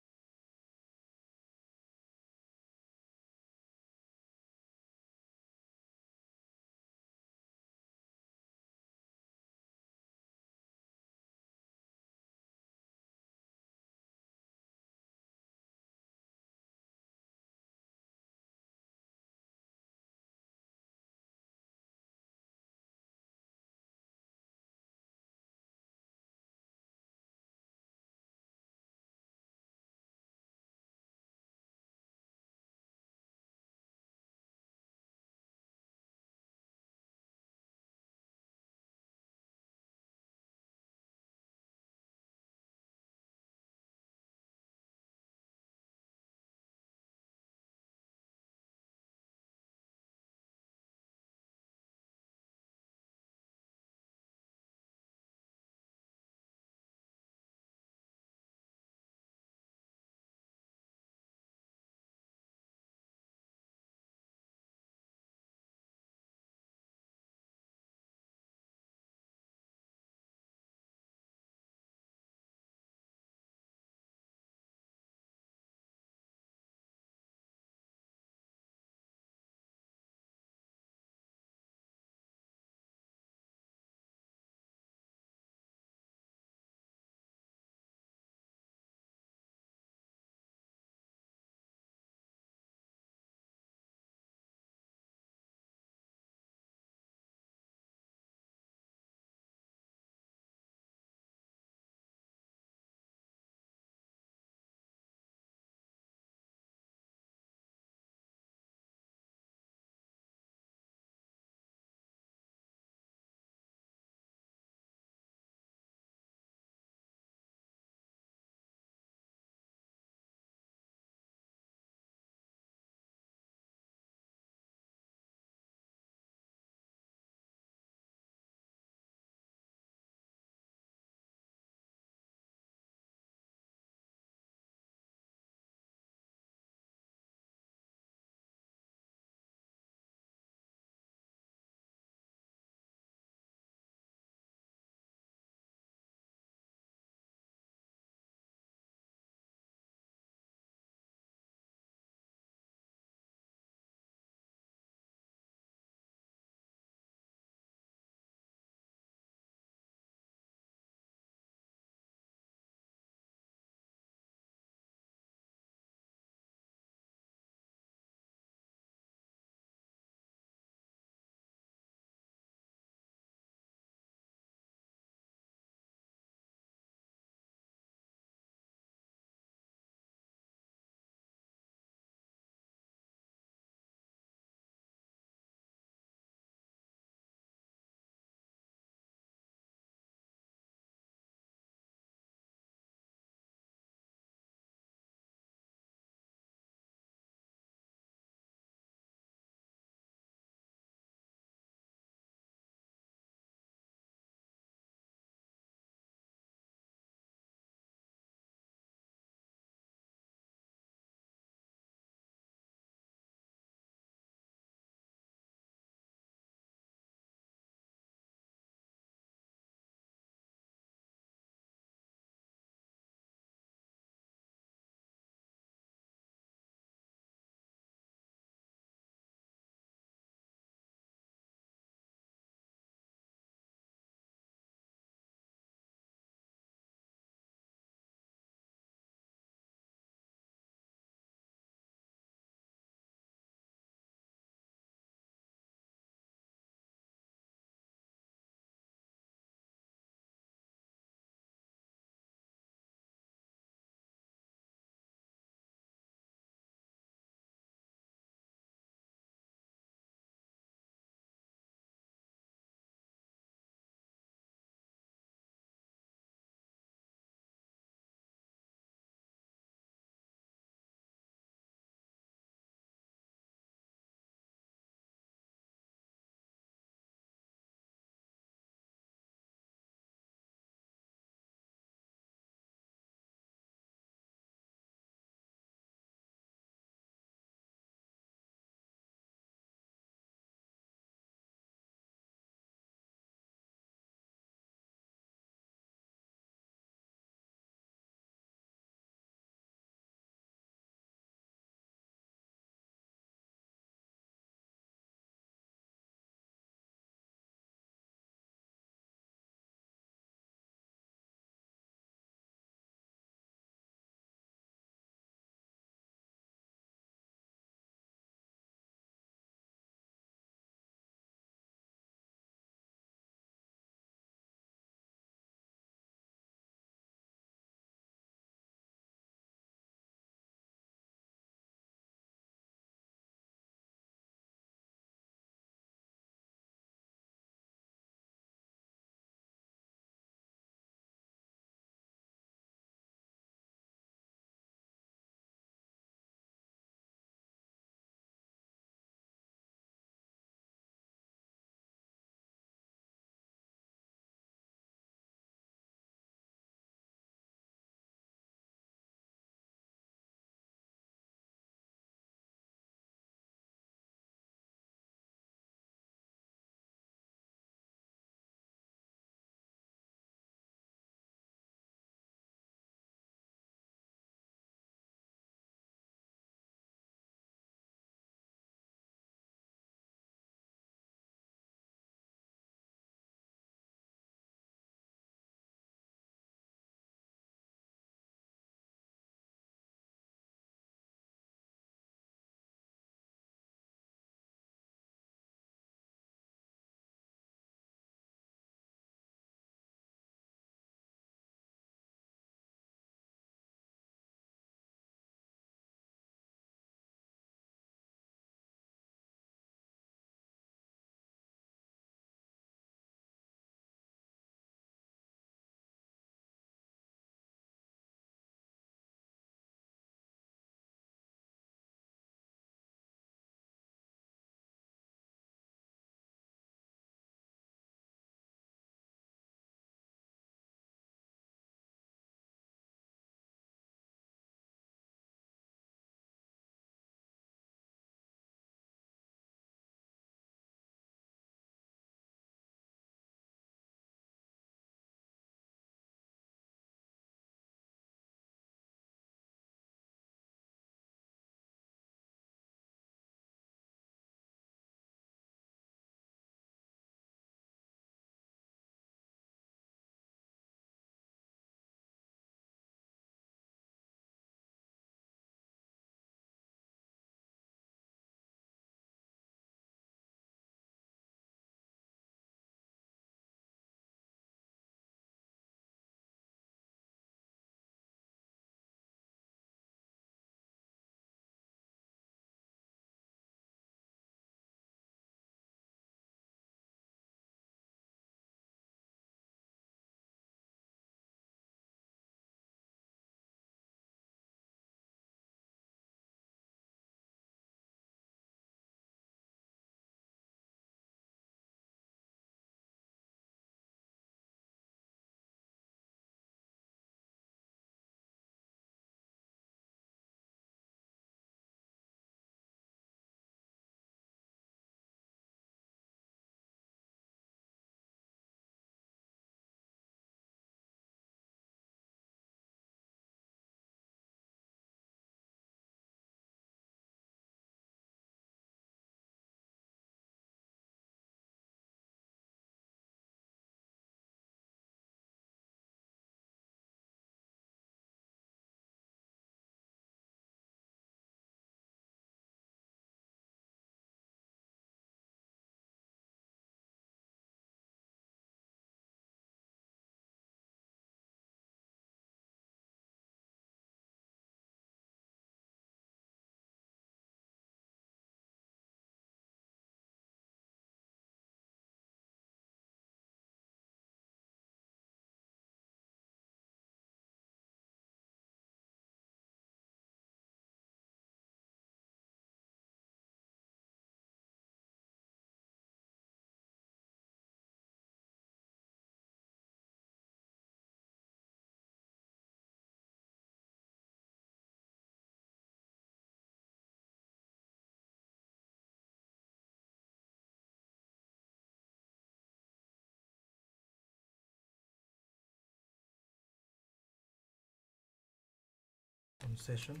in session,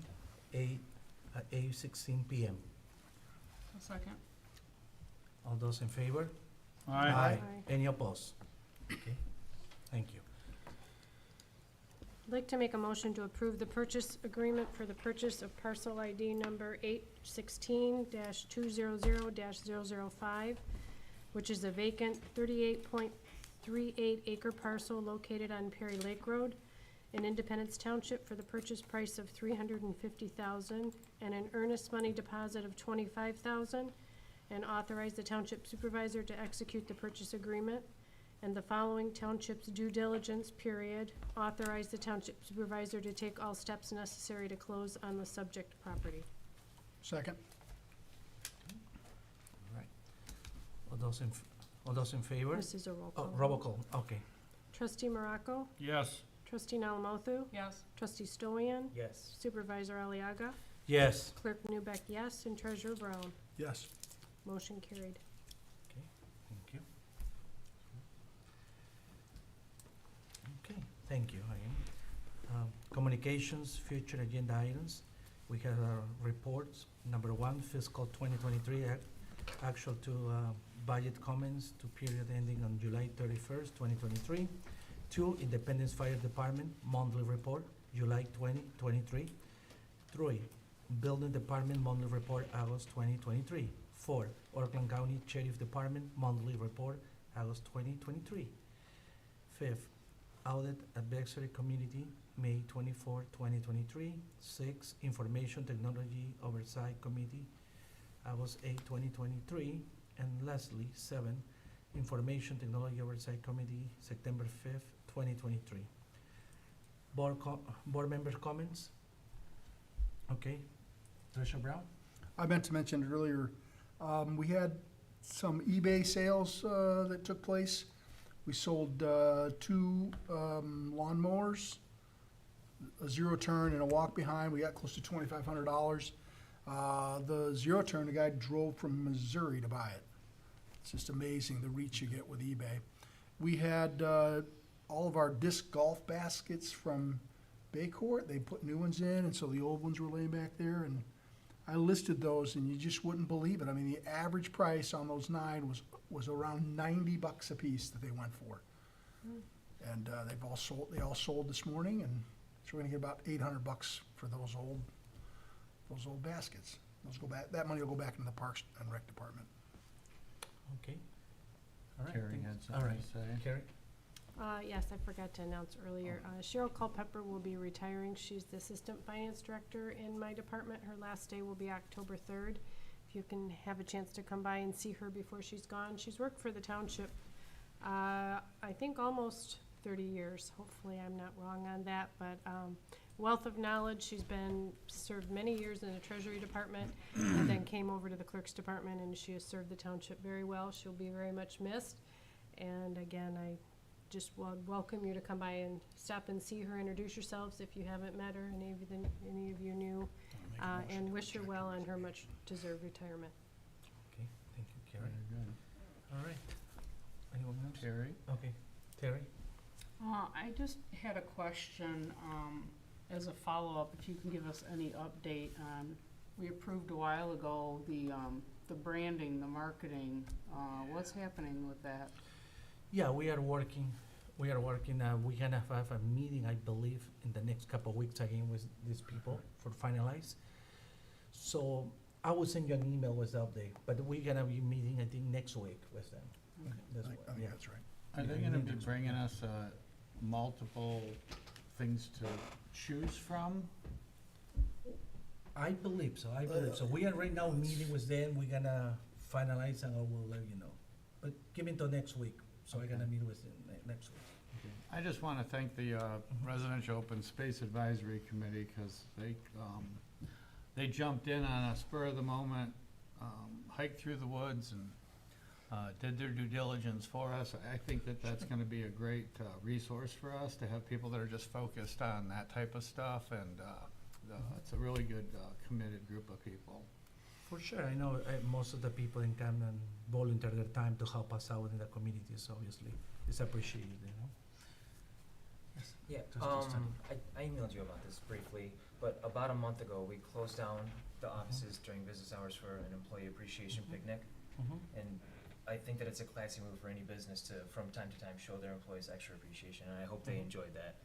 at 8:16 PM. A second. All those in favor? Aye. Any opposed? Okay, thank you. I'd like to make a motion to approve the purchase agreement for the purchase of parcel ID number 816-200-005, which is a vacant 38.38 acre parcel located on Perry Lake Road in Independence Township for the purchase price of $350,000 and an earnest money deposit of $25,000, and authorize the township supervisor to execute the purchase agreement. And the following township's due diligence period, authorize the township supervisor to take all steps necessary to close on the subject property. Second. All right. All those in favor? This is a roll Oh, call. roll call, okay. Trustee Morocco? Yes. Trustee Alamothu? Yes. Trustee Stolian? Yes. Supervisor Aliaga? Yes. Clerk Newbeck, yes, and Treasurer Brown. Yes. Motion carried. Okay, thank you. Okay, thank you again. Communications, future agenda items. We have our reports. Number 1, fiscal 2023 actual to budget comments to period ending on July 31st, 2023. 2, Independence Fire Department monthly report, July 2023. 3, Building Department monthly report, August 2023. 4, Oakland County Sheriff Department monthly report, August 2023. 5th, Audit Advisory Committee, May 24, 2023. 6, Information Technology Oversight Committee, August 8, 2023. And lastly, 7, Information Technology Oversight Committee, September 5th, 2023. Board members' comments? Okay, Treasurer Brown? I meant to mention it earlier, we had some eBay sales that took place. We sold 2 lawnmowers, a zero turn and a walk behind. We got close to $2,500. The zero turn, the guy drove from Missouri to buy it. It's just amazing the reach you get with eBay. We had all of our disc golf baskets from Baycourt. They put new ones in, and so the old ones were laying back there, and I listed those, and you just wouldn't believe it. I mean, the average price on those 9 was around $90 a piece that they went for. And they all sold this morning, and so we're gonna get about $800 for those old baskets. That money will go back into the Parks and Rec Department. Okay. All right. Carrie thanks. had All something right. to say. Carrie? Yes, I forgot to announce earlier. Cheryl Culpepper will be retiring. She's the Assistant Finance Director in my department. Her last day will be October 3rd. If you can have a chance to come by and see her before she's gone. She's worked for the township, I think almost 30 years. Hopefully I'm not wrong on that, but wealth of knowledge. She's served many years in the Treasury Department and then came over to the Clerk's Department, and she has served the township very well. She'll be very much missed. And again, I just welcome you to come by and stop and see her, introduce yourselves if you haven't met her, any of you new, and wish her well on her much-deserved retirement. Okay, thank you, Carrie. Very good. All right. Anyone else? Terry? Okay, Terry? I just had a question, as a follow-up, if you can give us any update on, we approved a while ago, the branding, the marketing, what's happening with that? Yeah, we are working. We're gonna have a meeting, I believe, in the next couple of weeks again with these people for finalize. So I will send you an email with the update, but we're gonna be meeting, I think, next week with them. I That's think what- yeah. that's right. Are they gonna be bringing us multiple things to choose from? I believe so, We are right now meeting with them, we're gonna finalize and I will let you know. But give me until next week, so I'm gonna meet with them next week. I just want to thank the Residential Open Space Advisory Committee, because they jumped in on a spur of the moment, hiked through the woods and did their due diligence for us. I think that's going to be a great resource for us to have people that are just focused on that type of stuff, and it's a really good committed group of people. For sure, I know most of the people in Camden volunteer their time to help us out in the community, so obviously it's appreciated, you know. Yeah, Trustee Staley. I emailed you about this briefly, but about a month ago, we closed down the offices during business hours for an employee appreciation picnic. And I think that it's a classy move for any business to, from time to time, show their employees extra appreciation, and I hope they enjoyed that.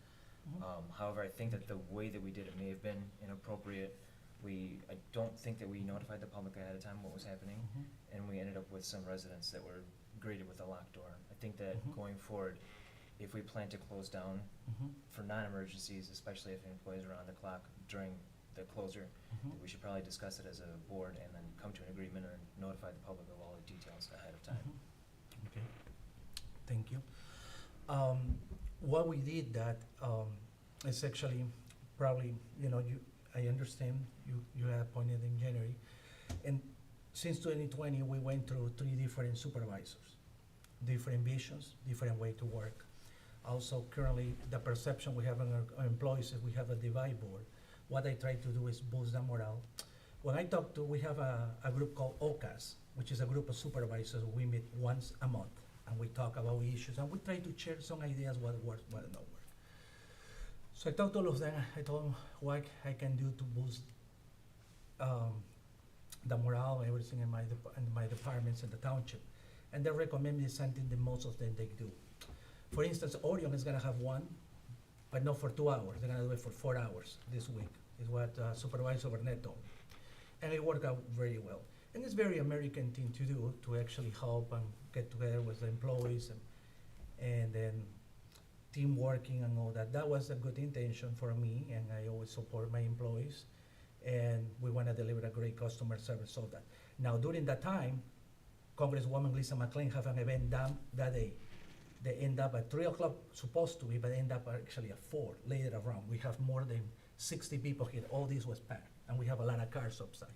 However, I think that the way that we did it may have been inappropriate. I don't think that we notified the public ahead of time what was happening, and we ended up with some residents that were greeted with a locked door. I think that going forward, if we plan to close down for non-emergencies, especially if employees are on the clock during the closure, that we should probably discuss it as a board and then come to an agreement or notify the public of all the details ahead of time. Okay, thank you. What we did that, is actually probably, I understand you had appointed in January. And since 2020, we went through 3 different supervisors, different visions, different way to work. Also, currently, the perception we have on our employees is we have a divide board. What I try to do is boost the morale. When I talk to, we have a group called OCAS, which is a group of supervisors. We meet once a month, and we talk about issues, and we try to share some ideas what works, what don't work. So I talked to all of them. I told them what I can do to boost the morale and everything in my departments in the township. And they recommend me something that most of them they do. For instance, Orion is gonna have one, but not for 2 hours. They're gonna do it for 4 hours this week, is what Supervisor Burnett told me. And it worked out very well. And it's very American thing to do, to actually help and get together with the employees and then team working and all that. That was a good intention for me, and I always support my employees. And we wanna deliver a great customer service, all that. Now, during that time, Congresswoman Lisa McLean have an event that day. They end up at 3 o'clock, supposed to be, but end up actually at 4 later around. We have more than 60 people here. All this was packed, and we have a lot of cars outside.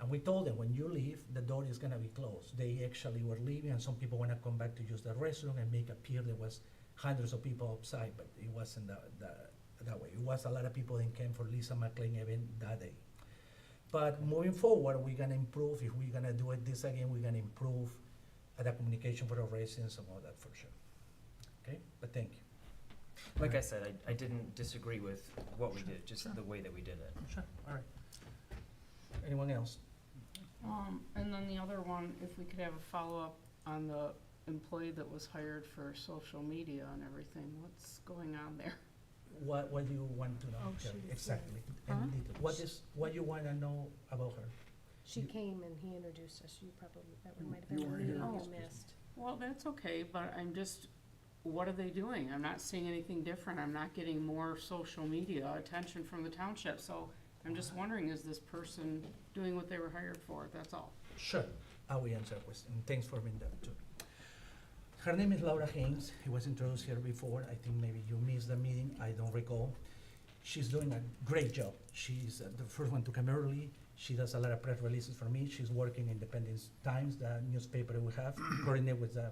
And we told them, when you leave, the door is gonna be closed. They actually were leaving, and some people wanna come back to use the restroom and make appear there was hundreds of people outside, but it wasn't that way. It was a lot of people that came for Lisa McLean event that day. But moving forward, we're gonna improve. If we're gonna do it this again, we're gonna improve the communication for our residents and all that for sure. Okay, but thank you. Like I said, I didn't disagree with what we did, just the way that we did it. Sure, all right. Anyone else? And then the other one, if we could have a follow-up on the employee that was hired for social media and everything, what's going on there? What do you want to know? Oh, Terry? she's Exactly. there. In detail. What you wanna know about her? She came and he introduced us. You probably, that one might have You been weren't one here. you missed. Well, that's okay, but I'm just, what are they doing? I'm not seeing anything different. I'm not getting more social media attention from the township, so I'm just wondering, is this person doing what they were hired for? That's all. Sure, I will answer the question, and thanks for being there too. Her name is Laura Haynes. He was introduced here before. I think maybe you missed the meeting. I don't recall. She's doing a great job. She's the first one to come early. She does a lot of press releases for me. She's working in Independence Times, the newspaper we have, coordinate with the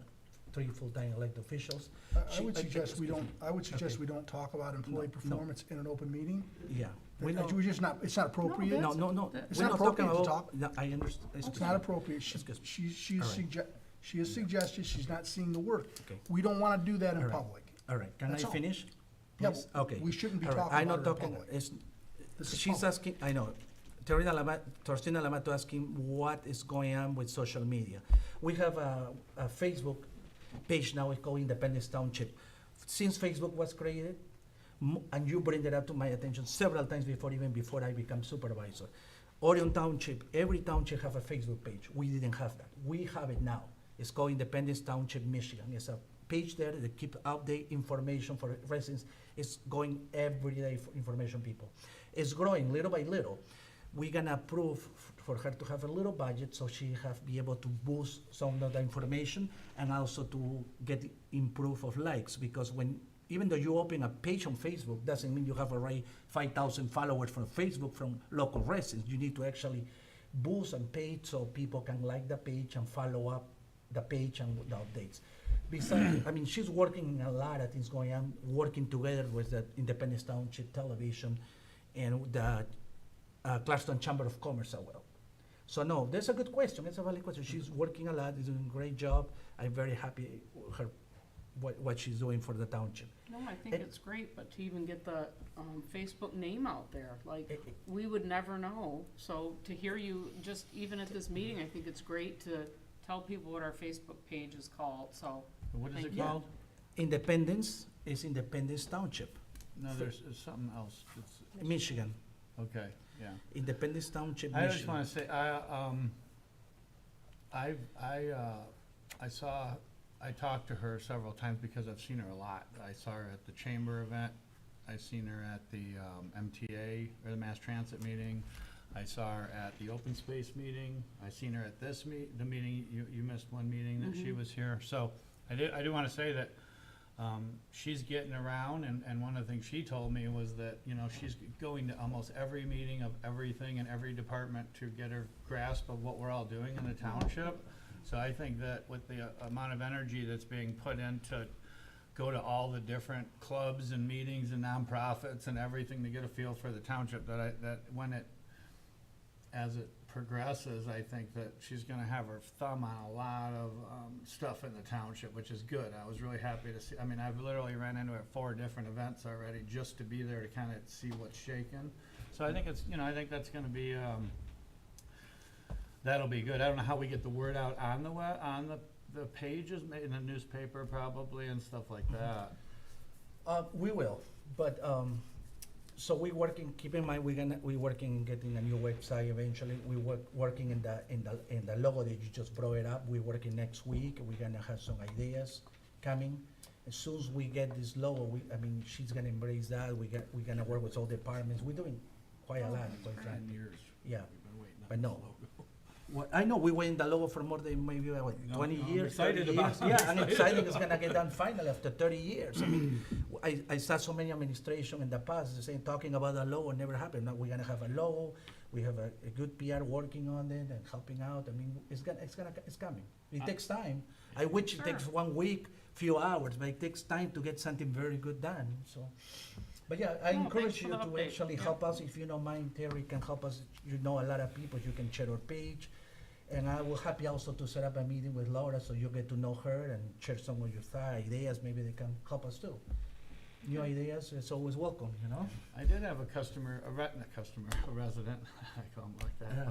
3 full-time elected officials. I would suggest we don't, Okay. we don't talk about employee No. performance in an open meeting. Yeah. We know. We just not, it's not appropriate. No, It's we're not not talking appropriate to about, talk. no, I understand. It's not appropriate. Excuse me. She All right. has suggested she's not seeing the work. Okay. We don't wanna do that All in right. public. All right, can I That's all. finish? Yeah, Please? Okay. we shouldn't be All right, talking I'm about not it in talking, public. This is she's public. asking, I know, Torcina Lamato asking what is going on with social media. We have a Facebook page now, it's called Independence Township. Since Facebook was created, and you bring it up to my attention several times before, even before I become supervisor. Orion Township, every township have a Facebook page. We didn't have that. We have it now. It's called Independence Township, Michigan. It's a page there that keep update information for residents. It's going every day for information people. It's growing little by little. We're gonna approve for her to have a little budget so she be able to boost some of the information and also to get improve of likes, because even though you open a page on Facebook, doesn't mean you have already 5,000 followers from Facebook from local residents. You need to actually boost and page so people can like the page and follow up the page and the updates. Besides, I mean, she's working a lot of things going on, working together with the Independence Township Television and the Clarkston Chamber of Commerce as well. So no, that's a good question. It's a valid question. She's working a lot, is doing a great job. I'm very happy with her what she's doing for the township. No, I think it's great, but to even get the, Facebook name out there, like, we would never know. So to hear you, just even at this meeting, I think it's great to tell people what our Facebook page is called, so. What is thank it you. called? Independence is Independence Township, No, there's something else. Michigan. Okay, yeah. Independence Township, I Michigan. just wanna say, I talked to her several times because I've seen her a lot. I saw her at the chamber event, I seen her at the, MTA, or the Mass Transit meeting. I saw her at the open space meeting, I seen her at this the meeting, you missed one meeting that she was here. So, I do wanna say that, she's getting around, and one of the things she told me was that, you know, she's going to almost every meeting of everything in every department to get her grasp of what we're all doing in the township. So I think that with the amount of energy that's being put into go to all the different clubs and meetings and nonprofits and everything to get a feel for the township, that when as it progresses, I think that she's gonna have her thumb on a lot of stuff in the township, which is good. I was really happy to see, I mean, I've literally ran into her at 4 different events already just to be there to kinda see what's shaking. So I think it's, you know, I think that's gonna be, that'll be good. I don't know how we get the word out on the pages, in the newspaper probably and stuff like that. We will, but, so we working, keep in mind, we working getting a new website eventually. We working in the logo that you just brought it up. We working next week. We're gonna have some ideas coming. As soon as we get this logo, she's gonna embrace that. We're gonna work with all departments. We're doing quite a lot, quite frankly. Years. Yeah, We've been waiting on but this no. logo. Well, I know, we were in the logo for more than maybe, what, No, 20 I'm years, 30 excited about years? it. Yeah, I'm excited it's gonna get done finally after 30 years. I mean, I saw so many administration in the past saying, talking about the logo, never happened. Now we're gonna have a logo, we have a good PR working on it and helping out. I mean, it's coming. It takes time. I wish it takes 1 week, few hours, but it takes time to get something very good done, so. But yeah, I No, encourage thanks for you the to update. actually Yeah. help us, if you don't mind, Terry can help us. You know a lot of people, you can share our page. And I will happy also to set up a meeting with Laura so you get to know her and share some of your ideas. Maybe they can help us too. New ideas, it's always welcome, you know? I did have a customer, a resident, I call them like that, Yeah.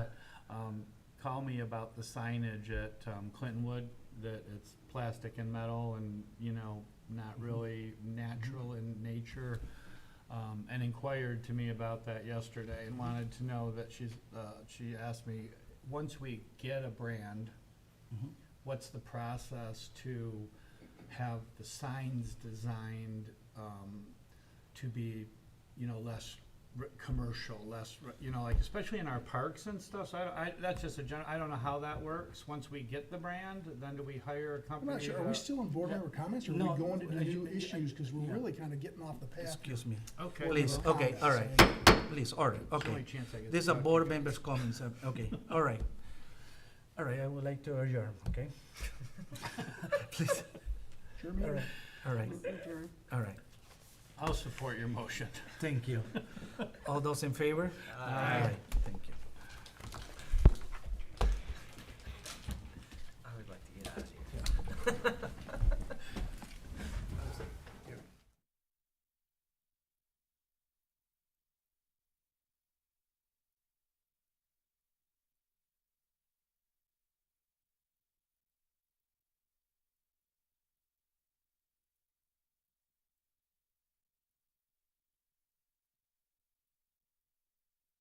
but, call me about the signage at, Clintonwood, that it's plastic and metal and, you know, not really natural in nature. And inquired to me about that yesterday and wanted to know that she asked me, once we get a brand, what's the process to have the signs designed, to be, you know, less commercial, less, you know, like, especially in our parks and stuff, so that's just I don't know how that works. Once we get the brand, then do we hire a I'm company? not sure, are we still in board member comments, or are No, we going to the new issues, because we're yeah. really kind of getting off the path? Excuse me. Okay. Please, Well, okay, all right. Please, order, It's the only okay. chance I get These to are talk board to you. members' comments, okay, all right. All right, I would like to adjourn, okay? Please, Sure, all man. right, all right, Adjourn. all right. I'll support your motion. Thank you. All those in favor? Aye. Thank you.